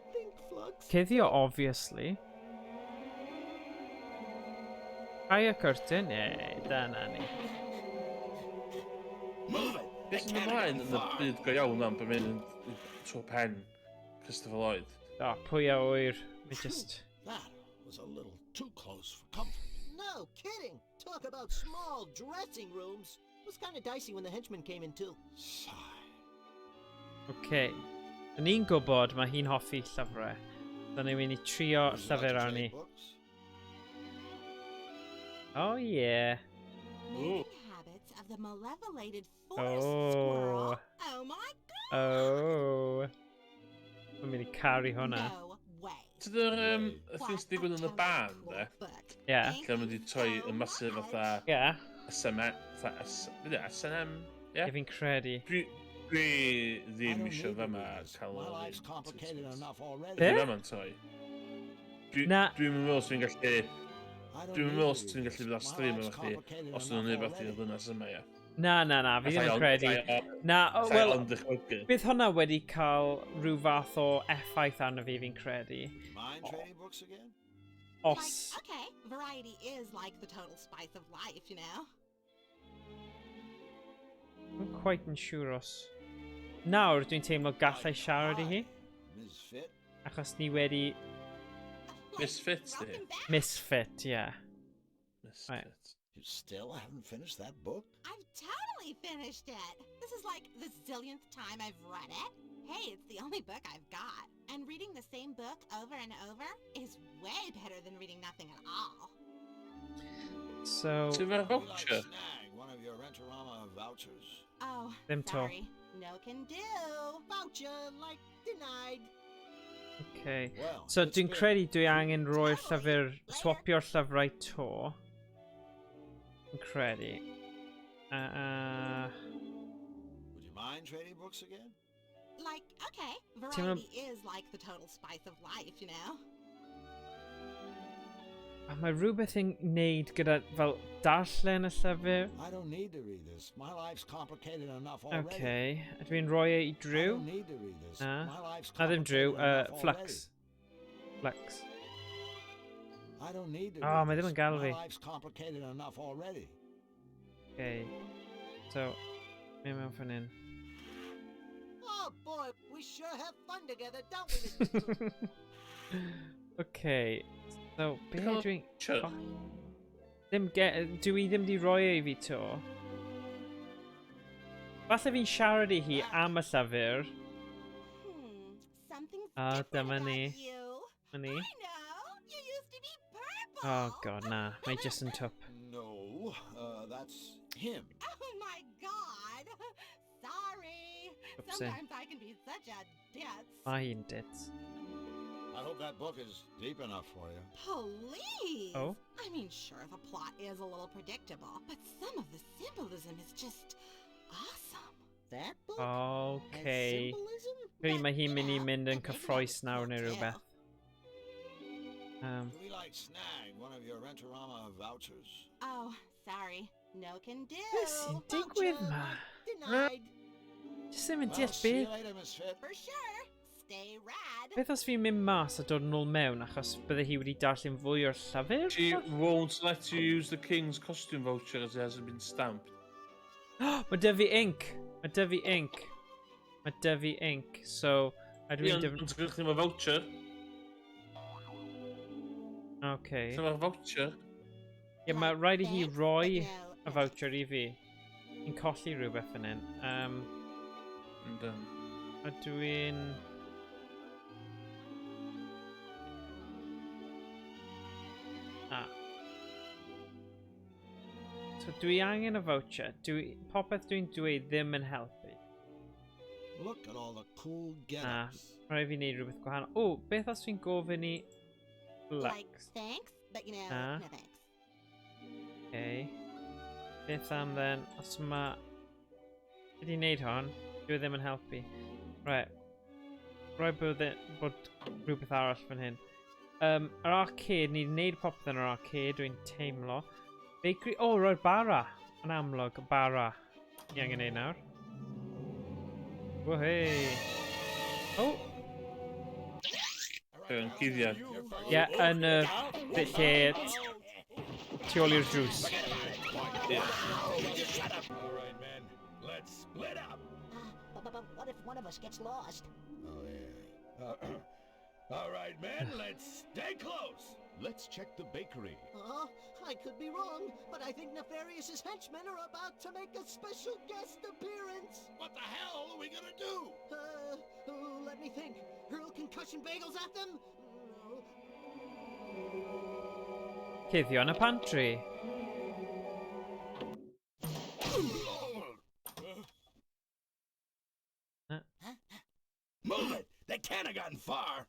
[SPEAKER 10] Flux.
[SPEAKER 8] Cuddio, obviously. Cai y cwrtyn? Ie, dyna ni.
[SPEAKER 9] Beth yn ymlaen yn y byd go iawn am bod mynd trwy pen Christopher Lloyd?
[SPEAKER 8] O, pwy a wyr. Mi just...
[SPEAKER 10] That was a little too close for comfort.
[SPEAKER 12] No kidding. Talk about small dressing rooms. It was kind of dicey when the henchmen came in too.
[SPEAKER 8] Okay. Ni'n gwybod mae hi'n hoffi llyfrau. So ni'n mynd I trio llyfr ar ni. Oh yeah.
[SPEAKER 16] Mating habits of the malevolated forest squirrel. Oh my god!
[SPEAKER 8] Oh. Mae'n mynd I caru hwnna.
[SPEAKER 16] No way.
[SPEAKER 9] Tyda'r things digwydd yn y barn, de?
[SPEAKER 8] Ie.
[SPEAKER 9] Lle mae wedi troi yn masif fatha...
[SPEAKER 8] Ie.
[SPEAKER 9] S&M, ie?
[SPEAKER 8] Ie, fi'n credu.
[SPEAKER 9] Dwi ddim eisiau fe yma cael...
[SPEAKER 8] Be?
[SPEAKER 9] Dwi yma'n troi. Dwi'n meddwl os dwi'n gallu... Dwi'n meddwl os dwi'n gallu bydd ar stream efo chdi os dwi'n neud beth i'r ddynas yma, ie.
[SPEAKER 8] Na, fi ddim yn credu. Na, wel, bydd hwnna wedi cael rhyw fath o effaith arno fi fi'n credu.
[SPEAKER 10] Mind trading books again?
[SPEAKER 8] Os...
[SPEAKER 16] Like, okay, variety is like the total spice of life, you know?
[SPEAKER 8] Dwi'n quite yn siŵr os... Nawr, dwi'n teimlo gallai siarad I hi.
[SPEAKER 10] Misfit?
[SPEAKER 8] Achos ni wedi...
[SPEAKER 9] Misfit, di?
[SPEAKER 8] Misfit, yeah.
[SPEAKER 9] Misfit.
[SPEAKER 8] Right.
[SPEAKER 10] You still haven't finished that book?
[SPEAKER 16] I've totally finished it. This is like the zillionth time I've read it. Hey, it's the only book I've got. And reading the same book over and over is way better than reading nothing at all.
[SPEAKER 8] So...
[SPEAKER 9] Ti'n fel voucher?
[SPEAKER 10] One of your Rentorama vouchers.
[SPEAKER 16] Oh,
[SPEAKER 8] Ddim to.
[SPEAKER 16] sorry. No can do. Voucher, like, denied.
[SPEAKER 8] Okay. So dwi'n credu dwi angen roi'r llyfr... Swapio'r llyfrau to. Dwi'n credu.
[SPEAKER 10] Would you mind trading books again?
[SPEAKER 16] Like, okay, variety is like the total spice of life, you know?
[SPEAKER 8] Mae rhywbeth yn neud gyda fel darllen y llyfr.
[SPEAKER 10] I don't need to read this. My life's complicated enough already.
[SPEAKER 8] Okay. A dwi'n rhoi e I Drew?
[SPEAKER 10] I don't need to read this. My life's
[SPEAKER 8] ddim Drew,
[SPEAKER 10] complicated
[SPEAKER 8] Flux. Flux.
[SPEAKER 10] I don't need to
[SPEAKER 8] Oh,
[SPEAKER 10] read
[SPEAKER 8] mae ddim
[SPEAKER 10] this.
[SPEAKER 8] yn galw
[SPEAKER 10] My
[SPEAKER 8] fi.
[SPEAKER 10] life's complicated enough already.
[SPEAKER 8] Okay. So, mewn fan hyn.
[SPEAKER 12] Oh boy, we sure have fun together, don't we, Mr.
[SPEAKER 8] Okay. So, be dwi'n...
[SPEAKER 9] Sure.
[SPEAKER 8] Dwi ddim di roi e I fi to. Falle fi'n siarad I hi am y llyfr.
[SPEAKER 16] Something's
[SPEAKER 8] Dyma ni.
[SPEAKER 16] you.
[SPEAKER 8] Dyma ni.
[SPEAKER 16] I know, you used to be purple.
[SPEAKER 8] Oh god, na. Mae jyst yn twp.
[SPEAKER 10] No, that's him.
[SPEAKER 16] Oh my god. Sorry.
[SPEAKER 8] Oopsie.
[SPEAKER 16] Sometimes I can be such a ditz.
[SPEAKER 8] Mae hi'n dit.
[SPEAKER 10] I hope that book is deep enough for you.
[SPEAKER 16] Please.
[SPEAKER 8] Oh?
[SPEAKER 16] I mean, sure, the plot is a little predictable, but some of the symbolism is just awesome.
[SPEAKER 12] That book?
[SPEAKER 8] Okay. Credu mae hi'n mynd I mynd yn cyffroes nawr neu rhywbeth.
[SPEAKER 10] Do we like snag one of your Rentorama vouchers?
[SPEAKER 16] Oh, sorry. No can do.
[SPEAKER 8] Be sy'n digwydd ma?
[SPEAKER 16] Denied.
[SPEAKER 8] Jyst ddim yn
[SPEAKER 10] Well,
[SPEAKER 8] deall
[SPEAKER 10] see you
[SPEAKER 8] beth.
[SPEAKER 10] later, Misfit.
[SPEAKER 16] For sure. Stay rad.
[SPEAKER 8] Beth os fi'n mynd mas a dod yn ôl mewn achos bydde hi wedi darllen fwy o'r llyfr?
[SPEAKER 9] She won't let you use the king's costume voucher as it hasn't been stamped.
[SPEAKER 8] Mae dy fi ink. Mae dy fi ink. Mae dy fi ink. So, a dwi'n
[SPEAKER 9] Ond gyda chi mae voucher.
[SPEAKER 8] Okay.
[SPEAKER 9] So mae'r voucher.
[SPEAKER 8] Ie, mae rhaid I hi roi y voucher I fi. I'n colli rhywbeth yn hyn. A dwi'n... So dwi angen y voucher. Popeth dwi'n dweud ddim yn helpu.
[SPEAKER 10] Look at all the cool
[SPEAKER 8] Na,
[SPEAKER 10] get-ups.
[SPEAKER 8] rhaid fi wneud rhywbeth gwahanol. O, beth os fi'n gofyn I
[SPEAKER 16] Like,
[SPEAKER 8] Flux?
[SPEAKER 16] thanks, but you know,
[SPEAKER 8] Ah.
[SPEAKER 16] no thanks.
[SPEAKER 8] Okay. Beth am then, os ma... Ydi wneud hon, dwi ddim yn helpu. Right. Rhaid bod rhywbeth arall fan hyn. Yr arcade, ni wedi wneud popeth yn yr arcade, dwi'n teimlo. Bakery... O, roi'r bara! Yn amlwg, bara. Ni angen neud nawr. Whey! O!
[SPEAKER 9] Yn cuddiad.
[SPEAKER 8] Ie, yn y bit lle... Tu ôl i'r drws.
[SPEAKER 5] Alright, men. Let's split up.
[SPEAKER 12] But what if one of us gets lost?
[SPEAKER 10] Oh, yeah.
[SPEAKER 5] Alright, men. Let's stay close. Let's check the bakery.
[SPEAKER 12] I could be wrong, but I think Nefarious's henchmen are about to make a special guest appearance.
[SPEAKER 10] What the hell are we gonna do?
[SPEAKER 12] Let me think. Hurl concussion bagels at them?
[SPEAKER 8] Cuddio yn y pantry.
[SPEAKER 5] Move it! They can't have gotten far!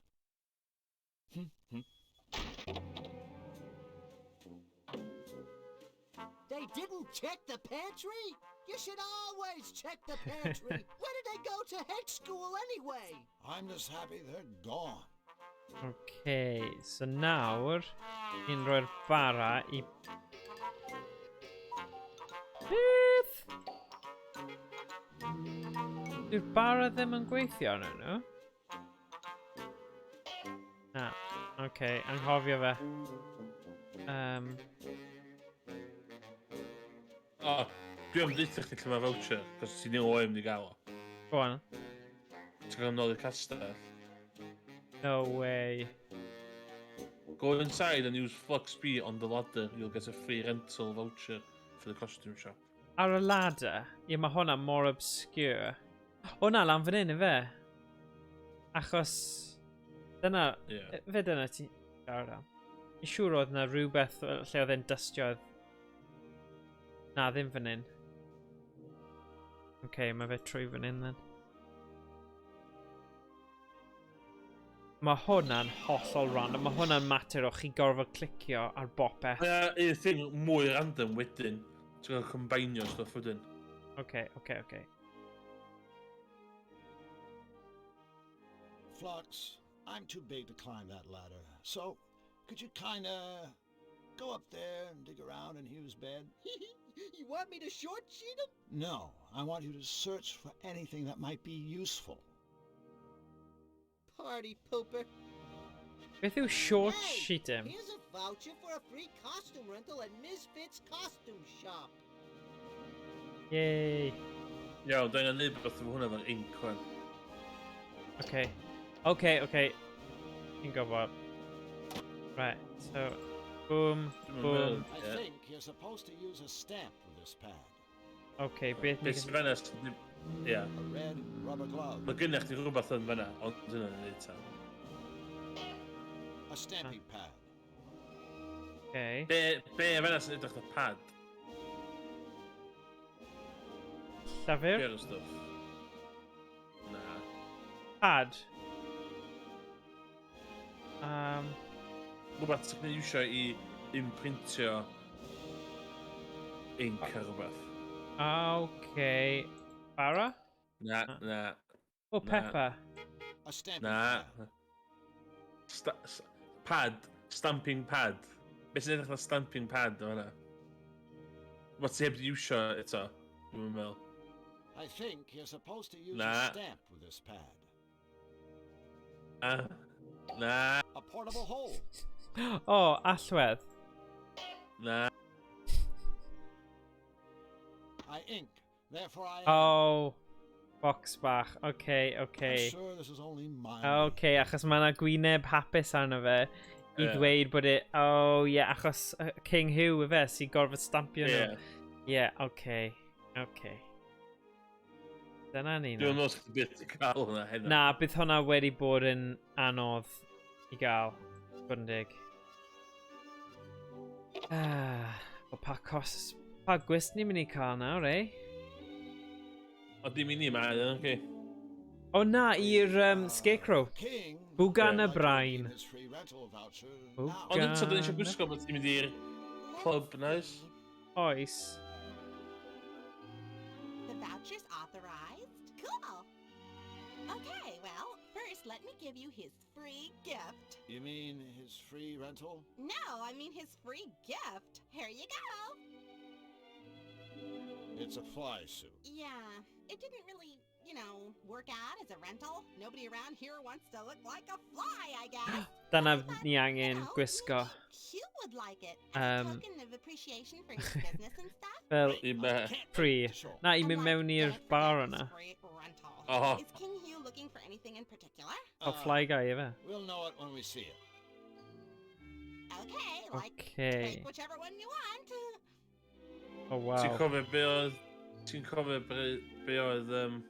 [SPEAKER 12] They didn't check the pantry? You should always check the pantry. Where did they go to head school anyway?
[SPEAKER 10] I'm just happy they're gone.
[SPEAKER 8] Okay, so nawr, ni'n rhoi'r bara I... Beth? Dyw'r bara ddim yn gweithio arnyn nhw? Na, okay, anghofio fe.
[SPEAKER 9] O, dwi am ddeitha chdi lle mae voucher, cos ti'n ei oem ni gael o.
[SPEAKER 8] Go on.
[SPEAKER 9] Ti'n gael nôl i'r castell.
[SPEAKER 8] No way.
[SPEAKER 9] Go inside and use Flux B on the ladder. You'll get a free rental voucher for the costume shop.
[SPEAKER 8] Ar y ladder? Ie, mae hwnna mor obscure. O na, lan fan hyn, fe? Achos... Dyna... Fe dyna ti... Siarad am. I'n siŵr oedd na rhywbeth lle oedd e'n dystiodd. Na, ddim fan hyn. Okay, mae fe trwy fan hyn, then. Mae hwnna'n hollol random. Mae hwnna'n mater o chi gorfod clicio ar bopeth.
[SPEAKER 9] Un thing mwy random wedyn. Ti'n gael combinio stuff wedyn.
[SPEAKER 8] Okay.
[SPEAKER 10] Flux, I'm too big to climb that ladder. So, could you kinda go up there and dig around in Hugh's bed?
[SPEAKER 12] You want me to short sheet him?
[SPEAKER 10] No, I want you to search for anything that might be useful.
[SPEAKER 12] Party pooper.
[SPEAKER 8] Beth yw short sheet him?
[SPEAKER 12] Here's a voucher for a free costume rental at Misfits Costume Shop.
[SPEAKER 8] Yay.
[SPEAKER 9] Iawn, da ni'n neud beth efo hwnna fel ink, wan.
[SPEAKER 8] Okay. Fi'n gwybod. Right, so... Boom.
[SPEAKER 10] I think you're supposed to use a stamp with this pad.
[SPEAKER 8] Okay, beth...
[SPEAKER 9] Beth sy'n fanna... Ia.
[SPEAKER 10] A red rubber glove.
[SPEAKER 9] Mae gynnech chi rhywbeth yn fanna, ond dyna'n neud ta.
[SPEAKER 10] A stamping pad.
[SPEAKER 8] Okay.
[SPEAKER 9] Be fanna sy'n edrych y pad?
[SPEAKER 8] Llafur?
[SPEAKER 9] Be'r stuff. Na.
[SPEAKER 8] Pad?
[SPEAKER 9] Rhywbeth sy'n gwneud iwsio I imprintio ink a rhywbeth.
[SPEAKER 8] Okay. Bara?
[SPEAKER 9] Na.
[SPEAKER 8] O, pepper.
[SPEAKER 10] A stamping
[SPEAKER 9] pad. Pad. Stamping pad. Beth sy'n edrych na stamping pad o hynna? Rhywbeth sy'n heb di iwsio eto, dwi'n meddwl.
[SPEAKER 10] I think you're supposed to use a stamp with this pad.
[SPEAKER 9] Na.
[SPEAKER 10] A portable hole.
[SPEAKER 8] Oh, allwedd.
[SPEAKER 9] Na.
[SPEAKER 10] I ink. Therefore I am.
[SPEAKER 8] Oh. Box bach. Okay.
[SPEAKER 10] I'm sure this is only mine.
[SPEAKER 8] Okay, achos mae yna gwyneb hapus arno fe I dweud bod e... Oh, yeah, achos King Hugh y fe sy'n gorfod stampio nhw. Yeah, okay. Dyna ni.
[SPEAKER 9] Dwi'n meddwl sy'n beth I cael hwnna hynna.
[SPEAKER 8] Na, bydd hwnna wedi bod yn anodd I gael. Bwyndig. O pa gwist ni'n mynd I cael nawr,
[SPEAKER 9] O, dim I ni, mae yn, oce.
[SPEAKER 8] O na, i'r Scarecrow. Bwgan y Brain.
[SPEAKER 9] Ond yn tyd, dyn eisiau gwisgo bod ti'n mynd i'r clwb naes?
[SPEAKER 8] Oes.
[SPEAKER 16] The voucher's authorized? Cool. Okay, well, first let me give you his free gift.
[SPEAKER 10] You mean his free rental?
[SPEAKER 16] No, I mean his free gift. Here you go.
[SPEAKER 10] It's a fly suit.
[SPEAKER 16] Yeah, it didn't really, work out as a rental. Nobody around here wants to look like a fly, I guess.
[SPEAKER 8] Dyna ni angen gwisgo.
[SPEAKER 16] Hugh would like it as a token of appreciation for his business and stuff.
[SPEAKER 8] Fel, free. Na, I mynd mewn i'r bar yna.
[SPEAKER 16] Is King Hugh looking for anything in particular?
[SPEAKER 8] O fly guy efe.
[SPEAKER 10] We'll know it when we see it.
[SPEAKER 16] Okay, take whichever one you want.
[SPEAKER 8] Oh, wow.
[SPEAKER 9] Ti'n cofio be oedd y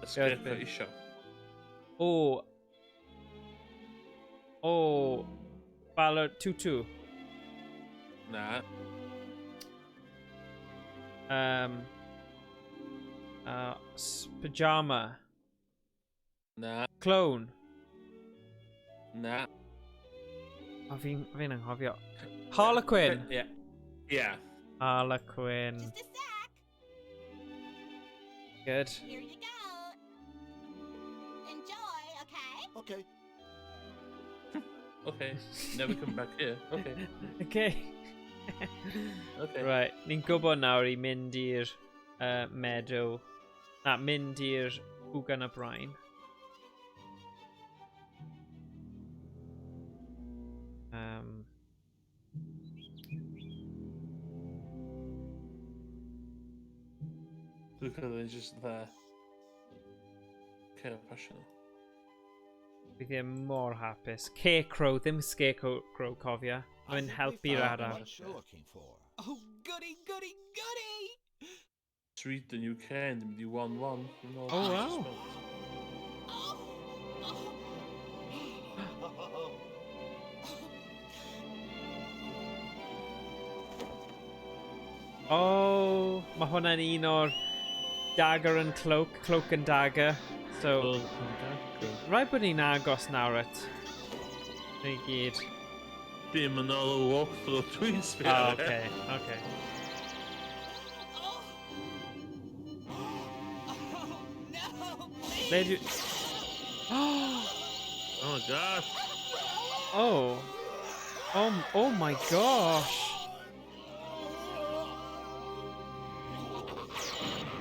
[SPEAKER 9] Scarecrow isio?
[SPEAKER 8] Ballard 2-2.
[SPEAKER 9] Na.
[SPEAKER 8] Pajama.
[SPEAKER 9] Na.
[SPEAKER 8] Clone.
[SPEAKER 9] Na.
[SPEAKER 8] O, fi'n anghofio. Harlequin.
[SPEAKER 9] Yeah. Yeah.
[SPEAKER 8] Harlequin.
[SPEAKER 16] Just a sec.
[SPEAKER 8] Good.
[SPEAKER 16] Here you go. Enjoy, okay?
[SPEAKER 10] Okay.
[SPEAKER 9] Okay. Never come back here. Okay.
[SPEAKER 8] Okay.
[SPEAKER 9] Okay.
[SPEAKER 8] Right, ni'n gwybod nawr i mynd i'r meadow. Na, mynd i'r Wgan y Brain.
[SPEAKER 9] Look at it, just there. Kind of passionate.
[SPEAKER 8] Bydd i'n mor hapus. Scarecrow, ddim Scarecrow cofia. Mae'n helpu'r araf.
[SPEAKER 12] Oh, goody, goody, goody!
[SPEAKER 9] Treat the new kind, maybe 1-1.
[SPEAKER 8] Oh, wow. Oh, mae hwnna'n un o'r dagger and cloak and dagger. So, rhaid bod ni'n agos nawr at ni gyd.
[SPEAKER 9] Dim yn ôl o walkthrough dwi'n sbio.
[SPEAKER 8] Oh, okay, okay.
[SPEAKER 12] No,
[SPEAKER 8] please.
[SPEAKER 9] Oh my gosh.
[SPEAKER 8] Oh my gosh.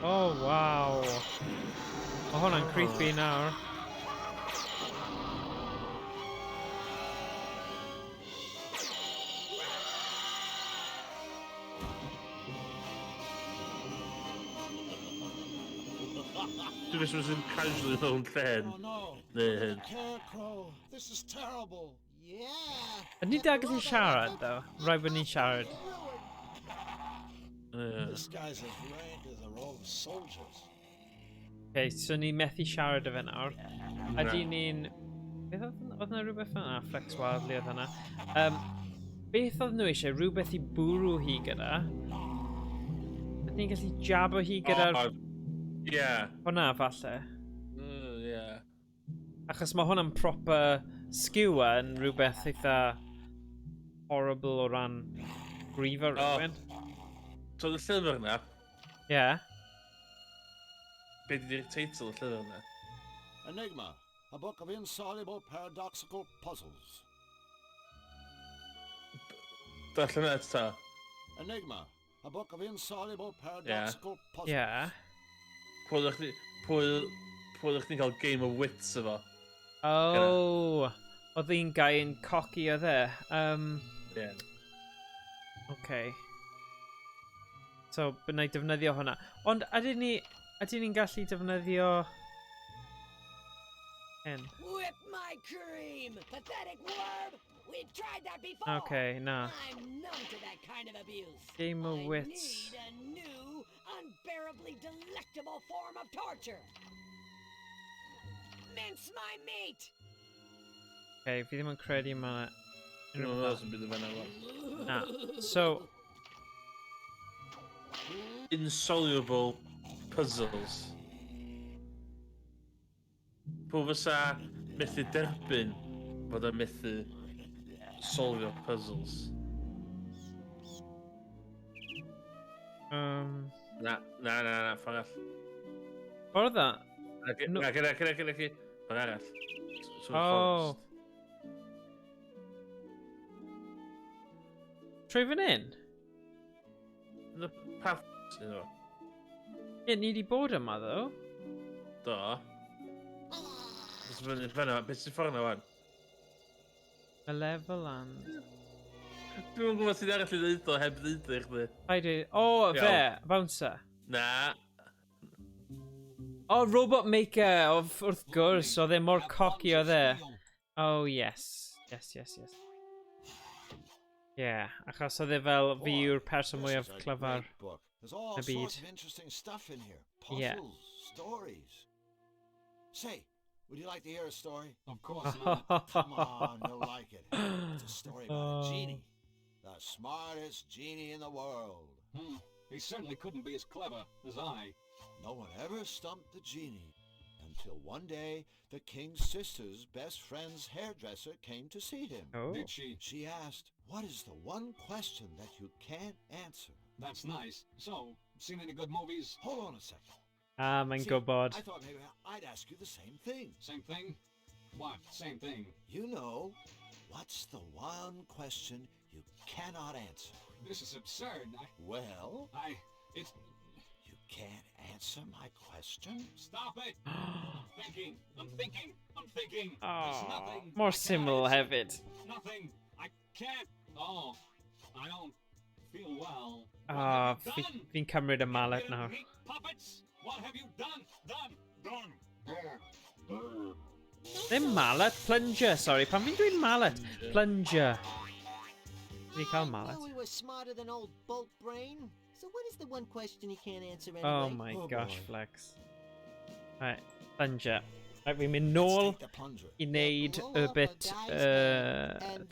[SPEAKER 8] Oh wow. Oh, hwnna'n creepy nawr.
[SPEAKER 9] This was in casually known pen.
[SPEAKER 10] Oh no.
[SPEAKER 9] Then.
[SPEAKER 10] Scarecrow, this is terrible.
[SPEAKER 12] Yeah.
[SPEAKER 8] Yd ni da gallu siarad, though? Rhaid bod ni'n siarad.
[SPEAKER 10] This guy's as rank as a row of soldiers.
[SPEAKER 8] Okay, so ni methu siarad o fe nawr. Ydy ni'n... Beth oedd na rhywbeth yna? Flex Wildly oedd yna. Beth oedd nhw eisiau? Rhywbeth i bwrw hi gyda? Ydyn ni'n gallu jabo hi gyda'r...
[SPEAKER 9] Yeah.
[SPEAKER 8] Hwna, falle.
[SPEAKER 9] Yeah.
[SPEAKER 8] Achos mae hwnna'n proper skewer yn rhywbeth eitha horrible o ran brifo rhywun.
[SPEAKER 9] So the llyfr yna?
[SPEAKER 8] Yeah.
[SPEAKER 9] Be di'r teitl y llyfr yna?
[SPEAKER 10] Enigma, a book of insoluble paradoxical puzzles.
[SPEAKER 9] Darllen eto.
[SPEAKER 10] Enigma, a book of insoluble paradoxical puzzles.
[SPEAKER 8] Yeah.
[SPEAKER 9] Pwy ydych chi'n cael Game of Wits efo?
[SPEAKER 8] Oh, oedd hi'n gai yn coci o dde.
[SPEAKER 9] Yeah.
[SPEAKER 8] Okay. So, bydd na'i defnyddio hwnna. Ond ydyn ni'n gallu defnyddio...
[SPEAKER 15] Whip my cream, pathetic worm! We've tried that before!
[SPEAKER 8] Okay, nah.
[SPEAKER 15] I'm numb to that kind of abuse.
[SPEAKER 8] Game of Wits.
[SPEAKER 15] I need a new, unbearably delectable form of torture. Mince my meat!
[SPEAKER 8] Okay, fi ddim yn credu mae...
[SPEAKER 9] No, yn bydd y fan efo.
[SPEAKER 8] Na, so...
[SPEAKER 9] Insoluble puzzles. Pwy fysa methu derbyn fod a methu solvio puzzles? Na, ffordd all.
[SPEAKER 8] Ffordd dda?
[SPEAKER 9] Na, gyda. Ffordd arall.
[SPEAKER 8] Oh. Trwy fan hyn?
[SPEAKER 9] The path, you know.
[SPEAKER 8] Ie, ni di bod yma, ddo.
[SPEAKER 9] Do. Beth sy'n ffordd yna wan?
[SPEAKER 8] A level and...
[SPEAKER 9] Dwi'n gwybod sy'n arall i ddeud o heb ddeud i chdi.
[SPEAKER 8] Haid i... O, fe, bouncer.
[SPEAKER 9] Na.
[SPEAKER 8] Oh, Robot Maker, wrth gwrs, oedd e mor cocky o dde. Oh, yes. Yes. Yeah, achos oedd e fel fi yw'r person mwyaf clyfar
[SPEAKER 10] There's all sorts of interesting stuff in here. Puzzles, stories. Say, would you like to hear a story?
[SPEAKER 13] Of course not.
[SPEAKER 10] Come on, you'll like it. It's a story about a genie. The smartest genie in the world.
[SPEAKER 13] He certainly couldn't be as clever as I.
[SPEAKER 10] No one ever stumped the genie until one day the king's sister's best friend's hairdresser came to see him.
[SPEAKER 8] Oh.
[SPEAKER 13] Did she?
[SPEAKER 10] She asked, what is the one question that you can't answer?
[SPEAKER 13] That's nice. So, seen any good movies?
[SPEAKER 10] Hold on a second.
[SPEAKER 8] Mae'n gwybod.
[SPEAKER 10] I thought maybe I'd ask you the same thing.
[SPEAKER 13] Same thing? What? Same thing?
[SPEAKER 10] You know, what's the one question you cannot answer?
[SPEAKER 13] This is absurd.
[SPEAKER 10] Well?
[SPEAKER 13] It's...
[SPEAKER 10] You can't answer my question?
[SPEAKER 13] Stop it! I'm thinking. There's
[SPEAKER 8] Oh,
[SPEAKER 13] nothing.
[SPEAKER 8] more syml hefyd.
[SPEAKER 13] Nothing. I can't. Oh, I don't feel well.
[SPEAKER 8] Oh, fi'n cymryd y mallet nawr.
[SPEAKER 13] Puppets, what have you done?
[SPEAKER 8] Ddim mallet, plunger, sorry. Pan fi'n dweud mallet, plunger. Fi cael mallet.
[SPEAKER 12] We were smarter than old Bolt Brain. So what is the one question you can't answer anyway?
[SPEAKER 8] Oh my gosh, Flex. Right, plunger. Right, fi'n mynd nôl I wneud y bit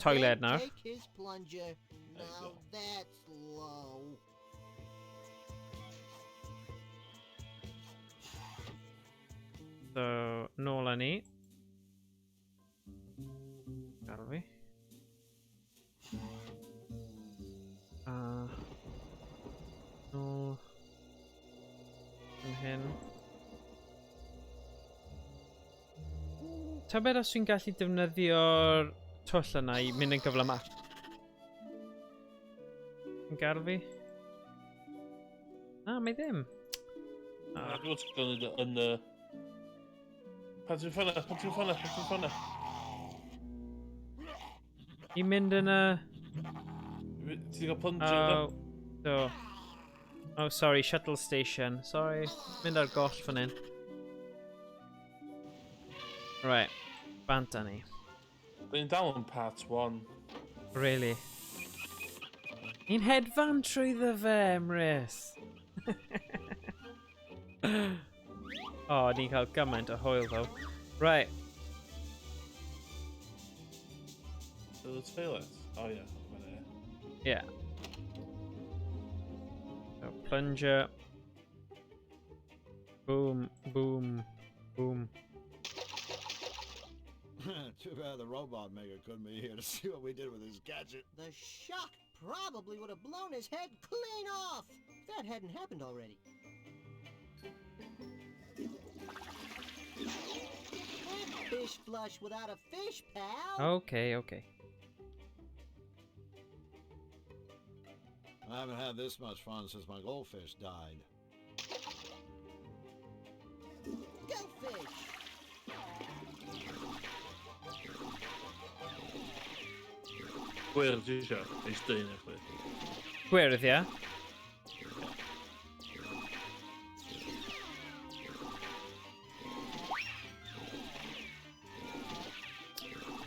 [SPEAKER 8] toilet nawr.
[SPEAKER 12] Take his plunger. Now that's low.
[SPEAKER 8] So, nôl â ni. Gadael fi. Nôl. Yn hyn. Ta beth os dwi'n gallu defnyddio'r twll yna I mynd yn gyflym ac? Yn gadael fi? Na, mae ddim.
[SPEAKER 9] Dwi'n gwneud yn y... Pan ti'n ffona?
[SPEAKER 8] I mynd yn y...
[SPEAKER 9] Ti'n cael plunger?
[SPEAKER 8] Do. Oh, sorry, shuttle station. Sorry, mynd ar goll fan hyn. Right, bant â ni.
[SPEAKER 9] Dwi'n dal yn part 1.
[SPEAKER 8] Really? Ni'n hedfan trwyddo fe, Emrys. Oh, ni'n cael gymaint o hwyl, though. Right.
[SPEAKER 9] The toilet? Oh, yeah.
[SPEAKER 8] Yeah. So, plunger. Boom, boom, boom.
[SPEAKER 10] Too bad the robot maker couldn't be here to see what we did with his gadget.
[SPEAKER 12] The shock probably would have blown his head clean off. If that hadn't happened already. Can't fish flush without a fish, pal.
[SPEAKER 8] Okay.
[SPEAKER 10] I haven't had this much fun since my goldfish died.
[SPEAKER 12] Go fish!
[SPEAKER 9] Gwyrdd ti isio? Eis dyn eich chi.
[SPEAKER 8] Gwyrdd, ia?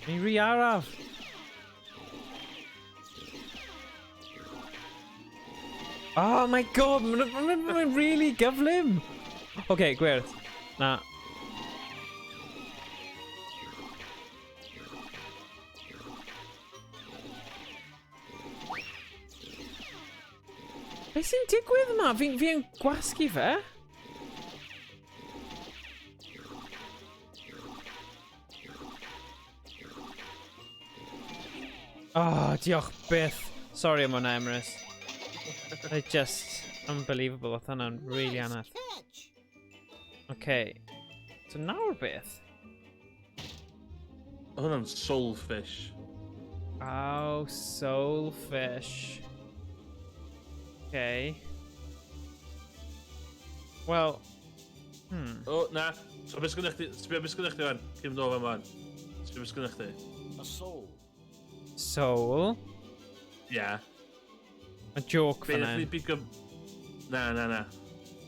[SPEAKER 8] Ni ri araf. Oh my god, mae'n really gyflym. Okay, gwyrdd. Na. Be sy'n digwydd yma? Fi'n gwasgu fe? Oh, diolch byth. Sorry am hwnna, Emrys. They're just unbelievable. Oedd hwnna'n really anodd. Okay. So nawr beth?
[SPEAKER 9] Oedd hwnna'n soulfish.
[SPEAKER 8] Oh, soulfish. Okay. Well...
[SPEAKER 9] Oh, na. So beth sgynnych chi? Sbio beth sgynnych chi fan? Cym do fan fan. Sbio beth sgynnych chi?
[SPEAKER 10] A soul.
[SPEAKER 8] Soul?
[SPEAKER 9] Yeah.
[SPEAKER 8] A joke fan hyn.
[SPEAKER 9] Na.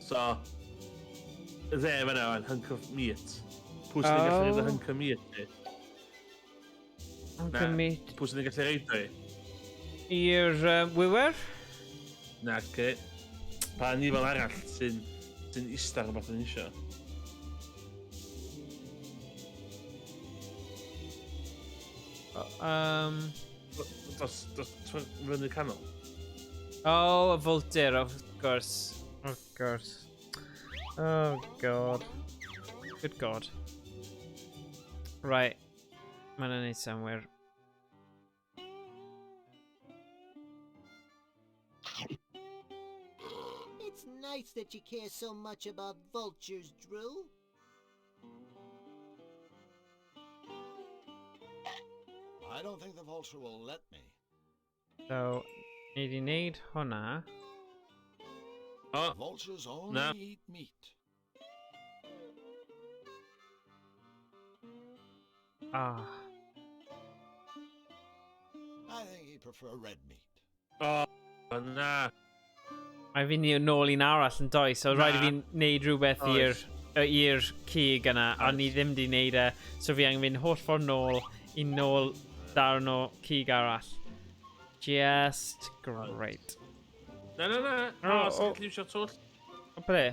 [SPEAKER 9] So... Dde fan hyn, hunk of meat. Pwy sy'n gallu reid y hunk of meat ni?
[SPEAKER 8] Hunk of meat?
[SPEAKER 9] Pwy sy'n gallu reid ni?
[SPEAKER 8] I'r wywer?
[SPEAKER 9] Na, ce. Pa ni fel arall sy'n istar o beth yn isio. Does fyny canol?
[SPEAKER 8] Oh, a voltir, of course. Of course. Oh, God. Good God. Right. I'm gonna need somewhere.
[SPEAKER 12] It's nice that you care so much about vultures, Drew.
[SPEAKER 10] I don't think the vulture will let me.
[SPEAKER 8] So, need honna.
[SPEAKER 9] Oh,
[SPEAKER 10] vultures only eat meat.
[SPEAKER 8] Ah.
[SPEAKER 10] I think he'd prefer red meat.
[SPEAKER 9] Oh, na.
[SPEAKER 8] Mae fi'n ni nôl i'n arall yn doi, so rhaid i fi'n neud rhywbeth i'r cig yna, a ni ddim di neud e, so fi angen fynd holl ffordd nôl i nôl darn o cig arall. Just great.
[SPEAKER 9] Na. O, sy'n gallu iwsio twll?
[SPEAKER 8] O, ble?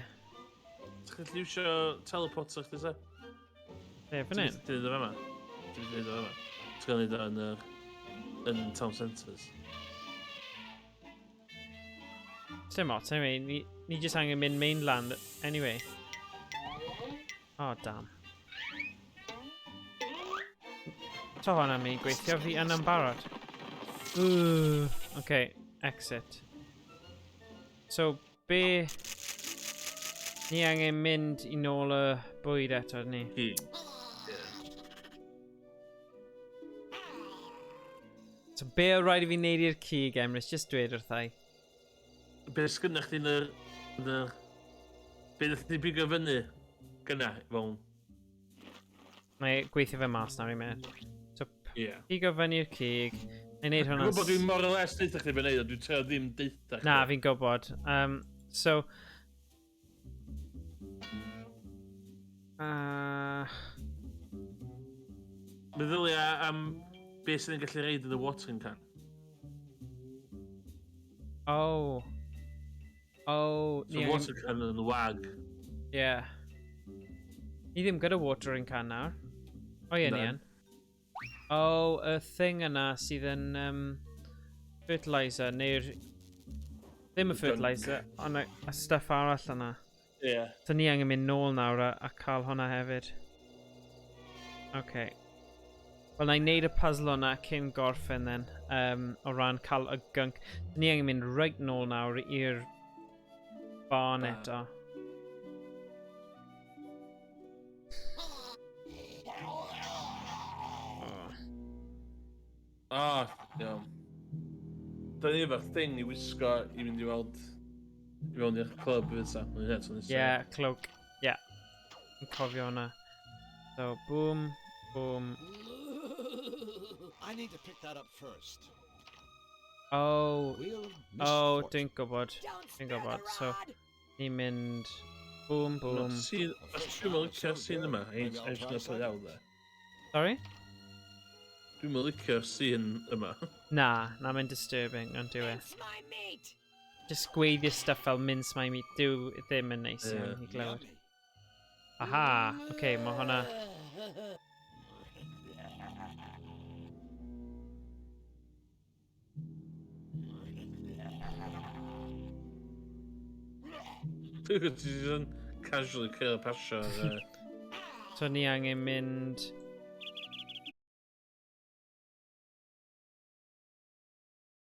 [SPEAKER 9] Sy'n gallu iwsio teleporter chdi se?
[SPEAKER 8] Ie, fan hyn?
[SPEAKER 9] Ti'n neud o fama? Ti'n neud o fama? Ti'n neud o yn town centres?
[SPEAKER 8] Dim ots, anyway, ni just angen mynd mainland anyway. Oh, damn. So hwnna mi gweithio fi yn barod. Okay, exit. So, be... Ni angen mynd i nôl y bwyd eto, ni? So, be o rhaid i fi wneud i'r cig, Emrys? Just dweud wrthai.
[SPEAKER 9] Be sgynnach chdi yn be ddech chi bigo fyny gyna fel...
[SPEAKER 8] Mae gweithio fe mas nawr i mewn. So, bigo fyny'r cig. Neu wneud hwnna...
[SPEAKER 9] Dwi'n gwybod dwi'n more or less deitha chdi be'n neud o, dwi'n trio ddim deitha chdi.
[SPEAKER 8] Na, fi'n gwybod. So...
[SPEAKER 9] Meddylia am beth sydd yn gallu reid yn y watering can.
[SPEAKER 8] Oh. Oh,
[SPEAKER 9] so water can yn wag.
[SPEAKER 8] Yeah. Ni ddim gyda watering can nawr. O ie, ni yn. Oh, y thing yna sydd yn fertiliser, neu'r... Ddim y fertiliser, ond y stuff arall yna.
[SPEAKER 9] Ie.
[SPEAKER 8] So ni angen mynd nôl nawr a cael hwnna hefyd. Okay. Wel, na i wneud y puzzle hwnna cyn gorffen then, o ran cael y gunk. Ni angen mynd right nôl nawr i'r barn eto.
[SPEAKER 9] Iawn. Da ni efo'r thing i wisgo i fynd i weld i fewn i'r clwb fyd sa.
[SPEAKER 8] Ie, cloak. Ie. Yn cofio hwnna. So, boom, boom.
[SPEAKER 10] I need to pick that up first.
[SPEAKER 8] Oh, dwi'n gwybod. Dwi'n gwybod. So, ni'n mynd... Boom, boom.
[SPEAKER 9] Dwi'n mynd licio'r scene yma. Ain't gonna play out there.
[SPEAKER 8] Sorry?
[SPEAKER 9] Dwi'n mynd licio'r scene yma.
[SPEAKER 8] Na, na mae'n disturbing, ond dyw e. Just gweithio stuff fel mince my meat. Dyw ddim yn neis iawn i glywed. Aha, oce, mae hwnna...
[SPEAKER 9] Ti'n casually cael pasio.
[SPEAKER 8] So ni angen mynd...